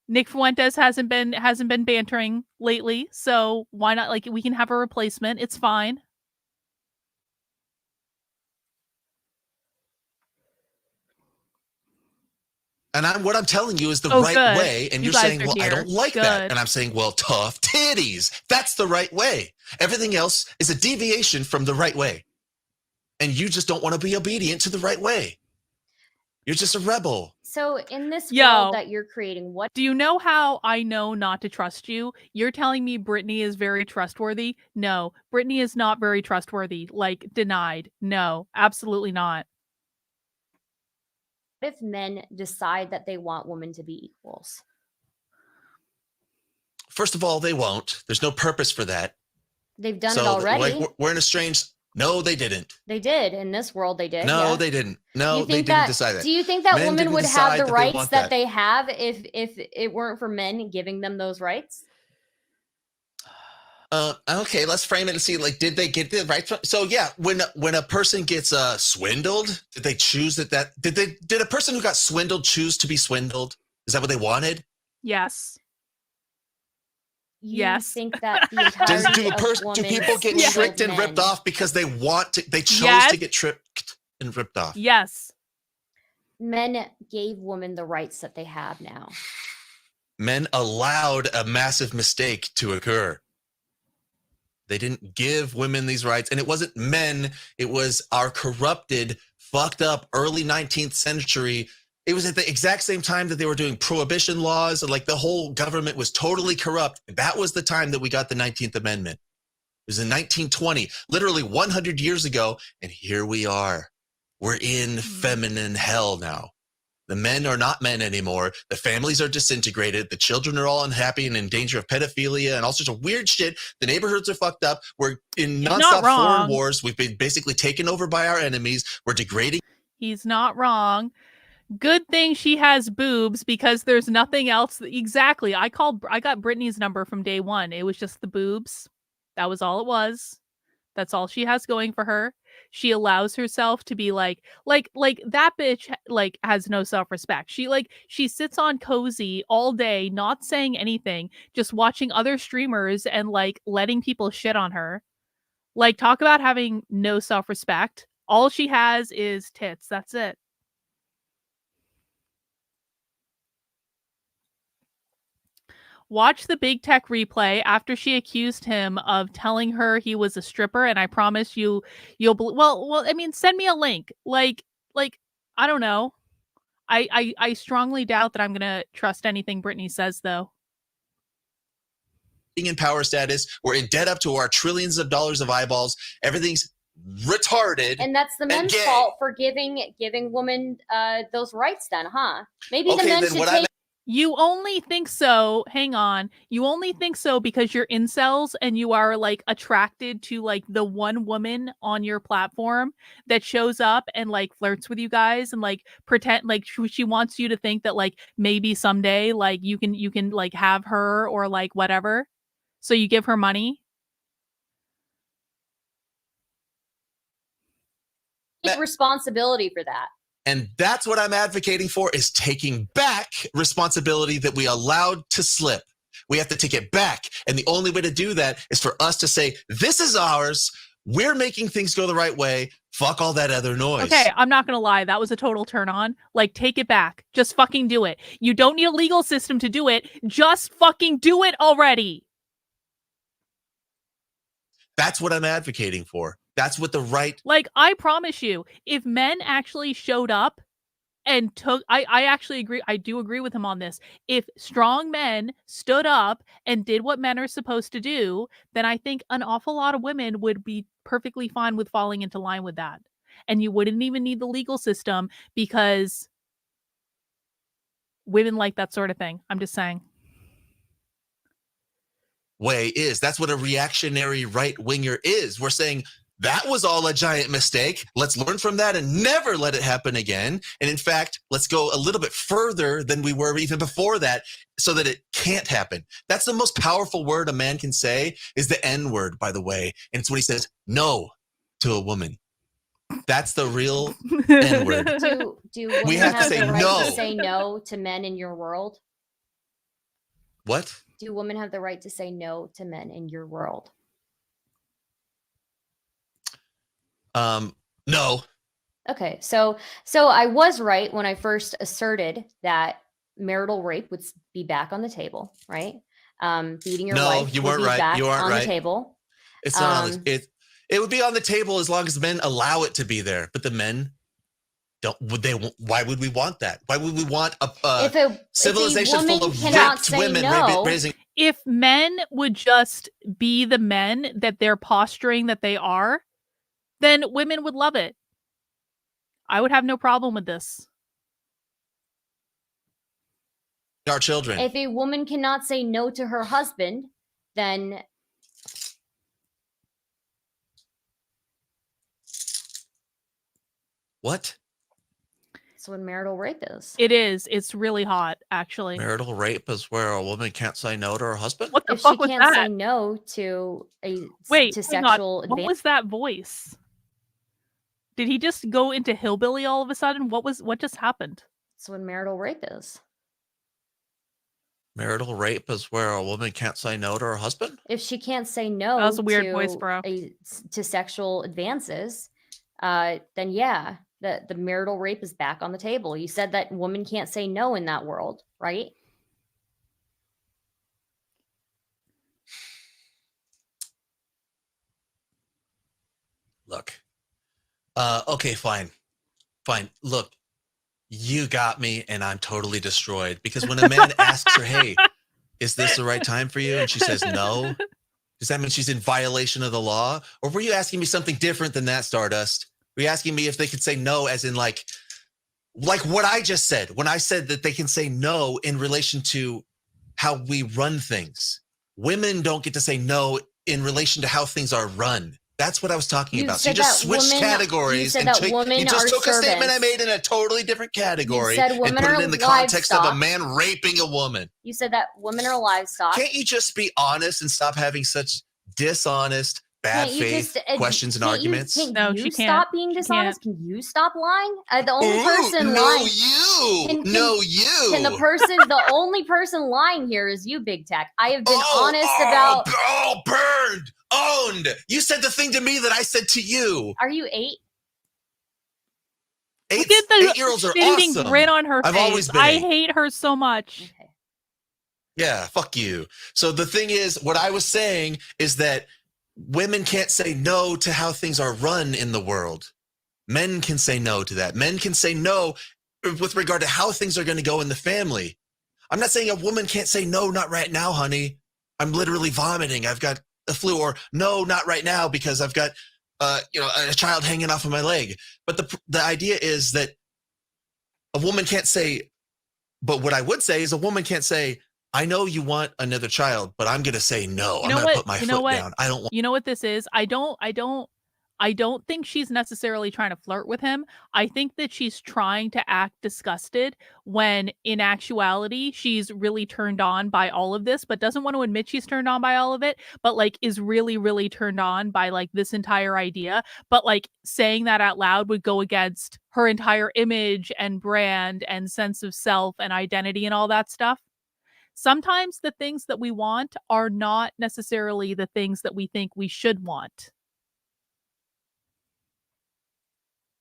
Nick Fuentes hasn't been bantering lately, so why not? Like, we can have a replacement. It's fine. And what I'm telling you is the right way, and you're saying, well, I don't like that. And I'm saying, well, tough titties. That's the right way. Everything else is a deviation from the right way. And you just don't want to be obedient to the right way. You're just a rebel. So in this Yo. world that you're creating, what Do you know how I know not to trust you? You're telling me Brittany is very trustworthy? No, Brittany is not very trustworthy. Like, denied. No, absolutely not. if men decide that they want women to be equals? First of all, they won't. There's no purpose for that. They've done it already. Like, we're in a strange. No, they didn't. They did. In this world, they did. No, yeah. they didn't. No, they didn't that, decide that. Do you think that Men women didn't would decide have the that they rights want that that. they have if it weren't for men giving them those rights? Okay, let's frame it and see. Like, did they get the right? So yeah, when a person gets swindled, did they choose that? Did a person who got swindled choose to be swindled? Is that what they wanted? Yes. You Yes. think that the entirety Do people get tricked and ripped off because they chose Yes. to get tricked and ripped off? Yes. Men gave women the rights that they have now. Men allowed a massive mistake to occur. They didn't give women these rights. And it wasn't men. It was our corrupted, fucked up early 19th century. It was at the exact same time that they were doing prohibition laws. And like the whole government was totally corrupt. That was the time that we got the 19th Amendment. It was in 1920, literally 100 years ago. And here we are. We're in feminine hell now. The men are not men anymore. The families are disintegrated. The children are all unhappy and in danger of pedophilia and all sorts of weird shit. The neighborhoods are fucked up. We're in nonstop foreign wars. We've been basically taken over by our enemies. We're degrading. He's not wrong. Good thing she has boobs because there's nothing else. Exactly. I got Brittany's number from day one. It was just the boobs. That was all it was. That's all she has going for her. She allows herself to be like that bitch like has no self-respect. She sits on Cozy all day, not saying anything, just watching other streamers and like letting people shit on her. Like, talk about having no self-respect. All she has is tits. That's it. Watch the Big Tech replay after she accused him of telling her he was a stripper, and I promise you'll well, I mean, send me a link. Like I don't know. I strongly doubt that I'm gonna trust anything Brittany says, though. In power status. We're in debt up to our trillions of dollars of eyeballs. Everything's retarded. And that's the men's fault for giving women those rights then, huh? Maybe the men should take... You only think so. Hang on. You only think so because you're incels and you are like attracted to like the one woman on your platform that shows up and like flirts with you guys and like pretend like she wants you to think that like maybe someday like you can like have her or like whatever. So you give her money. Take responsibility for that. And that's what I'm advocating for, is taking back responsibility that we allowed to slip. We have to take it back. And the only way to do that is for us to say, this is ours. We're making things go the right way. Fuck all that other noise. Okay, I'm not going to lie. That was a total turn on. Like, take it back. Just fucking do it. You don't need a legal system to do it. Just fucking do it already. That's what I'm advocating for. That's what the right... Like, I promise you, if men actually showed up and took... I actually agree. I do agree with him on this. If strong men stood up and did what men are supposed to do, then I think an awful lot of women would be perfectly fine with falling into line with that. And you wouldn't even need the legal system because women like that sort of thing. I'm just saying. Way is. That's what a reactionary right-winger is. We're saying... that was all a giant mistake. Let's learn from that and never let it happen again. And in fact, let's go a little bit further than we were even before that so that it can't happen. That's the most powerful word a man can say, is the N-word, by the way. And it's when he says no to a woman. That's the real N-word. Do women we have to say the right no. to say no to men in your world? What? Do women have the right to say no to men in your world? No. Okay, so I was right when I first asserted that marital rape would be back on the table, right? Beating your wife you would weren't be right. back You aren't on right. the table. It's not on the, it would be on the table as long as men allow it to be there. But the men Why would we want that? Why would we want a If a civilization woman full of cannot ripped say women no, raising? If men would just be the men that they're posturing that they are, then women would love it. I would have no problem with this. Our children. if a woman cannot say no to her husband, then What? that's what marital rape is. It is. It's really hot, actually. Marital rape is where a woman can't say no to her husband? What the If she fuck was can't say that? no to Wait, to hang on. sexual What advantage. was that voice? Did he just go into hillbilly all of a sudden? What just happened? That's what marital rape is. Marital rape is where a woman can't say no to her husband? If she can't say no That was a weird to voice, bro. to sexual advances, then yeah, the marital rape is back on the table. You said that woman can't say no in that world, right? Look. Okay, fine. Look, you got me and I'm totally destroyed. Because when a man asks her, hey, is this the right time for you? And she says no. Does that mean she's in violation of the law? Or were you asking me something different than that, Stardust? Were you asking me if they could say no as in like what I just said, when I said that they can say no in relation to how we run things. Women don't get to say no in relation to how things are run. That's what I was talking about. So you just switched categories and you just took a statement I made in a totally different category and put it in the context of a man raping a woman. You said that women are livestock. Can't you just be honest and stop having such dishonest, bad faith questions and arguments? No, she can't. Stop being dishonest. Can you stop lying? The only person lying. You. Can the only person lying here is you, Big Tech. I have been honest about. Burned, owned. You said the thing to me that I said to you. Are you 8? Look at the 8-year-olds are shitting awesome. grin on her I've face. always been I 8. hate her so much. Okay. Yeah, fuck you. So the thing is, what I was saying is that women can't say no to how things are run in the world. Men can say no to that. Men can say no with regard to how things are going to go in the family. I'm not saying a woman can't say no, not right now, honey. I'm literally vomiting. I've got the flu, or no, not right now because I've got a child hanging off of my leg. But the idea is that a woman can't say, but what I would say is a woman can't say, I know you want another child, but I'm going to say no. I'm going to put my foot down. I don't want. You know what this is? I don't think she's necessarily trying to flirt with him. I think that she's trying to act disgusted when in actuality she's really turned on by all of this, but doesn't want to admit she's turned on by all of it, but like is really, really turned on by like this entire idea. But like saying that out loud would go against her entire image and brand and sense of self and identity and all that stuff. Sometimes the things that we want are not necessarily the things that we think we should want.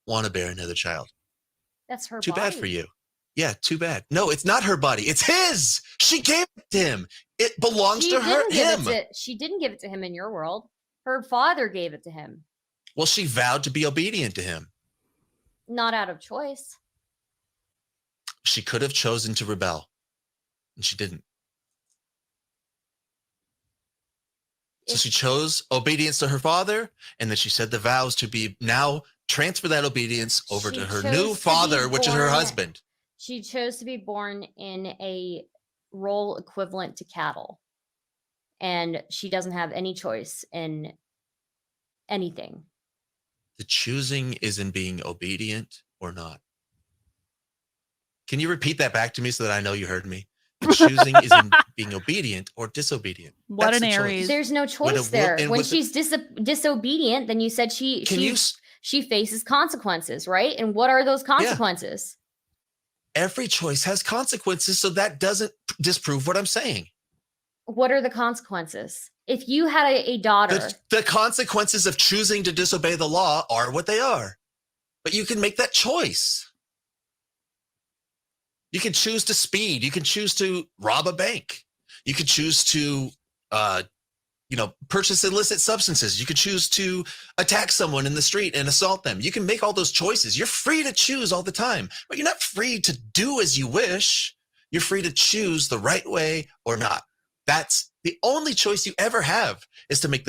Want to bear another child. That's her Too body. bad for you. Yeah, too bad. No, it's not her body. It's his. She gave it to him. It belongs to her. She didn't give it to him in your world. Her father gave it to him. Well, she vowed to be obedient to him. Not out of choice. She could have chosen to rebel, and she didn't. So she chose obedience to her father, and then she said the vows to be now transfer that obedience over to her new father, which is her husband. She chose to be born in a role equivalent to cattle. And she doesn't have any choice in anything. The choosing is in being obedient or not. Can you repeat that back to me so that I know you heard me? The choosing is in being obedient or disobedient. What That's an the Aries. choice. There's no choice there. When she's disobedient, then you said she faces consequences, right? And what are those consequences? Every choice has consequences, so that doesn't disprove what I'm saying. What are the consequences? If you had a daughter... The consequences of choosing to disobey the law are what they are. But you can make that choice. You can choose to speed. You can choose to rob a bank. You can choose to, purchase illicit substances. You could choose to attack someone in the street and assault them. You can make all those choices. You're free to choose all the time, but you're not free to do as you wish. You're free to choose the right way or not. That's the only choice you ever have, is to make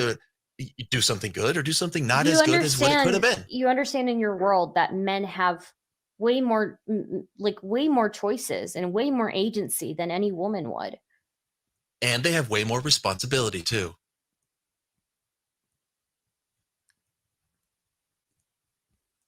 do something good or do something not as good as what it could have been. You understand in your world that men have way more choices and way more agency than any woman would. And they have way more responsibility too.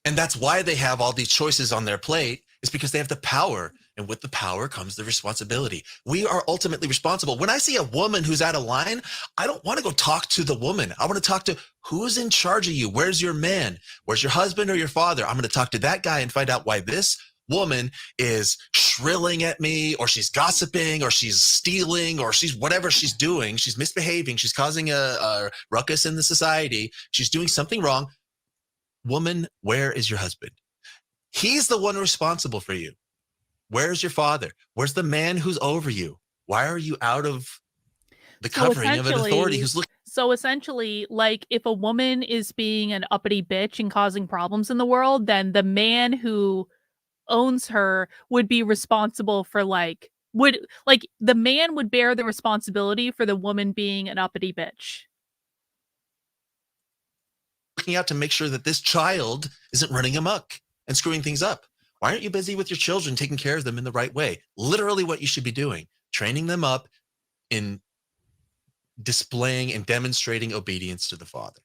And that's why they have all these choices on their plate, is because they have the power. And with the power comes the responsibility. We are ultimately responsible. When I see a woman who's out of line, I don't want to go talk to the woman. I want to talk to who's in charge of you. Where's your man? Where's your husband or your father? I'm going to talk to that guy and find out why this woman is shrilling at me, or she's gossiping, or she's stealing, or she's whatever she's doing. She's misbehaving. She's causing a ruckus in the society. She's doing something wrong. Woman, where is your husband? He's the one responsible for you. Where's your father? Where's the man who's over you? Why are you out of the covering of an authority who's looking? So essentially, like, if a woman is being an uppity bitch and causing problems in the world, then the man who owns her would be responsible for the man would bear the responsibility for the woman being an uppity bitch. Looking out to make sure that this child isn't running amok and screwing things up. Why aren't you busy with your children, taking care of them in the right way? Literally what you should be doing, training them up in displaying and demonstrating obedience to the Father.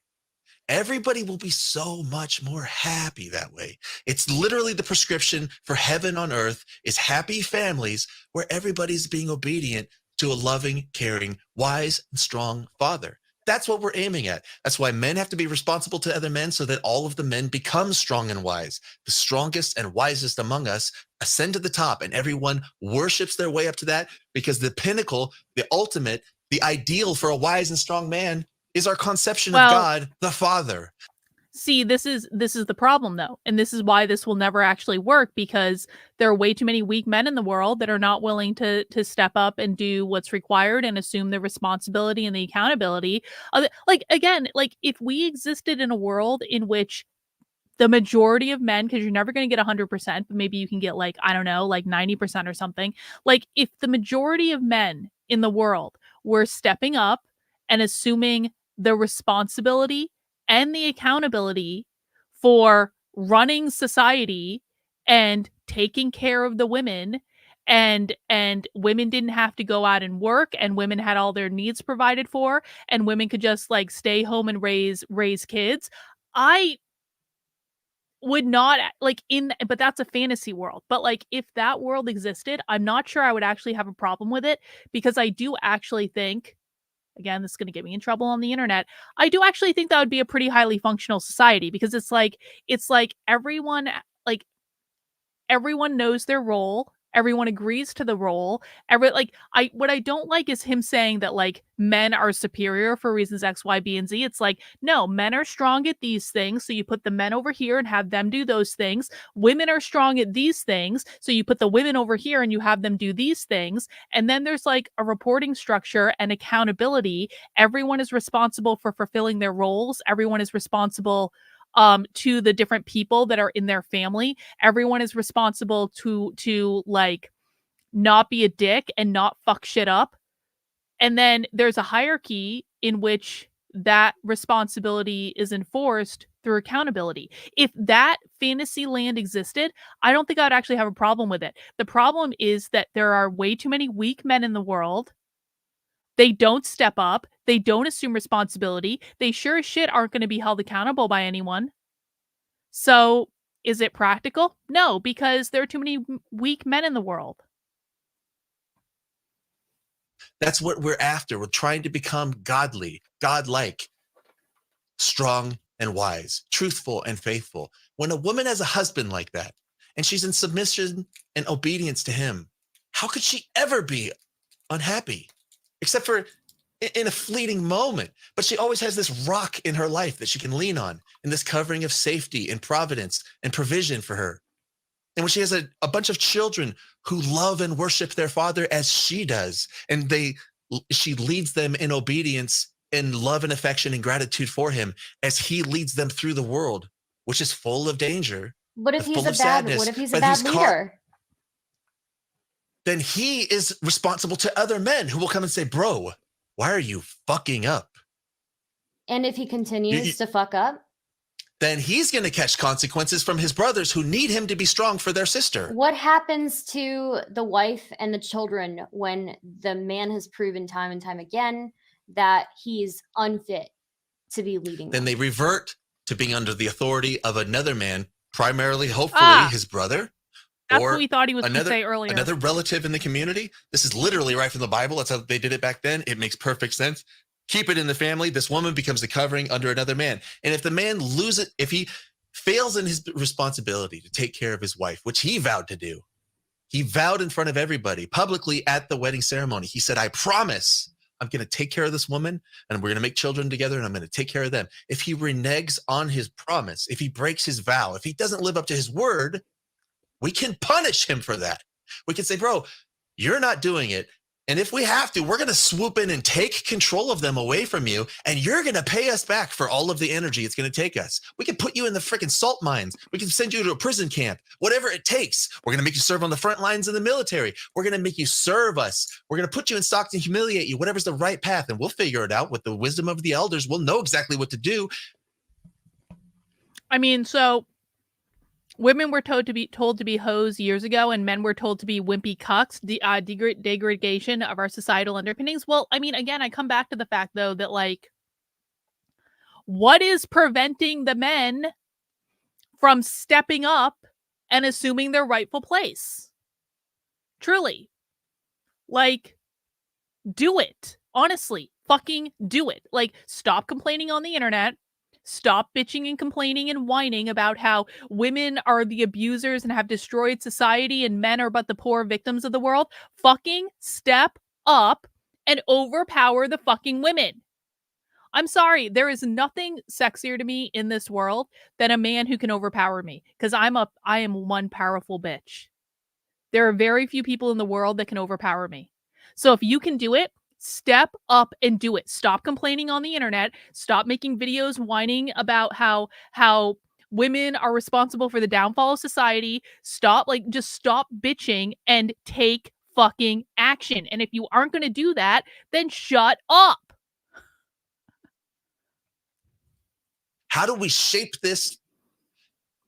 Everybody will be so much more happy that way. It's literally the prescription for heaven on earth, is happy families where everybody's being obedient to a loving, caring, wise, and strong Father. That's what we're aiming at. That's why men have to be responsible to other men, so that all of the men become strong and wise. The strongest and wisest among us ascend to the top, and everyone worships their way up to that, because the pinnacle, the ultimate, the ideal for a wise and strong man is our conception of God, the Father. See, this is the problem, though. And this is why this will never actually work, because there are way too many weak men in the world that are not willing to step up and do what's required and assume the responsibility and the accountability. If we existed in a world in which the majority of men, because you're never going to get 100%, but maybe you can get 90% or something. Like, if the majority of men in the world were stepping up and assuming the responsibility and the accountability for running society and taking care of the women, and women didn't have to go out and work, and women had all their needs provided for, and women could just stay home and raise kids, I would not but that's a fantasy world. But if that world existed, I'm not sure I would actually have a problem with it, because I do actually think, again, this is going to get me in trouble on the internet, I do actually think that would be a pretty highly functional society, because it's like everyone knows their role. Everyone agrees to the role. What I don't like is him saying that men are superior for reasons X, Y, B, and Z. It's no, men are strong at these things, so you put the men over here and have them do those things. Women are strong at these things, so you put the women over here and you have them do these things. And then there's a reporting structure and accountability. Everyone is responsible for fulfilling their roles. Everyone is responsible to the different people that are in their family. Everyone is responsible to not be a dick and not fuck shit up. And then there's a hierarchy in which that responsibility is enforced through accountability. If that fantasy land existed, I don't think I'd actually have a problem with it. The problem is that there are way too many weak men in the world. They don't step up. They don't assume responsibility. They sure as shit aren't going to be held accountable by anyone. So, is it practical? No, because there are too many weak men in the world. That's what we're after. We're trying to become godly, godlike, strong and wise, truthful and faithful. When a woman has a husband like that, and she's in submission and obedience to him, how could she ever be unhappy? Except for in a fleeting moment. But she always has this rock in her life that she can lean on, and this covering of safety and providence and provision for her. And when she has a bunch of children who love and worship their father as she does, and she leads them in obedience in love and affection and gratitude for him as he leads them through the world, which is full of danger. What if he's full a of bad? sadness, What if he's a but bad he's leader? Then he is responsible to other men who will come and say, bro, why are you fucking up? And if he continues to fuck up, then he's going to catch consequences from his brothers who need him to be strong for their sister. what happens to the wife and the children when the man has proven time and time again that he's unfit to be leading Then them? they revert to being under the authority of another man, primarily, hopefully, his brother. That's or what we thought he was going to another, say earlier. another relative in the community. This is literally right from the Bible. That's how they did it back then. It makes perfect sense. Keep it in the family. This woman becomes the covering under another man. And if the man loses, if he fails in his responsibility to take care of his wife, which he vowed to do, he vowed in front of everybody publicly at the wedding ceremony. He said, I promise I'm going to take care of this woman and we're going to make children together and I'm going to take care of them. If he reneges on his promise, if he breaks his vow, if he doesn't live up to his word, we can punish him for that. We can say, bro, you're not doing it. And if we have to, we're going to swoop in and take control of them away from you. And you're going to pay us back for all of the energy it's going to take us. We can put you in the freaking salt mines. We can send you to a prison camp, whatever it takes. We're going to make you serve on the front lines of the military. We're going to make you serve us. We're going to put you in stocks and humiliate you, whatever's the right path. And we'll figure it out with the wisdom of the elders. We'll know exactly what to do. I mean, so women were told to be hoes years ago, and men were told to be wimpy cucks. The degradation of our societal underpinnings. Well, I mean, again, I come back to the fact though that like, what is preventing the men from stepping up and assuming their rightful place? Truly, like, do it. Honestly, fucking do it. Like, stop complaining on the internet. Stop bitching and complaining and whining about how women are the abusers and have destroyed society and men are but the poor victims of the world. Fucking step up and overpower the fucking women. I'm sorry, there is nothing sexier to me in this world than a man who can overpower me, because I am one powerful bitch. There are very few people in the world that can overpower me. So if you can do it, step up and do it. Stop complaining on the internet. Stop making videos whining about how women are responsible for the downfall of society. Just stop bitching and take fucking action. And if you aren't going to do that, then shut up. How do we shape this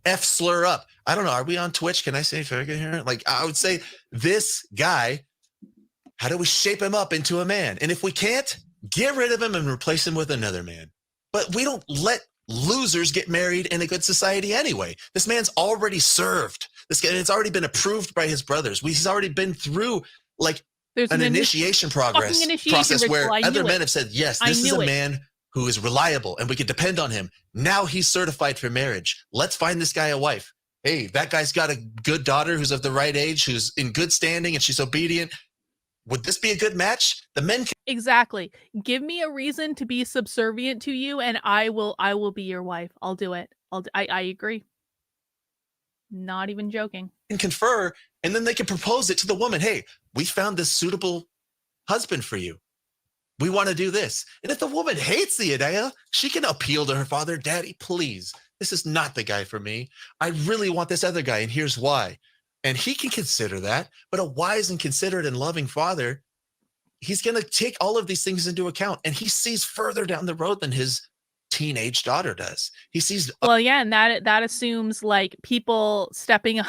F slur up? I don't know. Are we on Twitch? Can I say faggot here? Like, I would say this guy, how do we shape him up into a man? And if we can't, get rid of him and replace him with another man. But we don't let losers get married in a good society anyway. This man's already served. This guy, it's already been approved by his brothers. He's already been through like an initiation process where other men have said, yes, this is a man who is reliable and we can depend on him. Now he's certified for marriage. Let's find this guy a wife. Hey, that guy's got a good daughter who's of the right age, who's in good standing and she's obedient. Would this be a good match? The men can— Exactly. Give me a reason to be subservient to you and I will be your wife. I'll do it. I agree. Not even joking. And confer, and then they can propose it to the woman. Hey, we found this suitable husband for you. We want to do this. And if the woman hates the idea, she can appeal to her father. Daddy, please, this is not the guy for me. I really want this other guy, and here's why. And he can consider that, but a wise and considerate and loving father, he's going to take all of these things into account, and he sees further down the road than his teenage daughter does. He sees— well, yeah, and that assumes like people stepping up.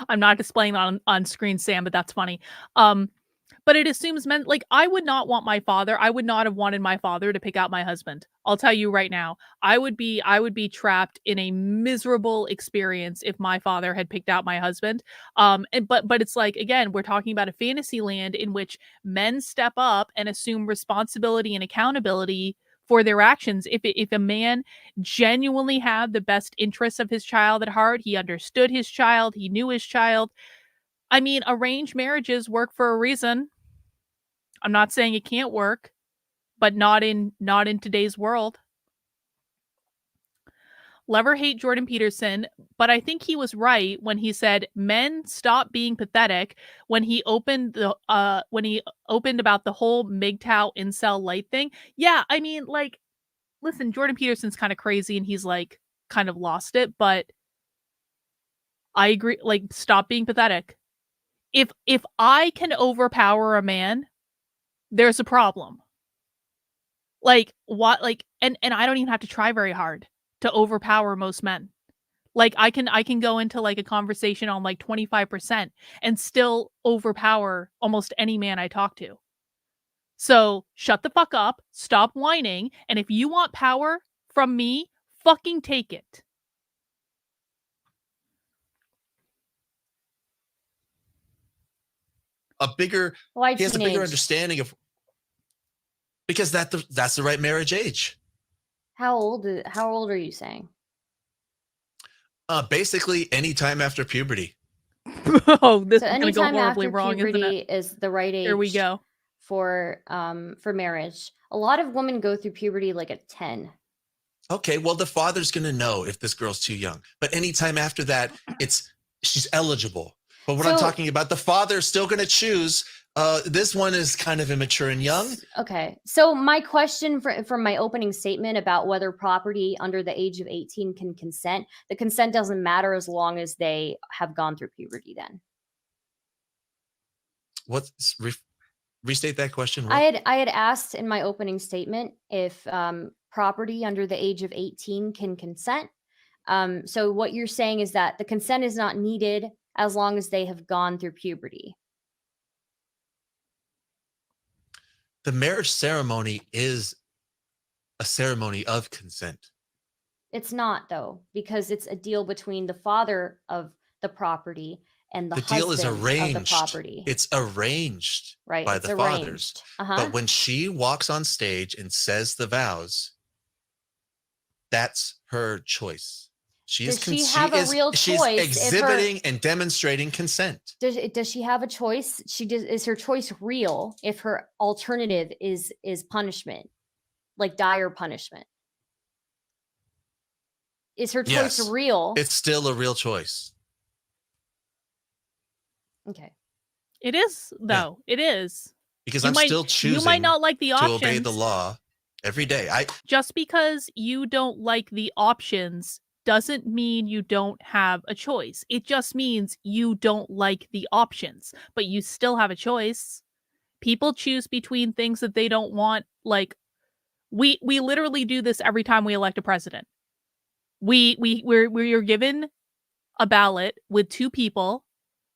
I'm not displaying that on screen, Sam, but that's funny. But it assumes men, like, I would not want my father. I would not have wanted my father to pick out my husband. I'll tell you right now. I would be trapped in a miserable experience if my father had picked out my husband. But it's like, again, we're talking about a fantasy land in which men step up and assume responsibility and accountability for their actions. If a man genuinely had the best interests of his child at heart, he understood his child, he knew his child. I mean, arranged marriages work for a reason. I'm not saying it can't work, but not in today's world. love or hate Jordan Peterson, but I think he was right when he said men stop being pathetic when he opened about the whole MGTOW incel light thing. Yeah, I mean, like, listen, Jordan Peterson's kind of crazy and he's like kind of lost it, but I agree, like, stop being pathetic. If I can overpower a man, there's a problem. Like, what, like, and I don't even have to try very hard to overpower most men. Like, I can go into like a conversation on like 25% and still overpower almost any man I talk to. So shut the fuck up, stop whining, and if you want power from me, fucking take it. Why he has a bigger teenage? understanding of, because that's the right marriage age. How old are you saying? Basically any time after puberty. Oh, this So is gonna go anytime horribly after wrong, isn't puberty it? is the right age Here we go. for marriage. A lot of women go through puberty like at 10. Okay, well, the father's going to know if this girl's too young. But anytime after that, she's eligible. But what I'm talking about, the father's still going to choose. This one is kind of immature and young. Okay. So my question from my opening statement about whether property under the age of 18 can consent, the consent doesn't matter as long as they have gone through puberty then. Restate that question. I had asked in my opening statement if property under the age of 18 can consent. So what you're saying is that the consent is not needed as long as they have gone through puberty. The marriage ceremony is a ceremony of consent. It's not, though, because it's a deal between the father of the property and the deal is husband arranged. of the property. It's arranged Right, by it's the fathers. Uh-huh. But when she walks on stage and says the vows, that's her choice. Does she have a real she's choice if exhibiting and demonstrating consent. Does she have a choice? Is her choice real if her alternative is punishment, like dire punishment? Is her choice Yes, real? it's still a real choice. Okay. It is, though. It is. Because I'm still choosing you might not like the options, to obey the law every day. Just because you don't like the options doesn't mean you don't have a choice. It just means you don't like the options, but you still have a choice. People choose between things that they don't want. Like, we literally do this every time we elect a president. We're given a ballot with two people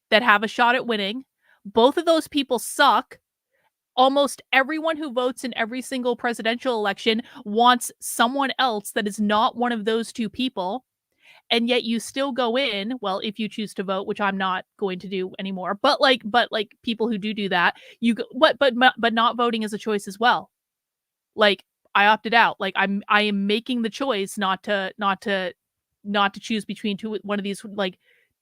that have a shot at winning. Both of those people suck. Almost everyone who votes in every single presidential election wants someone else that is not one of those two people. And yet you still go in, well, if you choose to vote, which I'm not going to do anymore, but people who do that, you go, but not voting is a choice as well. Like, I opted out. Like, I am making the choice not to choose between one of these, like,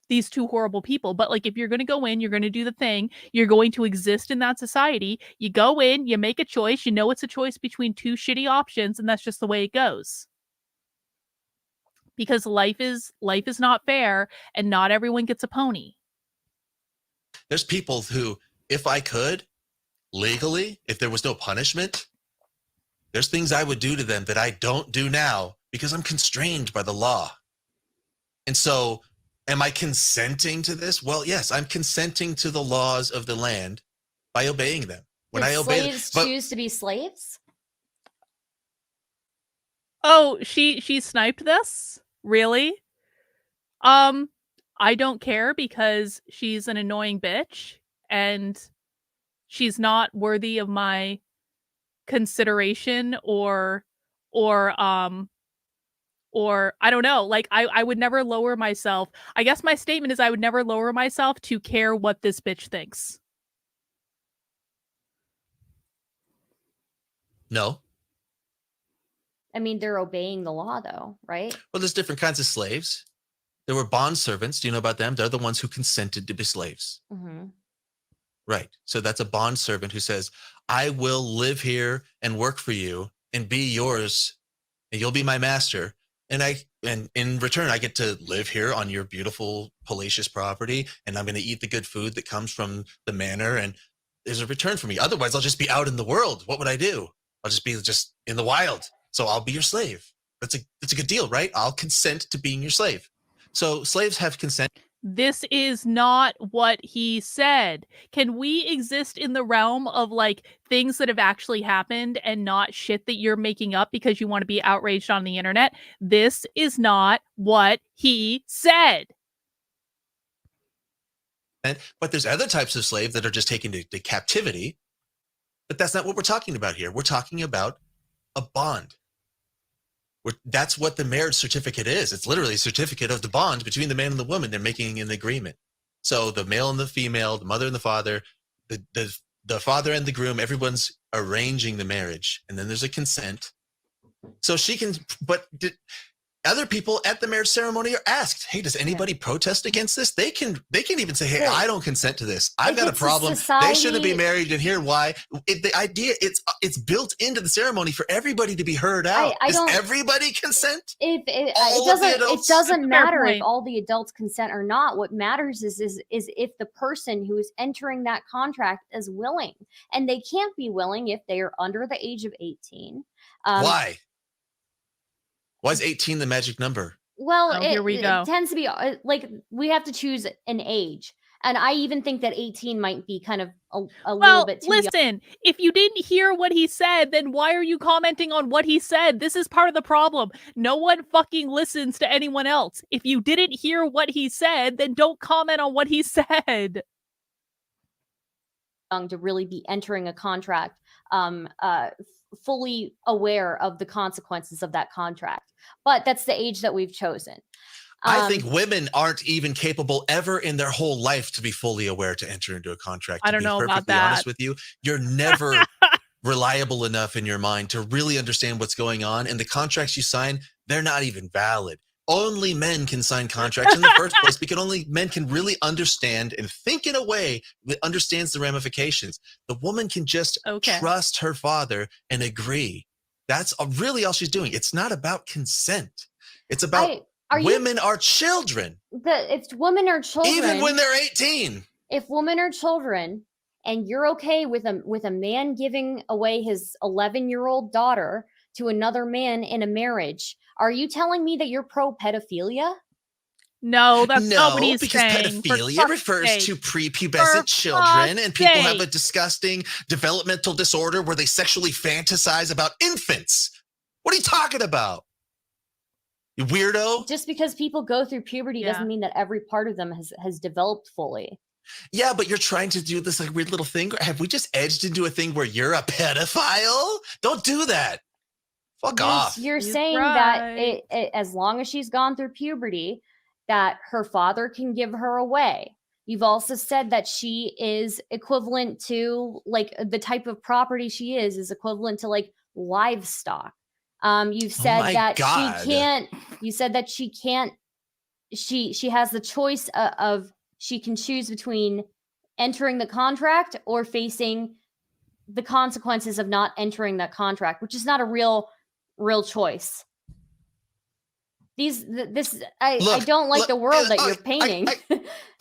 these two horrible people. But like, if you're going to go in, you're going to do the thing, you're going to exist in that society, you go in, you make a choice, you know it's a choice between two shitty options, and that's just the way it goes. Because life is not fair, and not everyone gets a pony. There's people who, if I could, legally, if there was no punishment, there's things I would do to them that I don't do now because I'm constrained by the law. And so, am I consenting to this? Well, yes, I'm consenting to the laws of the land by obeying them. When I obey them, slaves choose to be slaves? Oh, she sniped this? Really? I don't care because she's an annoying bitch and she's not worthy of my consideration or I don't know. Like, I would never lower myself. I guess my statement is I would never lower myself to care what this bitch thinks. No. I mean, they're obeying the law, though, right? Well, there's different kinds of slaves. There were bond servants. Do you know about them? They're the ones who consented to be slaves. Mm-hmm. Right. So that's a bond servant who says, I will live here and work for you and be yours, and you'll be my master. And in return, I get to live here on your beautiful, palatial property, and I'm going to eat the good food that comes from the manor, and there's a return for me. Otherwise, I'll just be out in the world. What would I do? I'll just be just in the wild. So I'll be your slave. That's a good deal, right? I'll consent to being your slave. So slaves have consent. This is not what he said. Can we exist in the realm of like things that have actually happened and not shit that you're making up because you want to be outraged on the internet? This is not what he said. But there's other types of slave that are just taken to captivity. But that's not what we're talking about here. We're talking about a bond. That's what the marriage certificate is. It's literally a certificate of the bond between the man and the woman. They're making an agreement. So the male and the female, the mother and the father, the father and the groom, everyone's arranging the marriage. And then there's a consent. So she can, other people at the marriage ceremony are asked, hey, does anybody protest against this? They can even say, hey, I don't consent to this. I've got a problem. They shouldn't be married, and here why. The idea, it's built into the ceremony for everybody to be heard out. Does everybody consent? It doesn't matter if all the adults consent or not. What matters is if the person who is entering that contract is willing. And they can't be willing if they are under the age of 18. Why? Why is 18 the magic number? Well, here we go. It tends to be like we have to choose an age. And I even think that 18 might be kind of a little bit too young. Listen, if you didn't hear what he said, then why are you commenting on what he said? This is part of the problem. No one fucking listens to anyone else. If you didn't hear what he said, then don't comment on what he said. To really be entering a contract, fully aware of the consequences of that contract. But that's the age that we've chosen. I think women aren't even capable ever in their whole life to be fully aware to enter into a contract. I don't know about that. To be honest with you, you're never reliable enough in your mind to really understand what's going on. And the contracts you sign, they're not even valid. Only men can sign contracts in the first place because only men can really understand and think in a way that understands the ramifications. The woman can just trust her father and agree. That's really all she's doing. It's not about consent. It's about women are children. If women are children, even when they're 18. If women are children, and you're okay with a man giving away his 11-year-old daughter to another man in a marriage, are you telling me that you're pro-pedophilia? No, that's not what he's because saying. Pedophilia refers to prepubescent children, and people have a disgusting developmental disorder where they sexually fantasize about infants. What are you talking about? You weirdo. Just because people go through puberty doesn't mean that every part of them has developed fully. Yeah, but you're trying to do this like weird little thing. Have we just edged into a thing where you're a pedophile? Don't do that. Fuck off. You're saying that as long as she's gone through puberty, that her father can give her away. You've also said that she is equivalent to, like, the type of property she is equivalent to, like, livestock. You've said that she can't. You said that she can't. She has the choice of she can choose between entering the contract or facing the consequences of not entering that contract, which is not a real choice. I don't like the world that you're painting.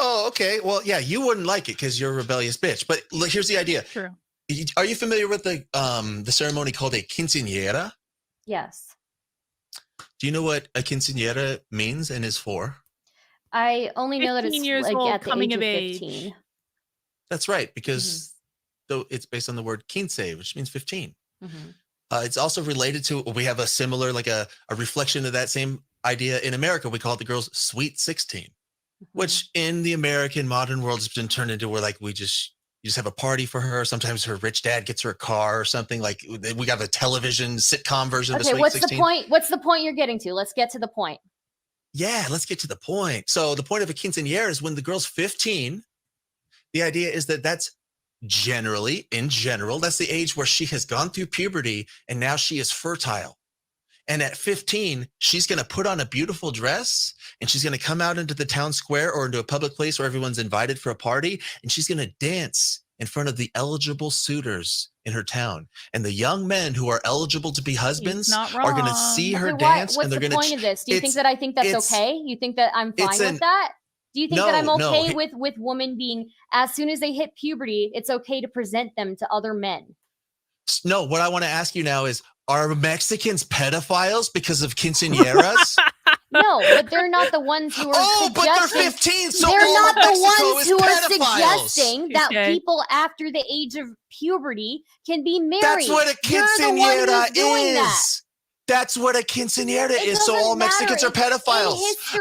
Okay. Well, yeah, you wouldn't like it because you're a rebellious bitch. But look, here's the idea. True. Are you familiar with the ceremony called a quinceañera? Yes. Do you know what a quinceañera means and is for? I only know that it's 15 years like old, at the coming age of of age. 15. That's right, because though it's based on the word quince, which means 15. It's also related to, we have a similar, like a reflection of that same idea in America. We call it the girls Sweet 16, which in the American modern world has been turned into where, like, you just have a party for her. Sometimes her rich dad gets her a car or something. Like, we got a television sitcom version of the Sweet 16. What's the point? What's the point you're getting to? Let's get to the point. Yeah, let's get to the point. So the point of a quinceañera is when the girl's 15. The idea is that that's in general, that's the age where she has gone through puberty and now she is fertile. And at 15, she's going to put on a beautiful dress and she's going to come out into the town square or into a public place where everyone's invited for a party, and she's going to dance in front of the eligible suitors in her town. And the young men who are eligible to be husbands are going to see her dance. What's and they're the going point of this? Do you think that I think that's okay? You think that I'm fine with that? Do you think that I'm okay with women being, as soon as they hit puberty, it's okay to present them to other men? No, what I want to ask you now is, are Mexicans pedophiles because of quinceañeras? No, but they're not the ones who are but they're 15, so they're all not of the Mexico ones is who are pedophiles. suggesting that people after the age of puberty can be married. That's what a quinceañera is. That. That's what a quinceañera is. So all Mexicans are pedophiles.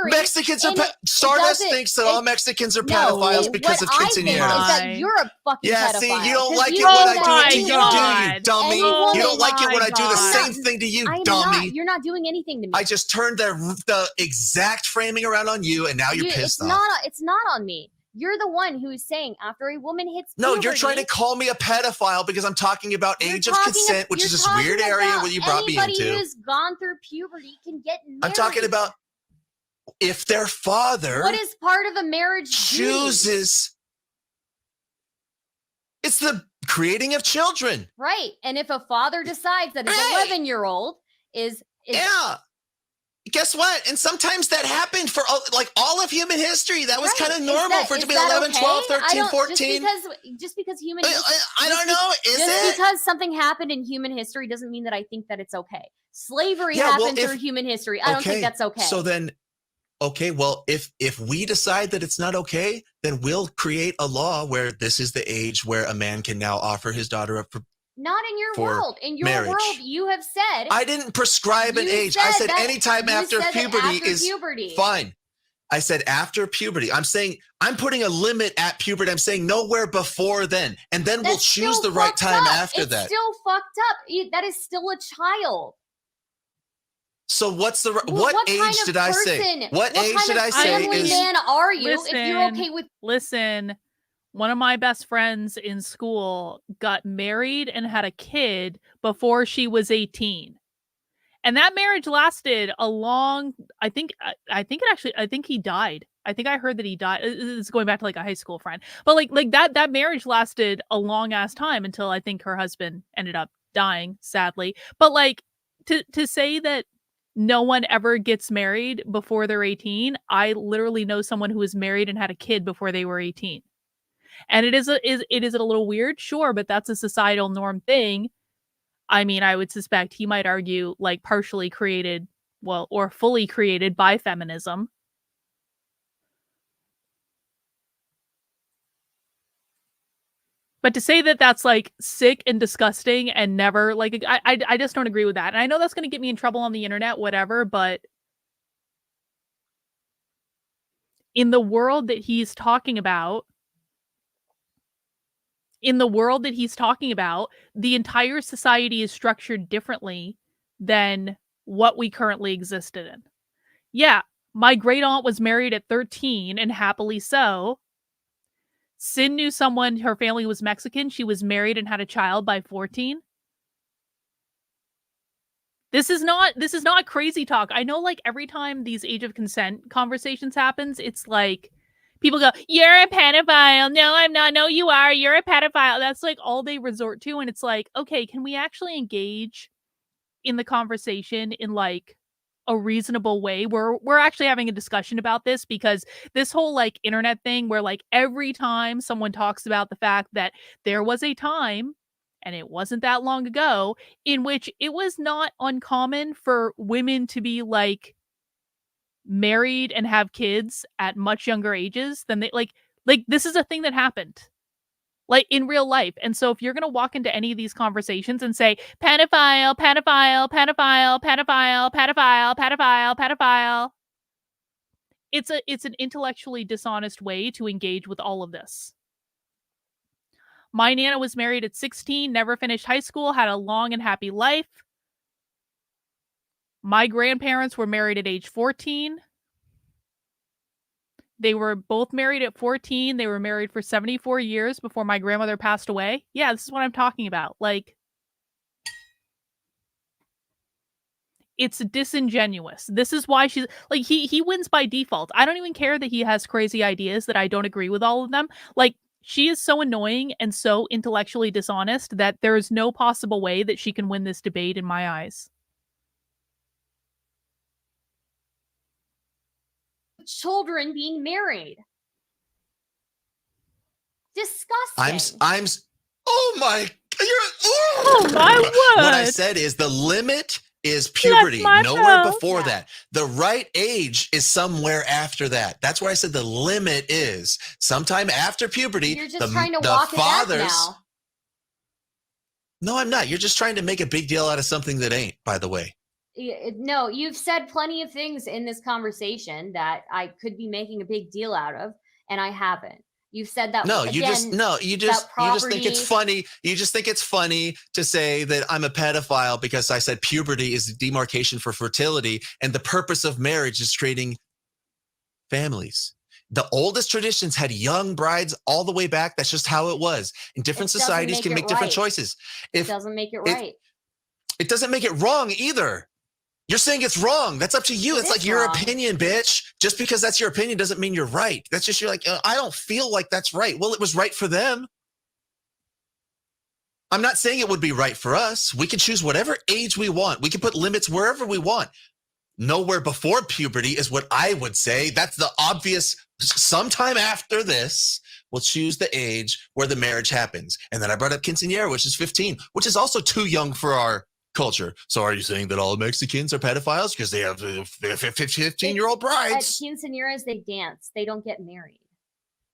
Mexicans are Stardust thinks that all Mexicans are pedophiles because of quinceañeras. Is that you're a fucking pedophile. See, you don't like it when I do it to you, do you, dummy? You don't like it when I do the same thing to you, dummy. You're not doing anything to me. I just turned the exact framing around on you, and now you're pissed off. It's not on me. You're the one who is saying after a woman hits puberty. No, you're trying to call me a pedophile because I'm talking about age of consent, which is this weird area where you brought me into. Anybody who's gone through puberty can get married. I'm talking about if their father. What is part of a marriage chooses? It's the creating of children. Right. And if a father decides that his 11-year-old is yeah. Guess what? And sometimes that happened for like all of human history. That was kind of normal for it to be 11, 12, 13, 14. Just because human history, I don't know. Just because something happened in human history doesn't mean that I think that it's okay. Slavery happened through human history. I don't think that's okay. So then, well, if we decide that it's not okay, then we'll create a law where this is the age where a man can now offer his daughter up for not in your world. In your marriage. World, you have said. I didn't prescribe an age. I said anytime after puberty is fine. I said after puberty. I'm saying I'm putting a limit at puberty. I'm saying nowhere before then. And then we'll choose the right time after that. It's still fucked up. That is still a child. So what age did I say? What age did I say is man are you if you're okay with Listen. One of my best friends in school got married and had a kid before she was 18. And that marriage lasted a long, I think he died. I think I heard that he died. It's going back to like a high school friend. But like that marriage lasted a long ass time until I think her husband ended up dying, sadly. But like to say that no one ever gets married before they're 18, I literally know someone who was married and had a kid before they were 18. And it is a little weird, sure, but that's a societal norm thing. I mean, I would suspect he might argue like partially created, or fully created by feminism. But to say that that's like sick and disgusting and never like, I just don't agree with that. And I know that's going to get me in trouble on the internet, whatever, but in the world that he's talking about, the entire society is structured differently than what we currently existed in. Yeah, my great aunt was married at 13 and happily so. Sin knew someone, her family was Mexican. She was married and had a child by 14. This is not crazy talk. I know like every time these age of consent conversations happens, it's like people go, you're a pedophile. No, I'm not. No, you are. You're a pedophile. That's like all they resort to. And it's like, okay, can we actually engage in the conversation in like a reasonable way? We're actually having a discussion about this, because this whole like internet thing where like every time someone talks about the fact that there was a time, and it wasn't that long ago, in which it was not uncommon for women to be like married and have kids at much younger ages than they like this is a thing that happened like in real life. And so if you're going to walk into any of these conversations and say pedophile, pedophile, pedophile, pedophile, pedophile, pedophile, pedophile, it's an intellectually dishonest way to engage with all of this. My Nana was married at 16, never finished high school, had a long and happy life. My grandparents were married at age 14. They were both married at 14. They were married for 74 years before my grandmother passed away. Yeah, this is what I'm talking about. Like, it's disingenuous. This is why she's like, he wins by default. I don't even care that he has crazy ideas that I don't agree with all of them. Like, She is so annoying and so intellectually dishonest that there is no possible way that she can win this debate in my eyes. Children being married. Disgusting. Oh my, oh my word. What I said is the limit is puberty, nowhere before that. The right age is somewhere after that. That's where I said the limit is sometime after puberty. You're just trying to walk it back now. No, I'm not. You're just trying to make a big deal out of something that ain't, by the way. No, you've said plenty of things in this conversation that I could be making a big deal out of, and I haven't. You've said that. You just think it's funny. You just think it's funny to say that I'm a pedophile because I said puberty is the demarcation for fertility, and the purpose of marriage is creating families. The oldest traditions had young brides all the way back. That's just how it was. And different societies can make different choices. It doesn't make it right. It doesn't make it wrong either. You're saying it's wrong. That's up to you. It's like your opinion, bitch. Just because that's your opinion doesn't mean you're right. That's just, you're like, I don't feel like that's right. Well, it was right for them. I'm not saying it would be right for us. We can choose whatever age we want. We can put limits wherever we want. Nowhere before puberty is what I would say. That's the obvious. Sometime after this, we'll choose the age where the marriage happens. And then I brought up quinceañera, which is 15, which is also too young for our culture. So are you saying that all Mexicans are pedophiles because they have 15-year-old brides? At quinceañeras, they dance. They don't get married.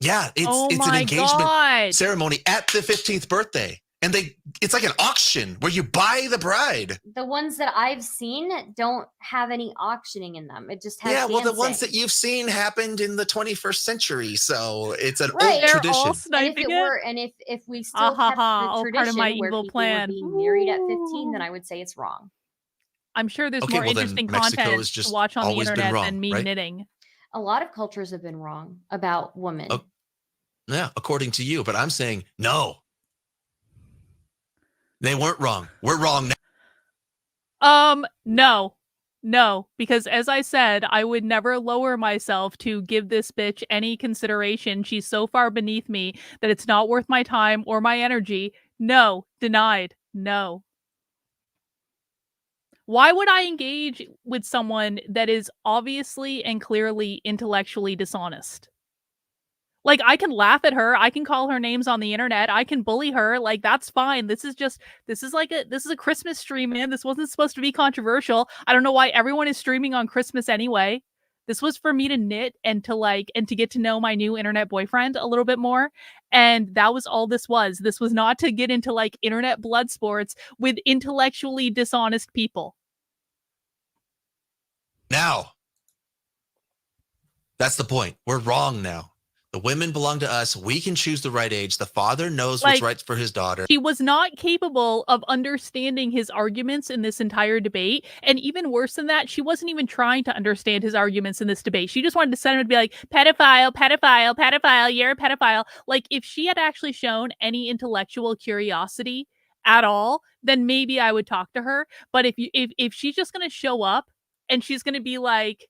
Yeah, it's an engagement ceremony at the 15th birthday. And it's like an auction where you buy the bride. The ones that I've seen don't have any auctioning in them. It just has dancing. Well, the ones that you've seen happened in the 21st century. So it's an old tradition. And if we still kept the tradition where people were being married at 15, then I would say it's wrong. I'm sure there's more interesting content to watch on the internet than me knitting. A lot of cultures have been wrong about women. Yeah, according to you. But I'm saying no. They weren't wrong. We're wrong now. No, because as I said, I would never lower myself to give this bitch any consideration. She's so far beneath me that it's not worth my time or my energy. No, denied. No. Why would I engage with someone that is obviously and clearly intellectually dishonest? Like, I can laugh at her. I can call her names on the internet. I can bully her. Like, that's fine. This is a Christmas stream, man. This wasn't supposed to be controversial. I don't know why everyone is streaming on Christmas anyway. This was for me to knit and to get to know my new internet boyfriend a little bit more. And that was all this was. This was not to get into like internet blood sports with intellectually dishonest people. Now, that's the point. We're wrong now. The women belong to us. We can choose the right age. The father knows what's right for his daughter. She was not capable of understanding his arguments in this entire debate. And even worse than that, she wasn't even trying to understand his arguments in this debate. She just wanted to send him to be like, pedophile, pedophile, pedophile, you're a pedophile. Like, if she had actually shown any intellectual curiosity at all, then maybe I would talk to her. But if she's just going to show up and she's going to be like,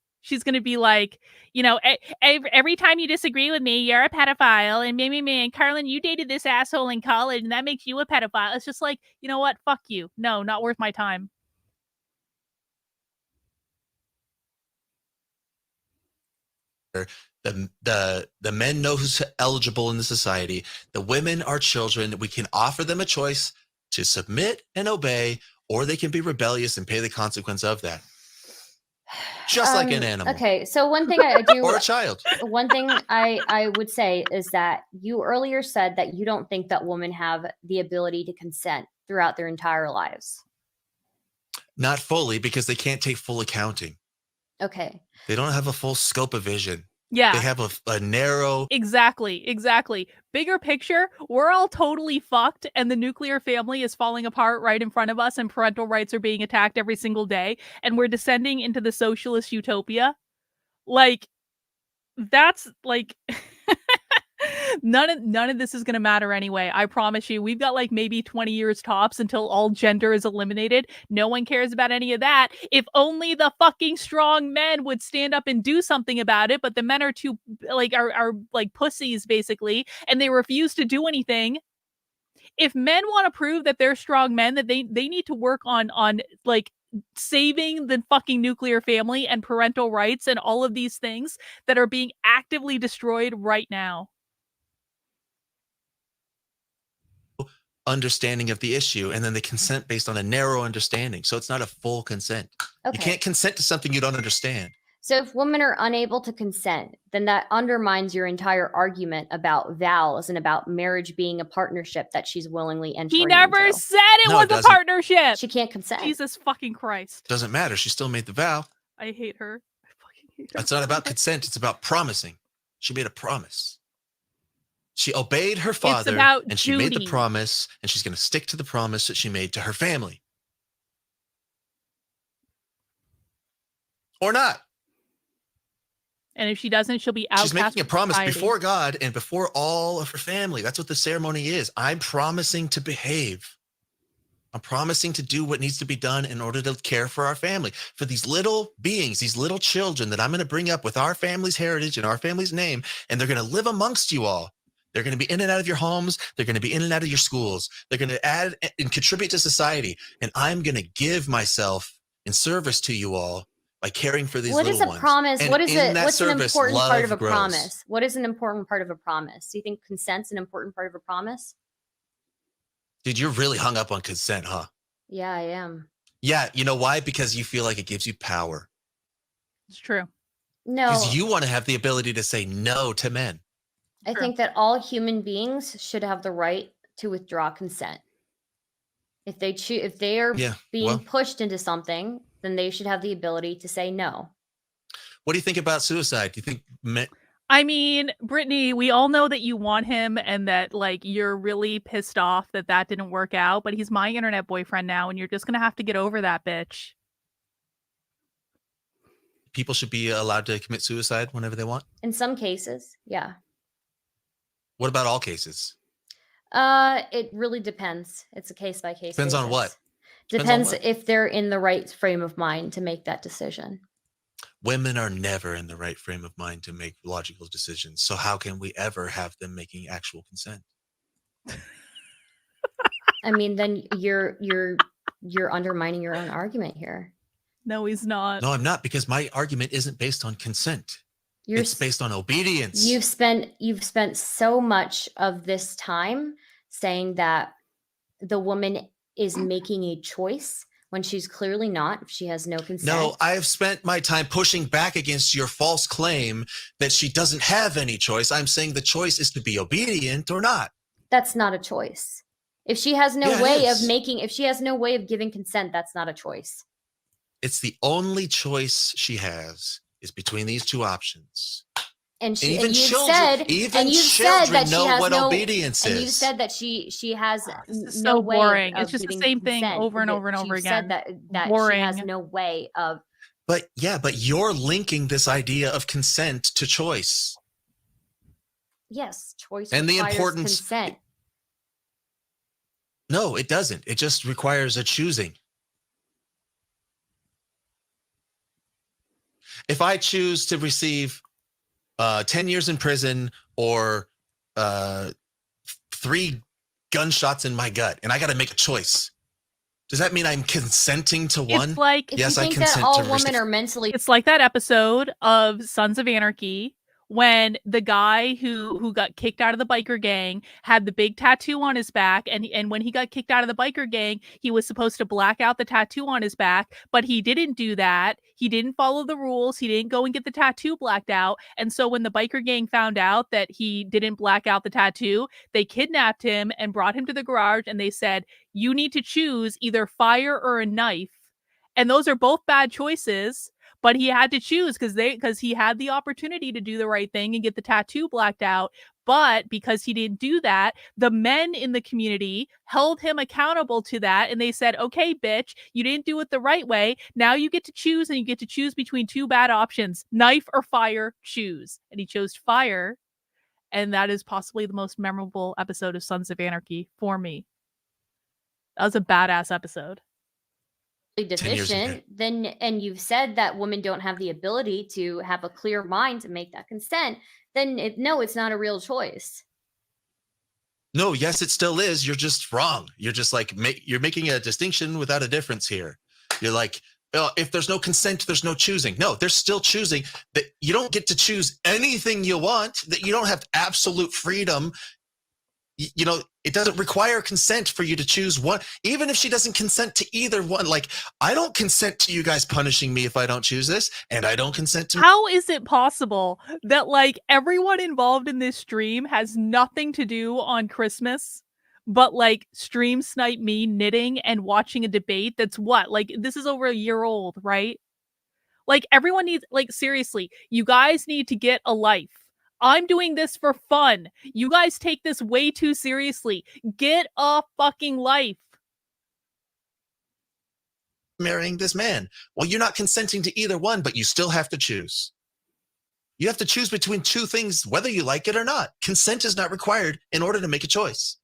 you know, every time you disagree with me, you're a pedophile, and me, and Carlin, you dated this asshole in college, and that makes you a pedophile. It's just like, you know what? Fuck you. No, not worth my time. The men know who's eligible in the society. The women are children. We can offer them a choice to submit and obey, or they can be rebellious and pay the consequence of that. Just like an animal. Okay, so one thing I do or a child. One thing I would say is that you earlier said that you don't think that women have the ability to consent throughout their entire lives. Not fully, because they can't take full accounting. Okay. They don't have a full scope of vision. Yeah. They have a narrow... Exactly. Bigger picture, we're all totally fucked, and the nuclear family is falling apart right in front of us, and parental rights are being attacked every single day, and we're descending into the socialist utopia. Like, that's, like... None of this is going to matter anyway. I promise you. We've got like maybe 20 years tops until all gender is eliminated. No one cares about any of that. If only the fucking strong men would stand up and do something about it, but the men are too are like pussies basically, and they refuse to do anything. If men want to prove that they're strong men, that they need to work on like saving the fucking nuclear family and parental rights and all of these things that are being actively destroyed right now. Understanding of the issue, and then they consent based on a narrow understanding. So it's not a full consent. Okay. You can't consent to something you don't understand. So if women are unable to consent, then that undermines your entire argument about vows and about marriage being a partnership that she's willingly entering He never into. said it was a partnership. She can't consent. Jesus fucking Christ. Doesn't matter. She still made the vow. I hate her. I fucking hate her. It's not about consent. It's about promising. She made a promise. She obeyed her father, and she made the promise, and she's going to stick to the promise that she made to her family. Or not. And if she doesn't, she'll be outcast. She's making a promise society. before God and before all of her family. That's what the ceremony is. I'm promising to behave. I'm promising to do what needs to be done in order to care for our family, for these little beings, these little children that I'm going to bring up with our family's heritage and our family's name, and they're going to live amongst you all. They're going to be in and out of your homes. They're going to be in and out of your schools. They're going to add and contribute to society. And I'm going to give myself in service to you all by caring for these little ones. What is a promise? And what is it? What's an service, important part of a grows. promise? What is an important part of a promise? Do you think consent's an important part of a promise? Dude, you're really hung up on consent, huh? Yeah, I am. Yeah, you know why? Because you feel like it gives you power. It's true. No. Because you want to have the ability to say no to men. I think that all human beings should have the right to withdraw consent. If they choose, if they are being pushed into something, then they should have the ability to say no. What do you think about suicide? Do you think I mean, Brittany, we all know that you want him and that like you're really pissed off that that didn't work out, but he's my internet boyfriend now and you're just going to have to get over that bitch. people should be allowed to commit suicide whenever they want? In some cases, yeah. What about all cases? It really depends. It's a case by case. Depends on what? Depends if they're in the right frame of mind to make that decision. Women are never in the right frame of mind to make logical decisions. So how can we ever have them making actual consent? I mean, then you're undermining your own argument here. No, he's not. No, I'm not, because my argument isn't based on consent. It's based on obedience. You've spent so much of this time saying that the woman is making a choice when she's clearly not. She has no consent. No, I've spent my time pushing back against your false claim that she doesn't have any choice. I'm saying the choice is to be obedient or not. That's not a choice. If she has no way of if she has no way of giving consent, that's not a choice. It's the only choice she has is between these two options. And even children know what obedience is. And you said that she has no way. Boring. It's just the same thing over and over and over again. Said that boring. She has no way of. But you're linking this idea of consent to choice. Yes, choice and the importance. Consent. No, it doesn't. It just requires a choosing. If I choose to receive 10 years in prison or 3 gunshots in my gut, and I got to make a choice, does that mean I'm consenting to one? It's like, yes, I consent that all women are mentally. It's like that episode of Sons of Anarchy when the guy who got kicked out of the biker gang had the big tattoo on his back, and when he got kicked out of the biker gang, he was supposed to black out the tattoo on his back, but he didn't do that. He didn't follow the rules. He didn't go and get the tattoo blacked out. And so when the biker gang found out that he didn't black out the tattoo, they kidnapped him and brought him to the garage, and they said, you need to choose either fire or a knife. And those are both bad choices. But he had to choose because he had the opportunity to do the right thing and get the tattoo blacked out. But because he didn't do that, the men in the community held him accountable to that. And they said, okay, bitch, you didn't do it the right way. Now you get to choose, and you get to choose between 2 bad options, knife or fire, choose. And he chose fire. And that is possibly the most memorable episode of Sons of Anarchy for me. That was a badass episode. Deficient, then, and you've said that women don't have the ability to have a clear mind to make that consent, then no, it's not a real choice. No, yes, it still is. You're just wrong. You're just like, you're making a distinction without a difference here. You're like, if there's no consent, there's no choosing. No, there's still choosing. That you don't get to choose anything you want, that you don't have absolute freedom. You know, it doesn't require consent for you to choose one, even if she doesn't consent to either one. Like, I don't consent to you guys punishing me if I don't choose this, and I don't consent to. How is it possible that like everyone involved in this stream has nothing to do on Christmas but like stream snipe me knitting and watching a debate that's what? Like, this is over a year old, right? Like, everyone needs, like, seriously, you guys need to get a life. I'm doing this for fun. You guys take this way too seriously. Get a fucking life. Marrying this man. Well, you're not consenting to either one, but you still have to choose. You have to choose between two things, whether you like it or not. Consent is not required in order to make a choice.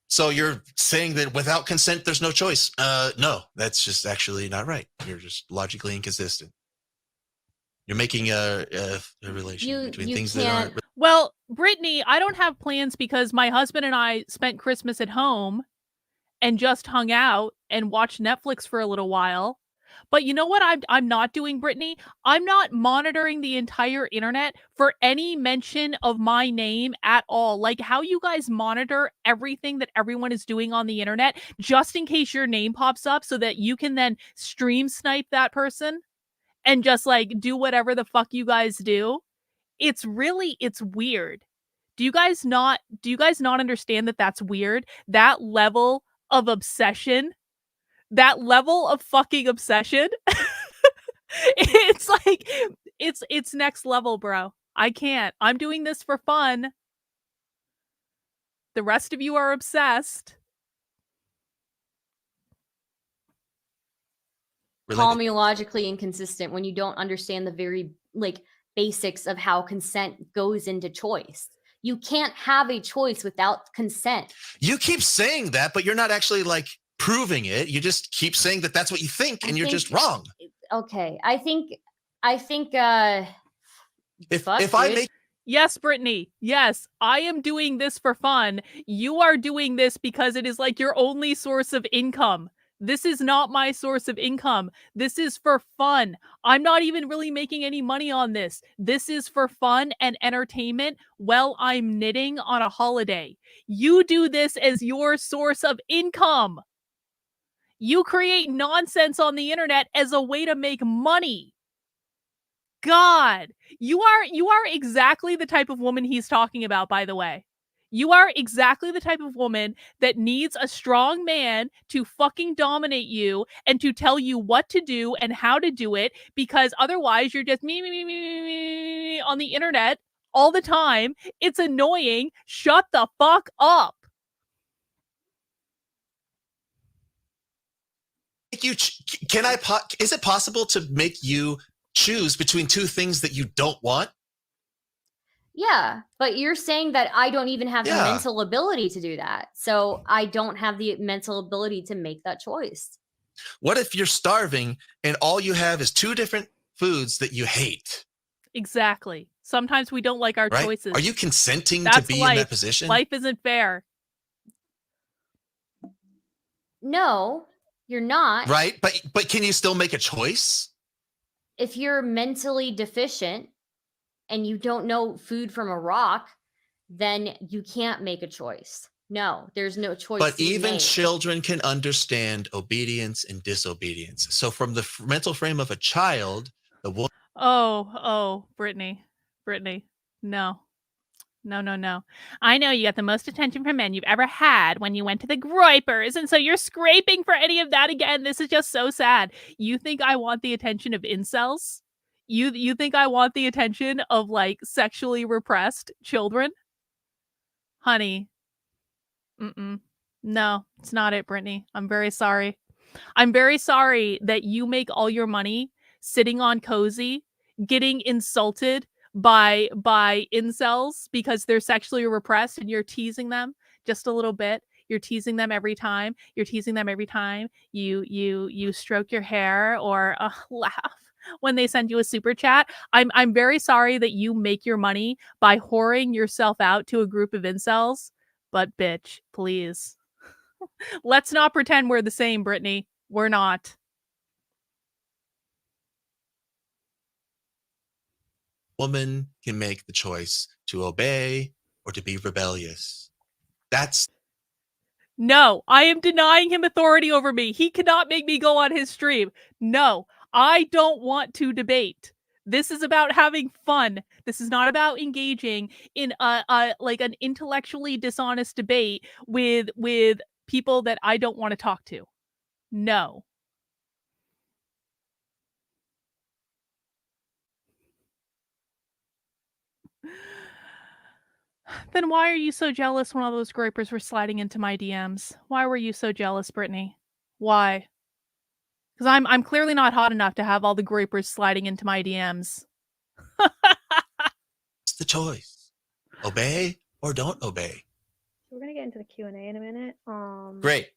So you're saying that without consent, there's no choice. No, that's just actually not right. You're just logically inconsistent. You're making a relation between things that aren't. Well, Brittany, I don't have plans because my husband and I spent Christmas at home and just hung out and watched Netflix for a little while. But you know what I'm not doing, Brittany? I'm not monitoring the entire internet for any mention of my name at all. Like how you guys monitor everything that everyone is doing on the internet just in case your name pops up so that you can then stream snipe that person and just like do whatever the fuck you guys do. It's weird. Do you guys not understand that that's weird? That level of obsession, that level of fucking obsession. It's like it's next level, bro. I can't. I'm doing this for fun. The rest of you are obsessed. Call me logically inconsistent when you don't understand the very like basics of how consent goes into choice. You can't have a choice without consent. You keep saying that, but you're not actually like proving it. You just keep saying that that's what you think, and you're just wrong. Okay, I think if I make. Yes, Brittany. Yes, I am doing this for fun. You are doing this because it is like your only source of income. This is not my source of income. This is for fun. I'm not even really making any money on this. This is for fun and entertainment while I'm knitting on a holiday. You do this as your source of income. You create nonsense on the internet as a way to make money. God, you are exactly the type of woman he's talking about, by the way. You are exactly the type of woman that needs a strong man to fucking dominate you and to tell you what to do and how to do it, because otherwise you're just me on the internet all the time. It's annoying. Shut the fuck up. Is it possible to make you choose between two things that you don't want? Yeah, but you're saying that I don't even have the mental ability to do that. So I don't have the mental ability to make that choice. What if you're starving and all you have is two different foods that you hate? Exactly. Sometimes we don't like our choices. Are you consenting to be in that position? Life isn't fair. No, you're not. Right, but can you still make a choice? If you're mentally deficient and you don't know food from a rock, then you can't make a choice. No, there's no choice. But even children can understand obedience and disobedience. So from the mental frame of a child, the woman. Oh, Brittany, no. I know you got the most attention from men you've ever had when you went to the groypers, and so you're scraping for any of that again. This is just so sad. You think I want the attention of incels? You think I want the attention of like sexually repressed children? Honey. No, it's not it, Brittany. I'm very sorry. I'm very sorry that you make all your money sitting on Cozy, getting insulted by incels because they're sexually repressed and you're teasing them just a little bit. You're teasing them every time. You're teasing them every time you stroke your hair or laugh when they send you a super chat. I'm very sorry that you make your money by whoring yourself out to a group of incels, but bitch, please. Let's not pretend we're the same, Brittany. We're not. Woman can make the choice to obey or to be rebellious. That's No, I am denying him authority over me. He cannot make me go on his stream. No, I don't want to debate. This is about having fun. This is not about engaging in like an intellectually dishonest debate with people that I don't want to talk to. No. Then why are you so jealous when all those grapers were sliding into my DMs? Why were you so jealous, Brittany? Why? Because I'm clearly not hot enough to have all the grapers sliding into my DMs. the choice. Obey or don't obey. We're gonna get into the Q&A in a minute. Great.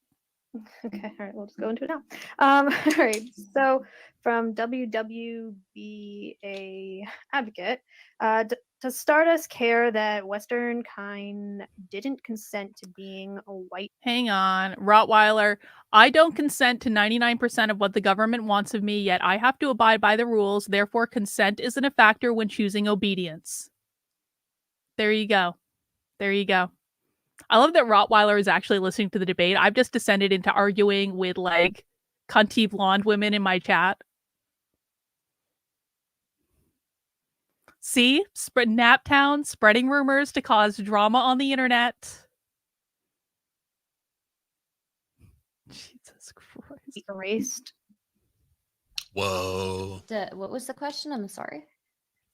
Okay, all right, we'll just go into it now. All right, so from WWBA Advocate, does Stardust care that Western kind didn't consent to being a white? Hang on, Rottweiler. I don't consent to 99% of what the government wants of me, yet I have to abide by the rules. Therefore, consent isn't a factor when choosing obedience. There you go. There you go. I love that Rottweiler is actually listening to the debate. I've just descended into arguing with like cunty blonde women in my chat. See? Naptown spreading rumors to cause drama on the internet. Jesus Christ. Erased. Whoa. What was the question? I'm sorry.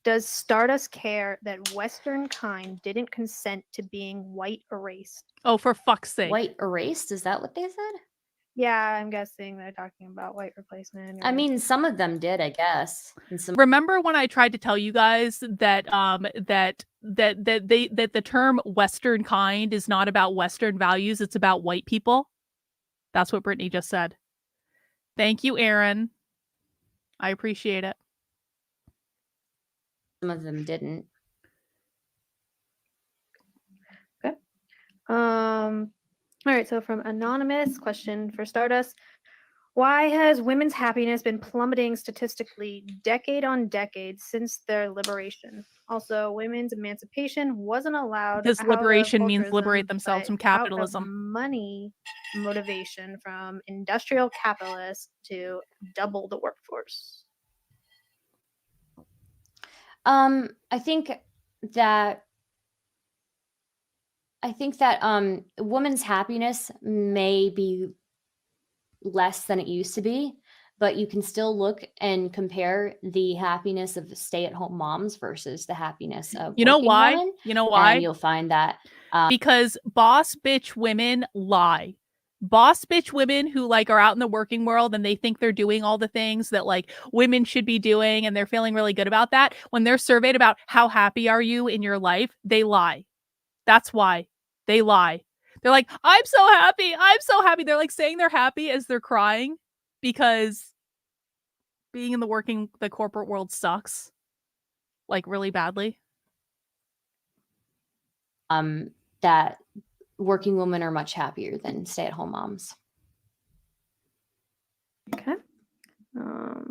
Does Stardust care that Western kind didn't consent to being white erased? Oh, for fuck's sake. White erased? Is that what they said? Yeah, I'm guessing they're talking about white replacement. I mean, some of them did, I guess. And some Remember when I tried to tell you guys that that the term Western kind is not about Western values, it's about white people? That's what Brittany just said. Thank you, Aaron. I appreciate it. Some of them didn't. Okay. All right, so from Anonymous, question for Stardust. Why has women's happiness been plummeting statistically decade on decade since their liberation? Also, women's emancipation wasn't allowed Because liberation means liberate themselves from capitalism. Out of money motivation from industrial capitalists to double the workforce. I think that women's happiness may be less than it used to be, but you can still look and compare the happiness of stay-at-home moms versus the happiness of You know working why? women, You know why? and you'll find that because boss bitch women lie. Boss bitch women who like are out in the working world and they think they're doing all the things that like women should be doing and they're feeling really good about that, when they're surveyed about how happy are you in your life, they lie. That's why they lie. They're like, I'm so happy. I'm so happy. They're like saying they're happy as they're crying because being in the corporate world sucks like really badly. That working women are much happier than stay-at-home moms. Okay.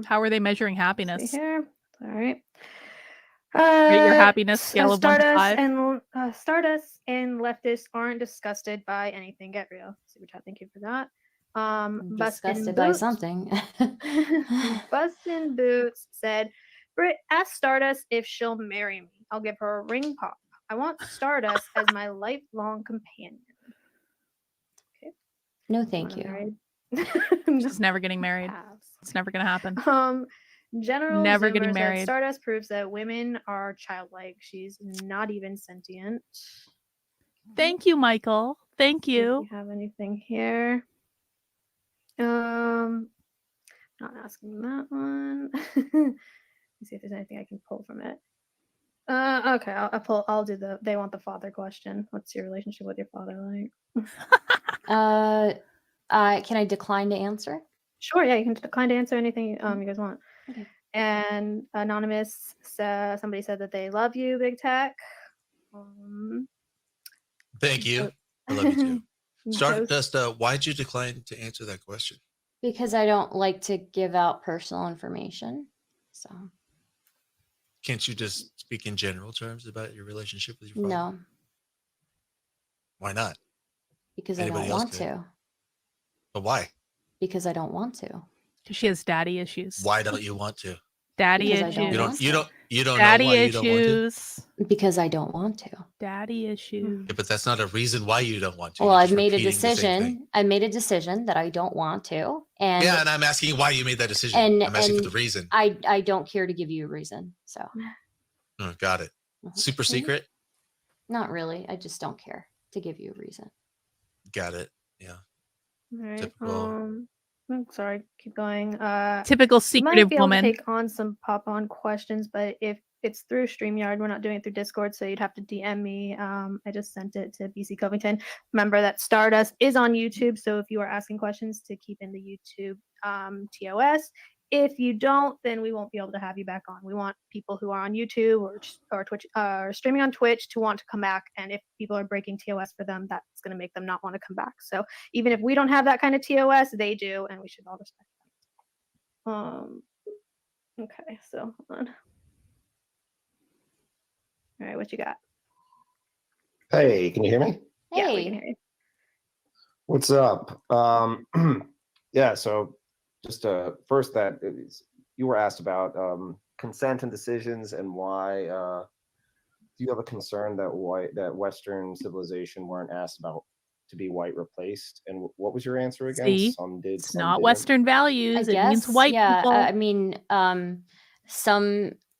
How are they measuring happiness? Here. All right. Rate your happiness scale of 1 to 5. Stardust and leftists aren't disgusted by anything. Get real. Super chat. Thank you for that. Disgusted by something. Bustin' Boots said, Britt, ask Stardust if she'll marry me. I'll give her a ring pop. I want Stardust as my lifelong companion. Okay. No, thank you. She's never getting married. It's never gonna happen. General never Zoomer getting said, married. Stardust proves that women are childlike. She's not even sentient. Thank you, Michael. Thank you. Do you have anything here? Not asking that one. Let's see if there's anything I can pull from it. Okay, I'll do the. They want the father question. What's your relationship with your father like? Can I decline to answer? Sure. Yeah, you can decline to answer anything you guys want. Okay. And anonymous, somebody said that they love you, Big Tech. Thank you. I love you too. Stardust, why'd you decline to answer that question? Because I don't like to give out personal information. So. Can't you just speak in general terms about your relationship with your father? No. Why not? Because I don't want to. But why? Because I don't want to. Because she has daddy issues. Why don't you want to? Daddy Because issues. You don't daddy know why issues. you don't want to? Because I don't want to. Daddy issues. Yeah, but that's not a reason why you don't want to. Well, I've made a decision. I made a decision that I don't want to. And yeah, and I'm asking you why you made that decision. I'm asking for the reason. I don't care to give you a reason. So. Got it. Super secret? Not really. I just don't care to give you a reason. Got it. Yeah. All right. Typical. Sorry, keep going. Typical secretive might be able woman. to take on some pop-on questions, but if it's through StreamYard, we're not doing it through Discord, so you'd have to DM me. I just sent it to BC Covington. Remember that Stardust is on YouTube, so if you are asking questions, to keep in the YouTube TOS. If you don't, then we won't be able to have you back on. We want people who are on YouTube or Twitch or streaming on Twitch to want to come back. And if people are breaking TOS for them, that's going to make them not want to come back. So even if we don't have that kind of TOS, they do, and we should all respect that. Okay, so hold on. All right, what you got? Hey, can you hear me? Hey. Yeah, we can hear you. What's up? Yeah, so just first that you were asked about consent and decisions and why do you have a concern that Western civilization weren't asked about to be white replaced? And what was your answer again? See, some did, it's some not didn't. Western values. I It means guess, white yeah, people. I mean,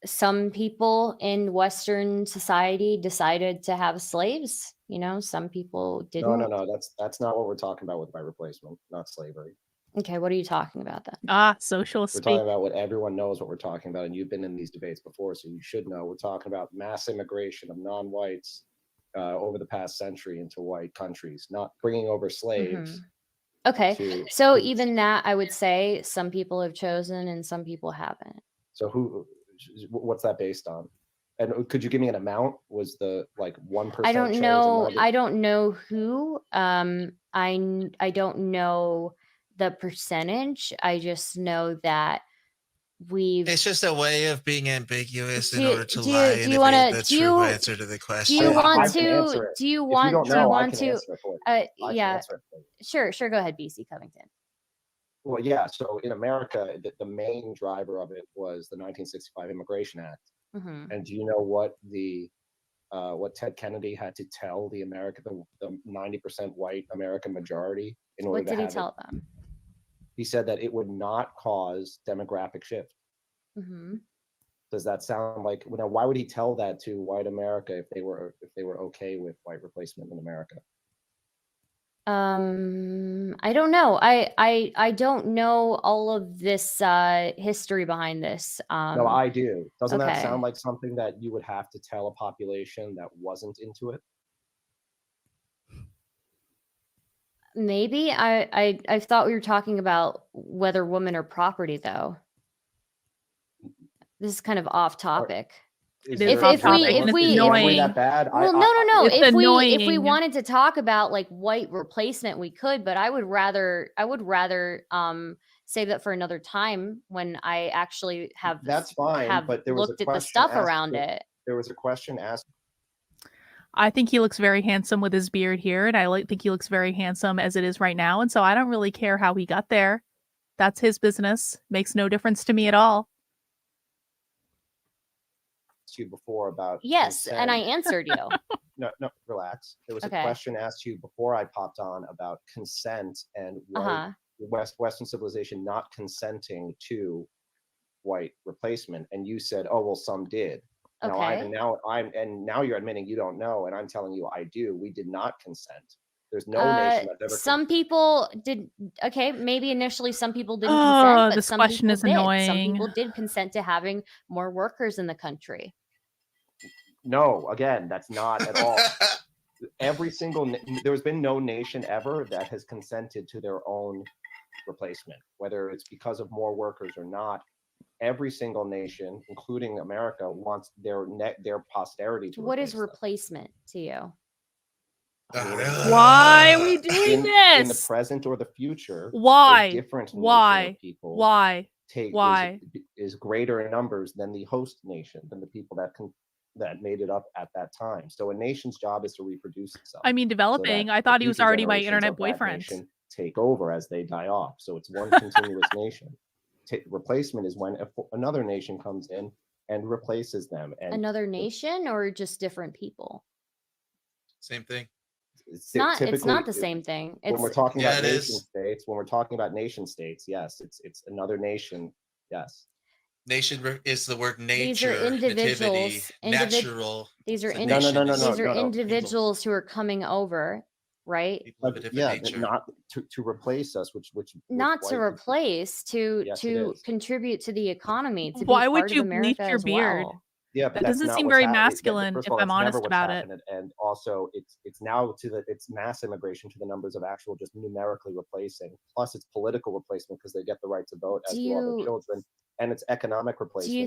some people in Western society decided to have slaves. You know, some people didn't. No, that's not what we're talking about with white replacement, not slavery. Okay, what are you talking about then? Social speak. We're talking about what everyone knows what we're talking about, and you've been in these debates before, so you should know. We're talking about mass immigration of non-whites over the past century into white countries, not bringing over slaves. Okay, so even that, I would say some people have chosen and some people haven't. So what's that based on? And could you give me an amount? Was the 1%? I don't know. I don't know who. I don't know the percentage. I just know that it's just a way of being ambiguous in order to do lie you and wanna- evade the do true you- answer to the question. Do you want I can answer to? it. Do you If want? you don't Do you know, want I can to? answer it for you. I can Yeah. answer it for you. Sure. Go ahead, BC Covington. Well, yeah. So in America, the main driver of it was the 1965 Immigration Act. Mm-hmm. And do you know what what Ted Kennedy had to tell the 90% white American majority in order What to did he have tell it? them? He said that it would not cause demographic shift. Mm-hmm. Does that sound like, why would he tell that to white America if they were okay with white replacement in America? I don't know. I don't know all of this history behind this. No, I do. Doesn't that okay. sound like something that you would have to tell a population that wasn't into it? Maybe. I thought we were talking about whether women are property, though. This is kind of off topic. If we that bad, well, no. It's If we wanted to talk about like white replacement, we could, but I would rather save that for another time when I actually have that's fine. But there was looked a at the question stuff asked, around it. There was a question asked. I think he looks very handsome with his beard here, and I think he looks very handsome as it is right now. And so I don't really care how he got there. That's his business. Makes no difference to me at all. You before about yes, consent. and I answered you. No, relax. There was Okay. a question asked you before I popped on about consent and Western civilization not consenting to white replacement, and you said, "Oh, well, some did." Okay. Now you're admitting you don't know, and I'm telling you I do. We did not consent. There's no nation that's ever. Some people did. Okay, maybe initially some people didn't consent, but this some question people is did. annoying. Some people did consent to having more workers in the country. No, again, that's not at all. Every single there's been no nation ever that has consented to their own replacement, whether it's because of more workers or not. Every single nation, including America, wants their posterity to. What is replacement to you? Why are we doing this? In the present or the future? Why? A different nation Why? of people Why? Why? Is greater in numbers than the host nation, than the people that made it up at that time. So a nation's job is to reproduce itself. I mean, developing. I thought he was already my internet boyfriend. Take over as they die off. So it's one continuous nation. Replacement is when another nation comes in and replaces them. And another nation or just different people? Same thing. It's not the same thing. When we're talking about nation states, yes, it's another nation. Yes. Nation is the word nature. These are individuals. Natural. These are individuals who are coming over, right? Yeah, not to replace us, which not to replace, to contribute to the economy. To why be would part you of America bleach your as beard? well. Yeah, but that doesn't seem very masculine, if I'm honest about it. And also, it's now it's mass immigration to the numbers of actual just numerically replacing. Plus, it's political replacement because they get the right to vote as do all their children, and it's economic replacement. Do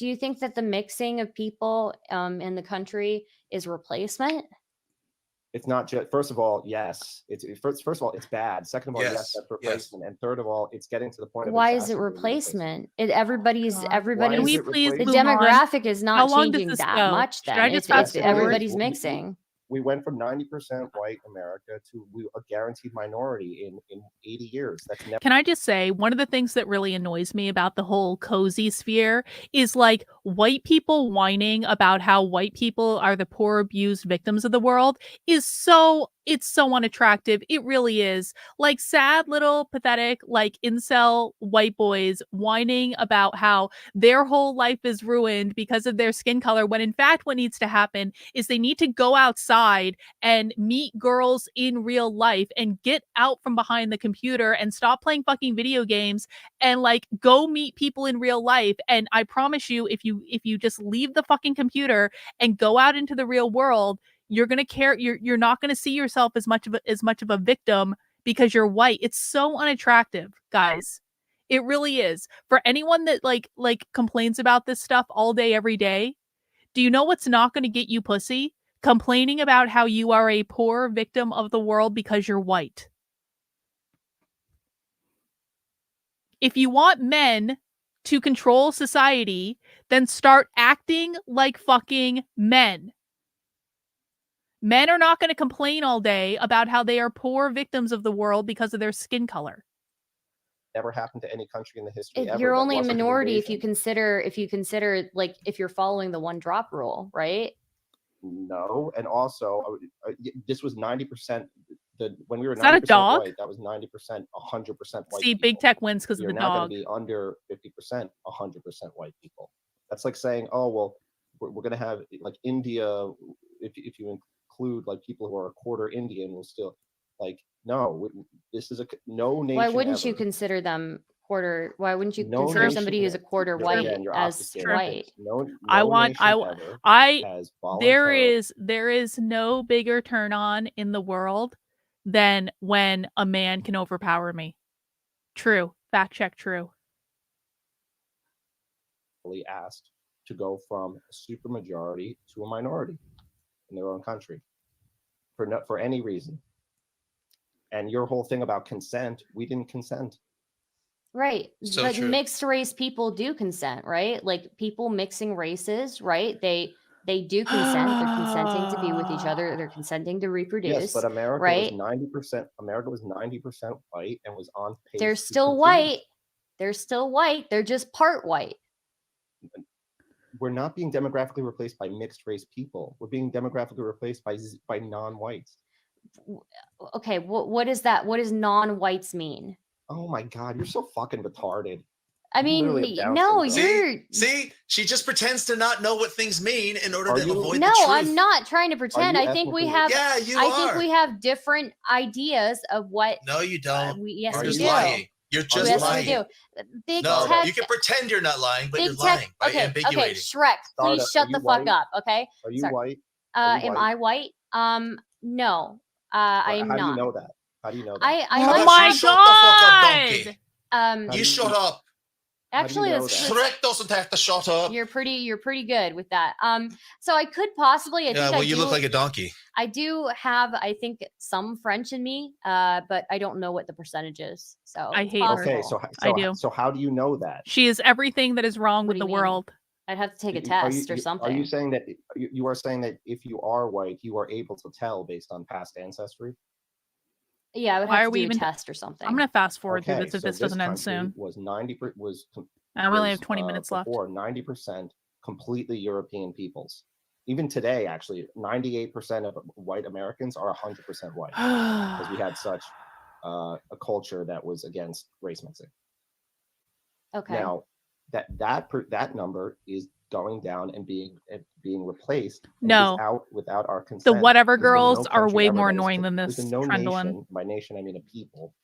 you think that the mixing of people in the country is replacement? It's not just. First of all, yes. First of all, it's bad. Second of all, yes, that's replacement. And third of all, it's getting to the point of why is it replacement? Everybody's the demographic is not changing that much. Then it's everybody's mixing. We went from 90% white America to a guaranteed minority in 80 years. That's never. Can I just say, one of the things that really annoys me about the whole cozy sphere is like white people whining about how white people are the poor abused victims of the world is it's so unattractive. It really is. Like sad little pathetic like incel white boys whining about how their whole life is ruined because of their skin color, when in fact what needs to happen is they need to go outside and meet girls in real life and get out from behind the computer and stop playing fucking video games and like go meet people in real life. And I promise you, if you just leave the fucking computer and go out into the real world, you're going to care. You're not going to see yourself as much of a victim because you're white. It's so unattractive, guys. It really is. For anyone that like complains about this stuff all day, every day, do you know what's not going to get you pussy? Complaining about how you are a poor victim of the world because you're white. If you want men to control society, then start acting like fucking men. Men are not going to complain all day about how they are poor victims of the world because of their skin color. Never happened to any country in the history ever. You're only a minority if you consider like if you're following the one drop rule, right? No, and also this was 90%. When we were 90% white, that was 90%, 100% white. See, big tech wins because of the dog. You're now going to be under 50%, 100% white people. That's like saying, oh well, we're going to have like India. If you include like people who are a quarter Indian, will still like no. This is no nation. Why wouldn't you consider them quarter? Why wouldn't you consider somebody who's a quarter white as white? There is no bigger turn on in the world than when a man can overpower me. True. Fact check. True. Asked to go from a supermajority to a minority in their own country for any reason. And your whole thing about consent, we didn't consent. Right. So but true. Mixed race people do consent, right? Like people mixing races, right? They do consent. They're consenting to be with each other. They're consenting to reproduce. Yes, but America was 90%. America was 90% white and was on pace. They're still white. They're still white. They're just part white. We're not being demographically replaced by mixed race people. We're being demographically replaced by non-whites. Okay, what is that? What does non-whites mean? Oh my God, you're so fucking retarded. I mean, no, you're... See, she just pretends to not know what things mean in order to avoid the truth. No, I'm not trying to pretend. I think we have... Yeah, you are. I think we have different ideas of what... No, you don't. Yes, we just do. lying. You're What just else do we lying. do? Big No, tech. you can pretend you're not lying, but you're Big tech. lying by Okay, ambiguating. Shrek, please Stardust, shut are the you fuck white? up. Okay. Are you Sorry. white? Are you Am white? I white? No. I am How do you not. know that? How do you know that? I How must about you have. shut the fuck up, donkey? How You do shut up. Actually, know that's that? Shrek doesn't have to shut up. You're pretty good with that. So I could possibly. I Yeah, think well, I you do, look like a donkey. I do have, I think, some French in me, but I don't know what the percentage is. So I it's hate her. Okay, possible. I do. So how do you know that? She is everything that is wrong What with do the you mean? world. I'd have to take a Are test or something. Are you saying that you are saying that if you are white, you are able to tell based on past ancestry? Yeah, I would Why have are to we do a even? test or something. I'm gonna fast forward through Okay, this if so this doesn't end country soon. was And we only have 20 minutes left. Before 90% completely European peoples. Even today, actually, 98% of white Americans are 100% white because we had such a culture that was against race mixing. Okay. Now, that number is going down and being replaced. No. without our consent. The whatever There's been no girls are country way ever more that has annoying than there's this, been no Trendlin. nation. By nation, I mean a people.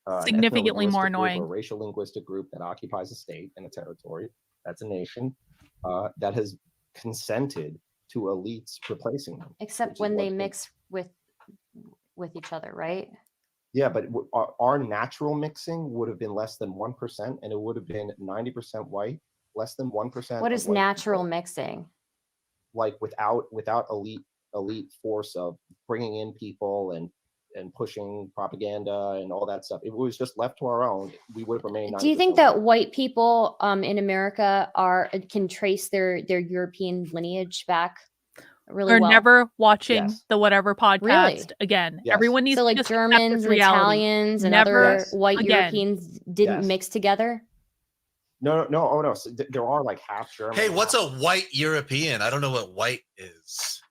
An Significantly more ethno-linguistic group or annoying. racial linguistic group that occupies a state and a territory. That's a nation that has consented to elites replacing them. Except when they mix with each other, right? Yeah, but our natural mixing would have been less than 1%, and it would have been 90% white, less than 1%. What is natural mixing? Like without elite force of bringing in people and pushing propaganda and all that stuff. If it was just left to our own, we would have remained. Do you think that white people in America can trace their European lineage back really We're well? never watching Yes. the whatever podcast Really? again. Yes. Everyone needs So to like just accept Germans this and reality. Italians and Never other white again. Europeans didn't Yes. mix together? No. Oh no. So there are like half German. Hey, what's half, a white European? I don't know what white is.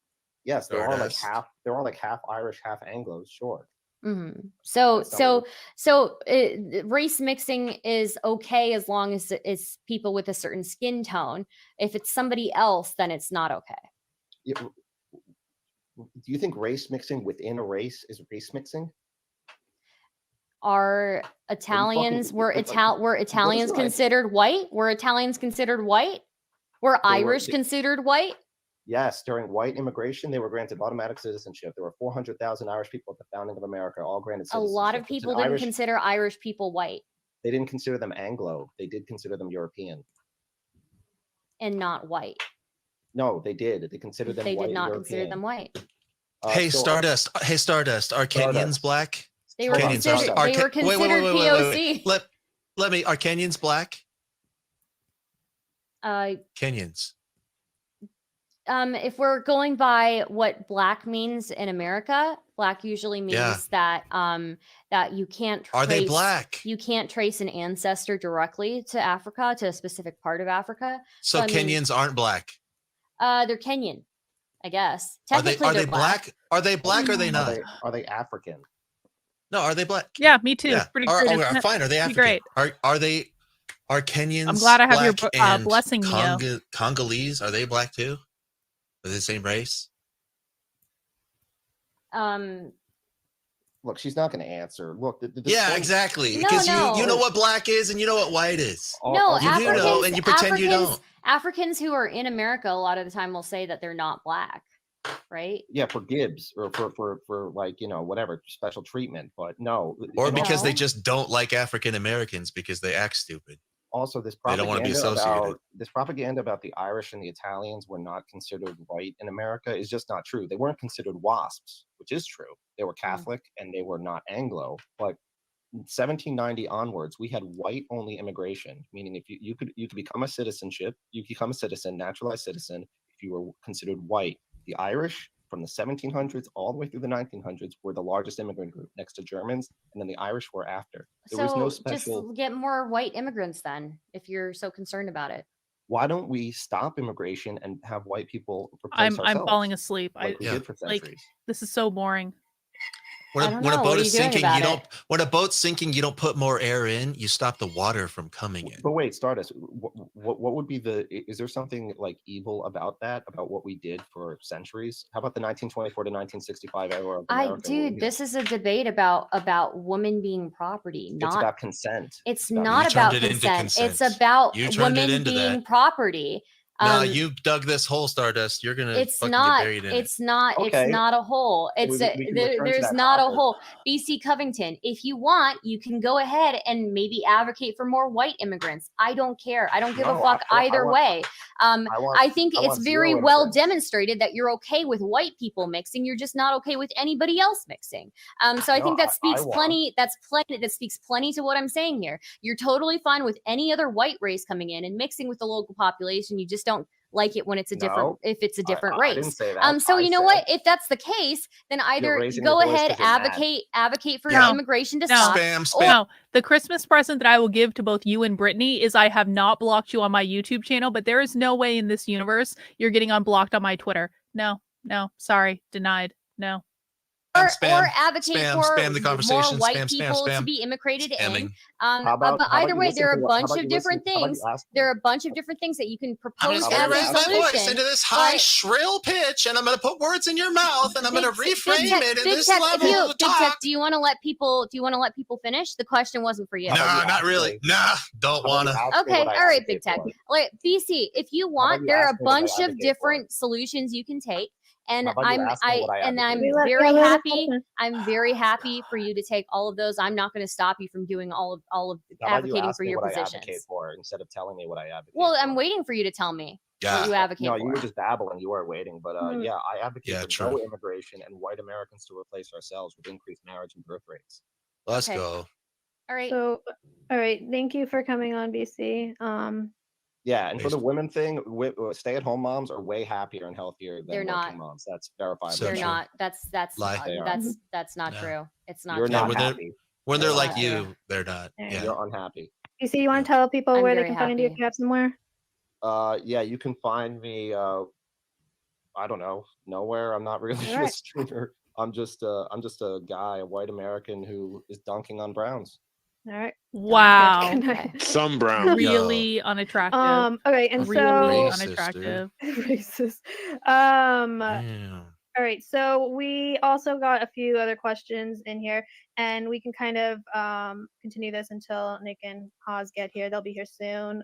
Yes, there are like Stardust. half. There are like half Irish, half Anglos. Sure. Mm-hmm. So That's not so race mixing is okay as long as it's people with a certain skin tone. If it's somebody else, then it's not okay. Yeah, do you think race mixing within a race is race mixing? Are Italians were Italians life. considered white? Were Italians considered white? Were Irish considered white? Yes, during white immigration, they were granted automatic citizenship. There were 400,000 Irish people at the founding of America, all granted A citizenship. lot of It's an people didn't Irish- consider Irish people white They didn't consider them Anglo. They did consider them European. and not white. No, they did. They considered them They white did not European. consider them white. Hey, so- Stardust. Are Kenyans Stardust. black? They were Kenyans considered. are They were considered POC. Let me. Are Kenyans black? Kenyans. If we're going by what black means in America, black usually means that that you can't trace, Are they black? You can't trace an ancestor directly to Africa, to a specific part of Africa. So I mean, Kenyans aren't black. They're Kenyan, I guess. Are they Technically, they're black? Are they black or are they not? Are they African? No, are they black? Yeah, me too. Yeah. Pretty Are, great. oh, isn't it? fine. Are they Pretty African? great. Are Kenyans? I'm glad I have your black and blessing, Neo. Congolese. Are they black too? Are they the same race? Look, she's not going to answer. Look, Yeah, exactly. No, Because no. you know what black is and you know what white is. No, you do know, and you pretend you don't. Africans who are in America a lot of the time will say that they're not black, right? Yeah, for Gibbs or for like, you know, whatever special treatment, but no. Or and because also- they just don't like African Americans because they act stupid. Also, this They don't want to be associated. propaganda about the Irish and the Italians were not considered white in America is just not true. They weren't considered WASPs, which is true. They were Catholic and they were not Anglo. But 1790 onwards, we had white-only immigration, meaning if you could become a citizen, naturalized citizen, if you were considered white. The Irish from the 1700s all the way through the 1900s were the largest immigrant group next to Germans, and then the Irish were after. There was no special. Just get more white immigrants then, if you're so concerned about it. Why don't we stop immigration and have white people replace ourselves? I'm falling asleep. Like we did for like centuries. this is so boring. When I a, don't when a know. boat What are is you doing sinking, about you don't. it? When a boat's sinking, you don't put more air in. You stop the water from coming in. But wait, Stardust, what would be is there something like evil about that, about what we did for centuries? How about the 1924 to 1965 era of America? Dude, this is a debate about women being property, It's not about consent. It's about not You turned about it into consent. It's consent. about You turned it women into being that. property. Nah, you dug this hole, Stardust. You're gonna It's fucking not. get buried in It's not. It's Okay. not a hole. It's We can return to there's that not a topic. hole. BC Covington, if you want, you can go ahead and maybe advocate for more white immigrants. I don't care. I don't give a No, fuck I either want- way. I think I it's want very zero well immigrants. demonstrated that you're okay with white people mixing. You're just not okay with anybody else mixing. So I No, think that I speaks want- plenty. That speaks plenty to what I'm saying here. You're totally fine with any other white race coming in and mixing with the local population. You just don't like it when it's a different No, if it's a different I race. didn't say that. So I you know said- what? If that's the case, then either raising go your voice ahead, 'cause you're mad. advocate for No. immigration to No. stop. No, the Christmas present that I will give to both you and Brittany is I have not blocked you on my YouTube channel, but there is no way in this universe you're getting unblocked on my Twitter. No, sorry, denied. No. Or Spam, advocate spam, for spam the more conversation, white spam, spam, people to spam. be immigrated in. Spamming. But either way, there are a bunch of you different listen- how about things. you ask There are a bunch of different things that you can I'm propose just as gonna a raise my voice solution. into this high, but- shrill pitch, and I'm gonna put words in your mouth, and I'm gonna reframe it in this level of Big Tech, talk. do you want to let people finish? The question wasn't for you. No, not really. Nah, don't wanna. Okay, all right, Big Tech. Like, BC, if you want, you there are ask a me what I bunch of advocate different solutions you can take. And How about you ask me what I I'm advocate for? very Yeah, happy. I'm very happy for you to take all of those. I'm not going to stop you from doing all of How about you advocating ask for me your what I advocate positions. for instead of telling me what I advocate Well, for? I'm waiting for you to tell me what Yeah. you advocate No, for. you were just babbling. You weren't waiting. But Mhm. yeah, I advocate Yeah, for true. no immigration and white Americans to replace ourselves with increased marriage and birth rates. Let's Okay. go. All right. So, all right. Thank you for coming on, BC. Yeah, and for the Based- women thing, stay-at-home moms are way happier and healthier than They're working not. moms. That's verifiable. So They're true. not. That's Lie. They are. that's not No. true. It's not You're true. not when they're- happy. When they're They're like not you, happy. they're not. Yeah. You're unhappy. BC, you want Yeah. to tell people I'm where they very can find you if happy. you have somewhere? Yeah, you can find me. I don't know, nowhere. I'm not really All a right. streamer. I'm just a guy, a white American who is dunking on browns. All right. Wow. Good night. Some brown. Really unattractive. Okay, and really Racist, so unattractive. racist. Damn. All right, so we also got a few other questions in here, and we can kind of continue this until Nick and Haas get here. They'll be here soon.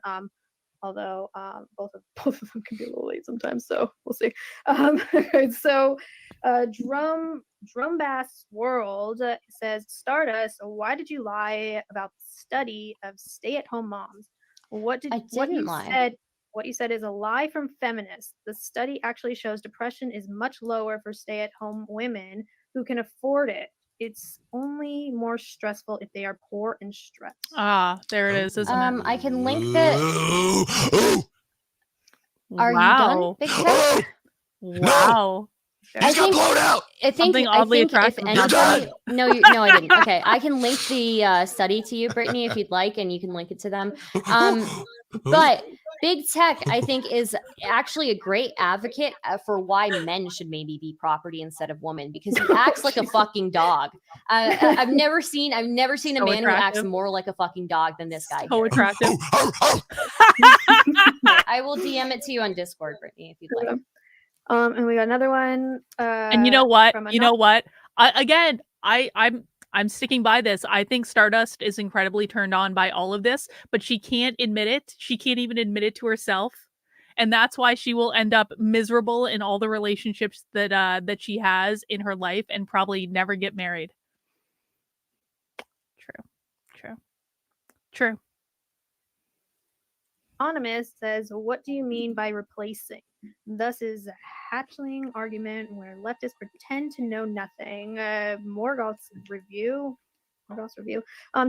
Although both of them can be a little late sometimes, so we'll see. Alright, so Drum Bass World says, Stardust, why did you lie about the study of stay-at-home moms? What you lie. What you said is a lie from feminists. The study actually shows depression is much lower for stay-at-home women who can afford it. It's only more stressful if they are poor and stressed. Ah, there it is, isn't it? I can link the. Are Wow. you done, Big Tech? Wow. He's got blown out. I think Something oddly attractive if about anybody, that. no, I didn't. Okay, I can link the study to you, Brittany, if you'd like, and you can link it to them. But Big Tech, I think, is actually a great advocate for why men should maybe be property instead of women, because he acts like a fucking dog. I've never seen a So man who acts attractive. more like a fucking dog than this guy. So here. attractive. I will DM it to you on Discord, Brittany, if you'd like. And we got another one. And you know what? from You know what? I'm sticking by this. I think Stardust is incredibly turned on by all of this, but she can't admit it. She can't even admit it to herself. And that's why she will end up miserable in all the relationships that she has in her life and probably never get married. True. Anonymous says, what do you mean by replacing? Thus is a hatchling argument where leftists pretend to know nothing. Morgoth's review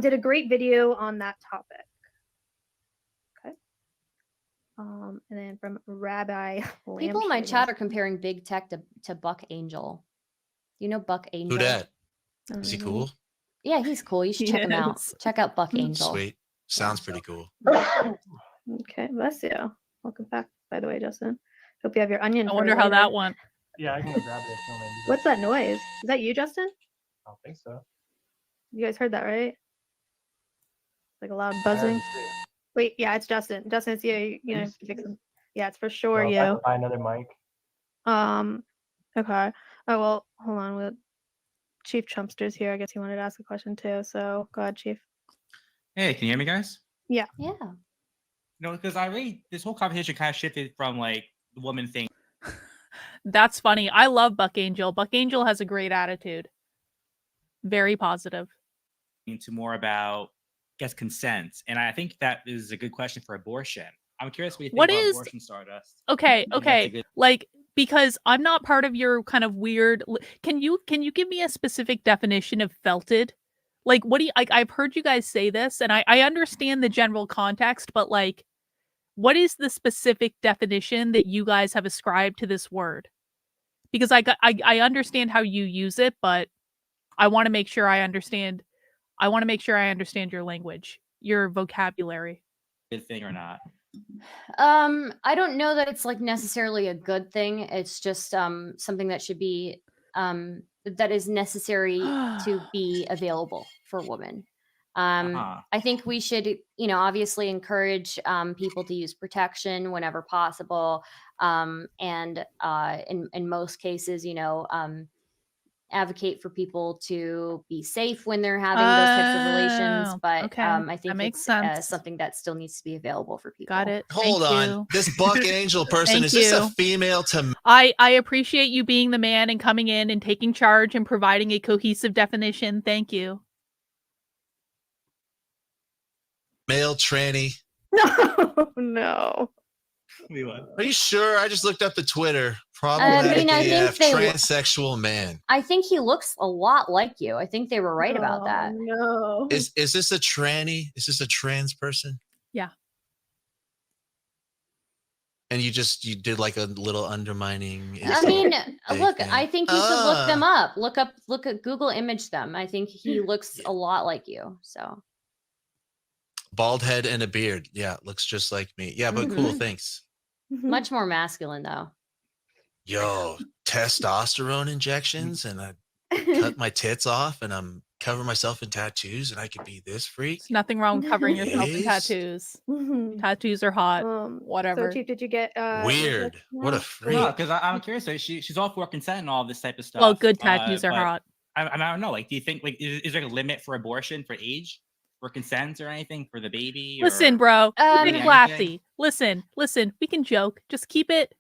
did a great video on that topic. Okay. And then from Rabbi People in my Lampshade. chat are comparing Big Tech to Buck Angel. You know Buck Angel? Who dat? Is he cool? Yeah, he's cool. You should check him out. Yes. Check out Buck Angel. Sweet. Sounds pretty cool. Okay, bless you. Welcome back, by the way, Justin. Hope you have your onion. I for wonder how later. that went. Yeah, I can go grab it. If you want me to do What's that noise? Is that you, Justin? don't think so. You guys heard that, right? Like a loud buzzing. Wait, yeah, it's Justin. Justin, it's you. You know, fix them. Yeah, it's for sure No, I you. have to buy another mic. Okay. Oh well, hold on. With Chief Chumpster's here. I guess he wanted to ask a question too. So go ahead, Chief. Hey, can you hear me, guys? Yeah. Yeah. No, because I really this whole conversation kind of shifted from like the woman thing. That's funny. I love Buck Angel. Buck Angel has a great attitude. Very positive. Into more about, I guess, consent, and I think that is a good question for abortion. I'm curious what you think What about is abortion stardust. okay? That's a Okay, good- like because I'm not part of your kind of weird. Can you give me a specific definition of felted? Like, what do you? I've heard you guys say this, and I understand the general context, but like, what is the specific definition that you guys have ascribed to this word? Because I understand how you use it, but I want to make sure I understand. I want to make sure I understand your language, your vocabulary. Good thing or not? I don't know that it's like necessarily a good thing. It's just something that should be that is necessary to be available for women. I think we should, obviously encourage people to use protection whenever possible, and in most cases, advocate for people to be safe when they're having those types of relations. But okay. I think That makes it's sense. something that still needs to be available for people. Got it. Hold Thank on. you. This Buck Angel person, Thank is this a you. female to I appreciate you being the man and coming in and taking charge and providing a cohesive definition. Thank you. male tranny? No. Are you sure? I just looked up the Twitter. I Problematic think AF, they- transsexual man. I think he looks a lot like you. I think they were right about that. No. Is this a tranny? Is this a trans person? Yeah. And you did like a little undermining. I mean, look, thing. I think you should look them up. Look at Google image them. I think he looks a lot like you. So Bald head and a beard. Yeah, looks just like me. Yeah, but cool. Mhm. Thanks. much more masculine though. Yo, testosterone injections, and I cut my tits off, and I'm covering myself in tattoos, and I could be this freak. There's nothing wrong with covering yourself in Yes. tattoos. Tattoos are hot. Whatever. So, Chief, did you get Weird. What a freak. No, because I'm curious. So she's all for consent and all this type of stuff. Well, good tattoos are but hot. I don't know. Like, do you think like is there a limit for abortion for age, for consent or anything for the baby? Listen, or bro. Keep anything? it classy. Listen. We can joke. Just keep it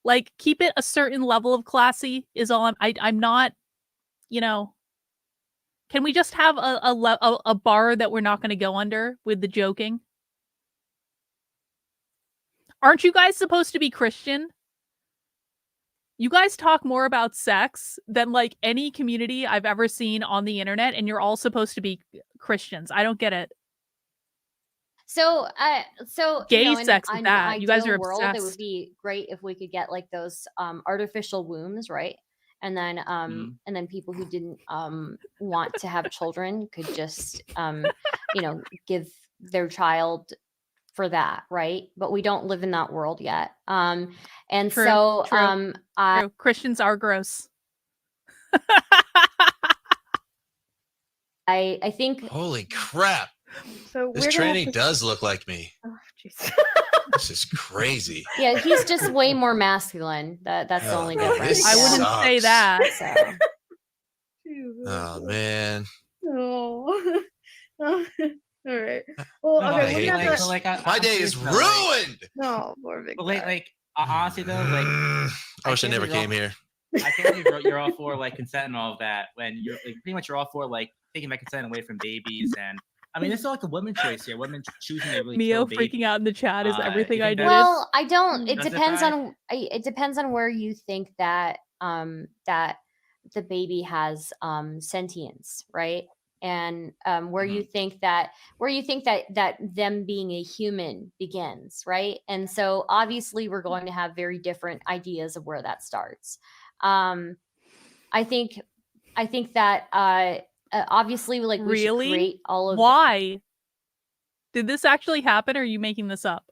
a certain level of classy is all I'm not, can we just have a bar that we're not going to go under with the joking? Aren't you guys supposed to be Christian? You guys talk more about sex than like any community I've ever seen on the internet, and you're all supposed to be Christians. I don't get it. So, Gay in sex an at that. You guys ideal are world, it would obsessed. be great if we could get like those artificial wombs, right? And then and then people who didn't want to have children could just give their child for that, right? But we don't live in that world yet. And True, so true. True. Christians are gross. I think Holy crap. So This we're gonna have tranny to- does look like me. Oh, jeez. This is crazy. yeah, he's just way more masculine. That's the Oh, only man, difference. this I wouldn't say sucks. that. So. Oh man. Oh. All right. Well, No, okay. I We're hate gonna have this. to. My day is ruined. No, poor big But guy. like honestly though, like I wish I can't never believe came here. I can't believe you're all for like consent and all of that when you're like pretty much you're all for like taking that consent away from babies. And I mean, it's not like a woman choice here. Women choosing to really Mio kill babies. freaking out in the chat is everything you I think do. that- Well, I don't. It Justify? depends on where you think that that the baby has sentience, right? And where you think that them being a human begins, right? And so obviously we're going to have very different ideas of where that starts. I think that obviously like we should Really? create all of Why? Did this actually happen, or are you making this up?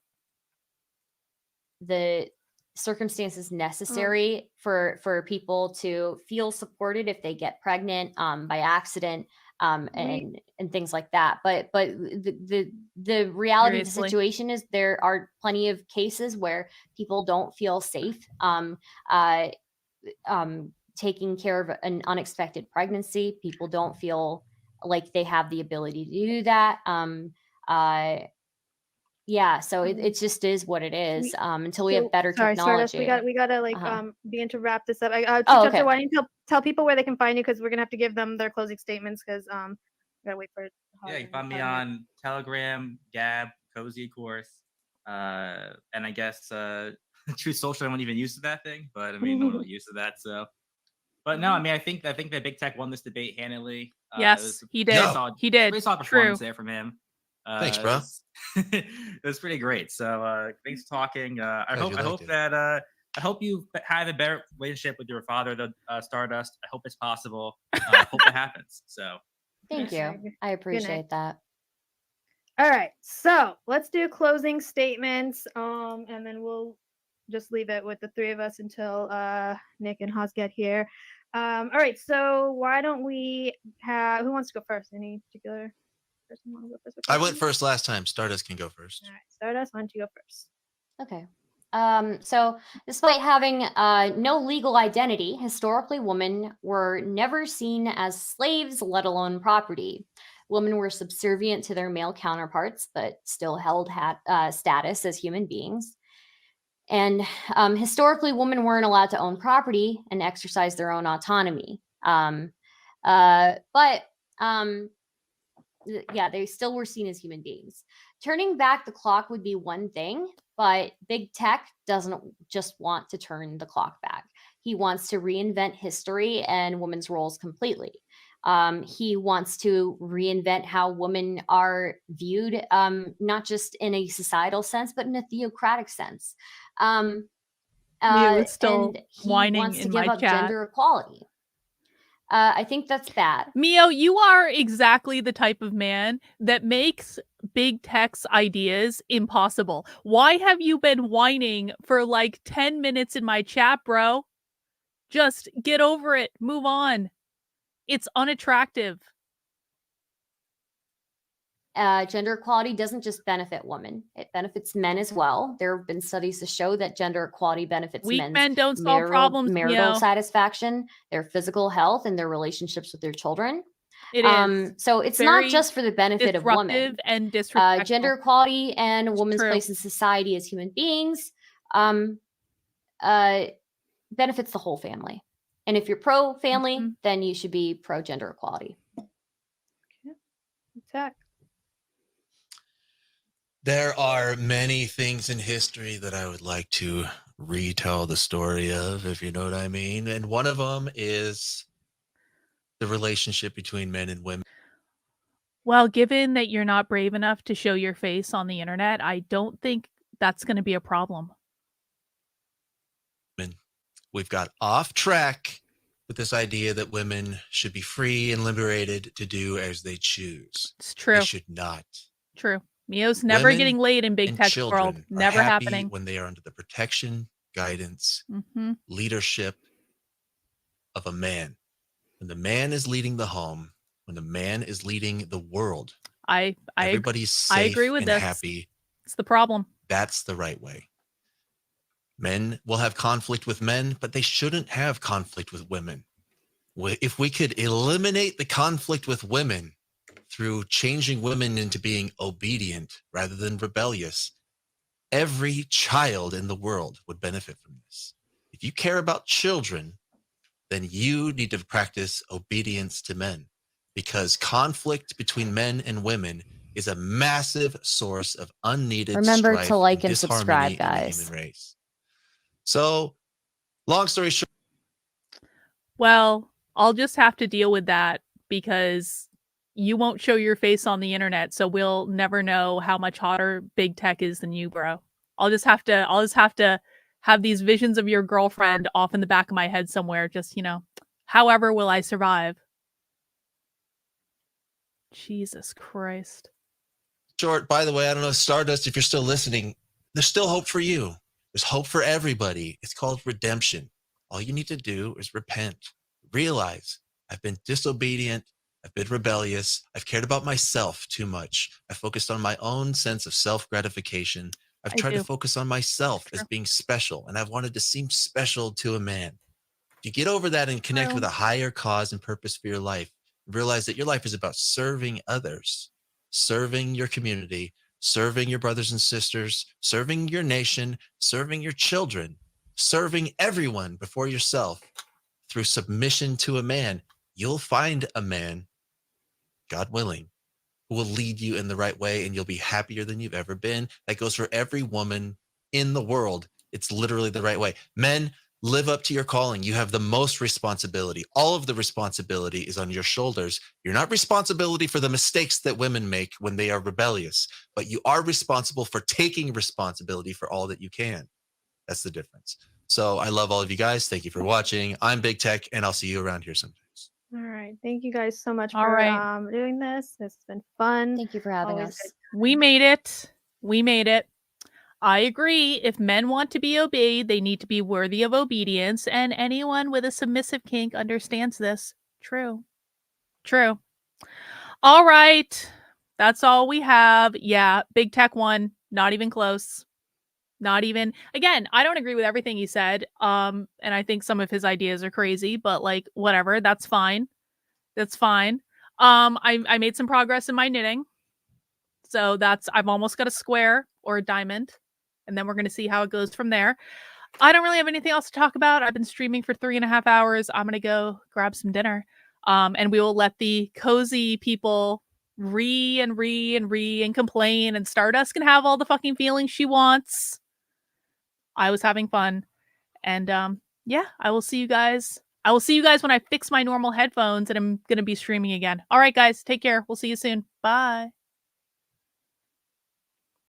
the circumstances necessary for people to feel supported if they get pregnant by accident, and things like that. But the reality of the Seriously. situation is there are plenty of cases where people don't feel safe taking care of an unexpected pregnancy. People don't feel like they have the ability to do that. Yeah, so it just is what it is until we have better Sorry, Stardust, technology. we gotta like Uh-huh. begin to wrap this up. Oh, Chester, okay. why don't you tell people where they can find you, because we're gonna have to give them their closing statements, because we gotta wait for Yeah, you can find me on Telegram, Gab, Cozy, of course, and I guess True Social. I wasn't even used to that thing, but I mean, no one really used to that. So, but no, I mean, I think that big tech won this debate handily. Yes, he did. He did. Pretty solid True. performance there from him. Thanks, bro. It was pretty great. So thanks for talking. I Glad you hope liked it. that I hope you have a better relationship with your father, Stardust. I hope it's possible. I hope it happens. So Thank you. I appreciate that. All right, so let's do closing statements, and then we'll just leave it with the three of us until Nick and Haas get here. All right, so why don't we have, who wants to go first? Any particular person want to go first? I went first last time. Stardust can go first. All right, Stardust, why don't you go first? Okay. So despite having no legal identity, historically women were never seen as slaves, let alone property. Women were subservient to their male counterparts, but still held status as human beings. And historically, women weren't allowed to own property and exercise their own autonomy. Yeah, they still were seen as human beings. Turning back the clock would be one thing, but big tech doesn't just want to turn the clock back. He wants to reinvent history and women's roles completely. He wants to reinvent how women are viewed, not just in a societal sense, but in a theocratic sense. Mia was still and he whining wants to in give my up chat. gender equality. I think that's bad. Mio, you are exactly the type of man that makes big tech's ideas impossible. Why have you been whining for like 10 minutes in my chat, bro? Just get over it. Move on. It's unattractive. Gender equality doesn't just benefit women; it benefits men as well. There have been studies to show that gender equality benefits Weak men's men don't solve problems, marital Mio. satisfaction, their physical health, and their relationships with their children. It is. So it's Very not just for the benefit of women. disruptive and disrespectful. Gender equality and a woman's true. place in society as human beings benefits the whole family. And if you're pro family, then you should be pro gender equality. Tech. There are many things in history that I would like to retell the story of, if you know what I mean. And one of them is the relationship between men and women. Well, given that you're not brave enough to show your face on the internet, I don't think that's going to be a problem. We've got off track with this idea that women should be free and liberated to do as they choose. It's true. They should not. True. Mio's never Women getting laid in big and tech children world. are Never happy happening. when they are under the protection, guidance, Mhm. leadership of a man. When the man is leading the home, when the man is leading the world, everybody's safe I agree with and this. happy. It's the problem. That's the right way. Men will have conflict with men, but they shouldn't have conflict with women. If we could eliminate the conflict with women through changing women into being obedient rather than rebellious, every child in the world would benefit from this. If you care about children, then you need to practice obedience to men, because conflict between men and women is a massive source of unneeded Remember strife to like and disharmony subscribe, in the guys. human race. So, long story short, Well, I'll just have to deal with that because you won't show your face on the internet, so we'll never know how much hotter big tech is than you, bro. I'll just have to have these visions of your girlfriend off in the back of my head somewhere, just, however will I survive? Jesus Christ. by the way, I don't know, Stardust, if you're still listening, there's still hope for you. There's hope for everybody. It's called redemption. All you need to do is repent. Realize I've been disobedient. I've been rebellious. I've cared about myself too much. I focused on my own sense of self-gratification. I've tried to focus on myself as being special, and I've wanted to seem special to a man. If you get over that and connect with a higher cause and purpose for your life, realize that your life is about serving others, serving your community, serving your brothers and sisters, serving your nation, serving your children, serving everyone before yourself through submission to a man, you'll find a man, God willing, who will lead you in the right way, and you'll be happier than you've ever been. That goes for every woman in the world. It's literally the right way. Men, live up to your calling. You have the most responsibility. All of the responsibility is on your shoulders. You're not responsibility for the mistakes that women make when they are rebellious, but you are responsible for taking responsibility for all that you can. That's the difference. So I love all of you guys. Thank you for watching. I'm Big Tech, and I'll see you around here sometimes. All right. Thank you guys so much All for right. doing this. It's been fun. Thank you for having Always us. We made it. We made it. I agree. If men want to be obeyed, they need to be worthy of obedience. And anyone with a submissive kink understands this. True. True. All right. That's all we have. Yeah. Big Tech won. Not even close. Not even. Again, I don't agree with everything he said. And I think some of his ideas are crazy, but like whatever. That's fine. That's fine. I made some progress in my knitting. So I've almost got a square or a diamond. And then we're going to see how it goes from there. I don't really have anything else to talk about. I've been streaming for 3.5 hours. I'm going to go grab some dinner. And we will let the cozy people and complain, and Stardust can have all the fucking feelings she wants. I was having fun. And yeah, I will see you guys. I will see you guys when I fix my normal headphones and I'm going to be streaming again. All right, guys, take care. We'll see you soon. Bye.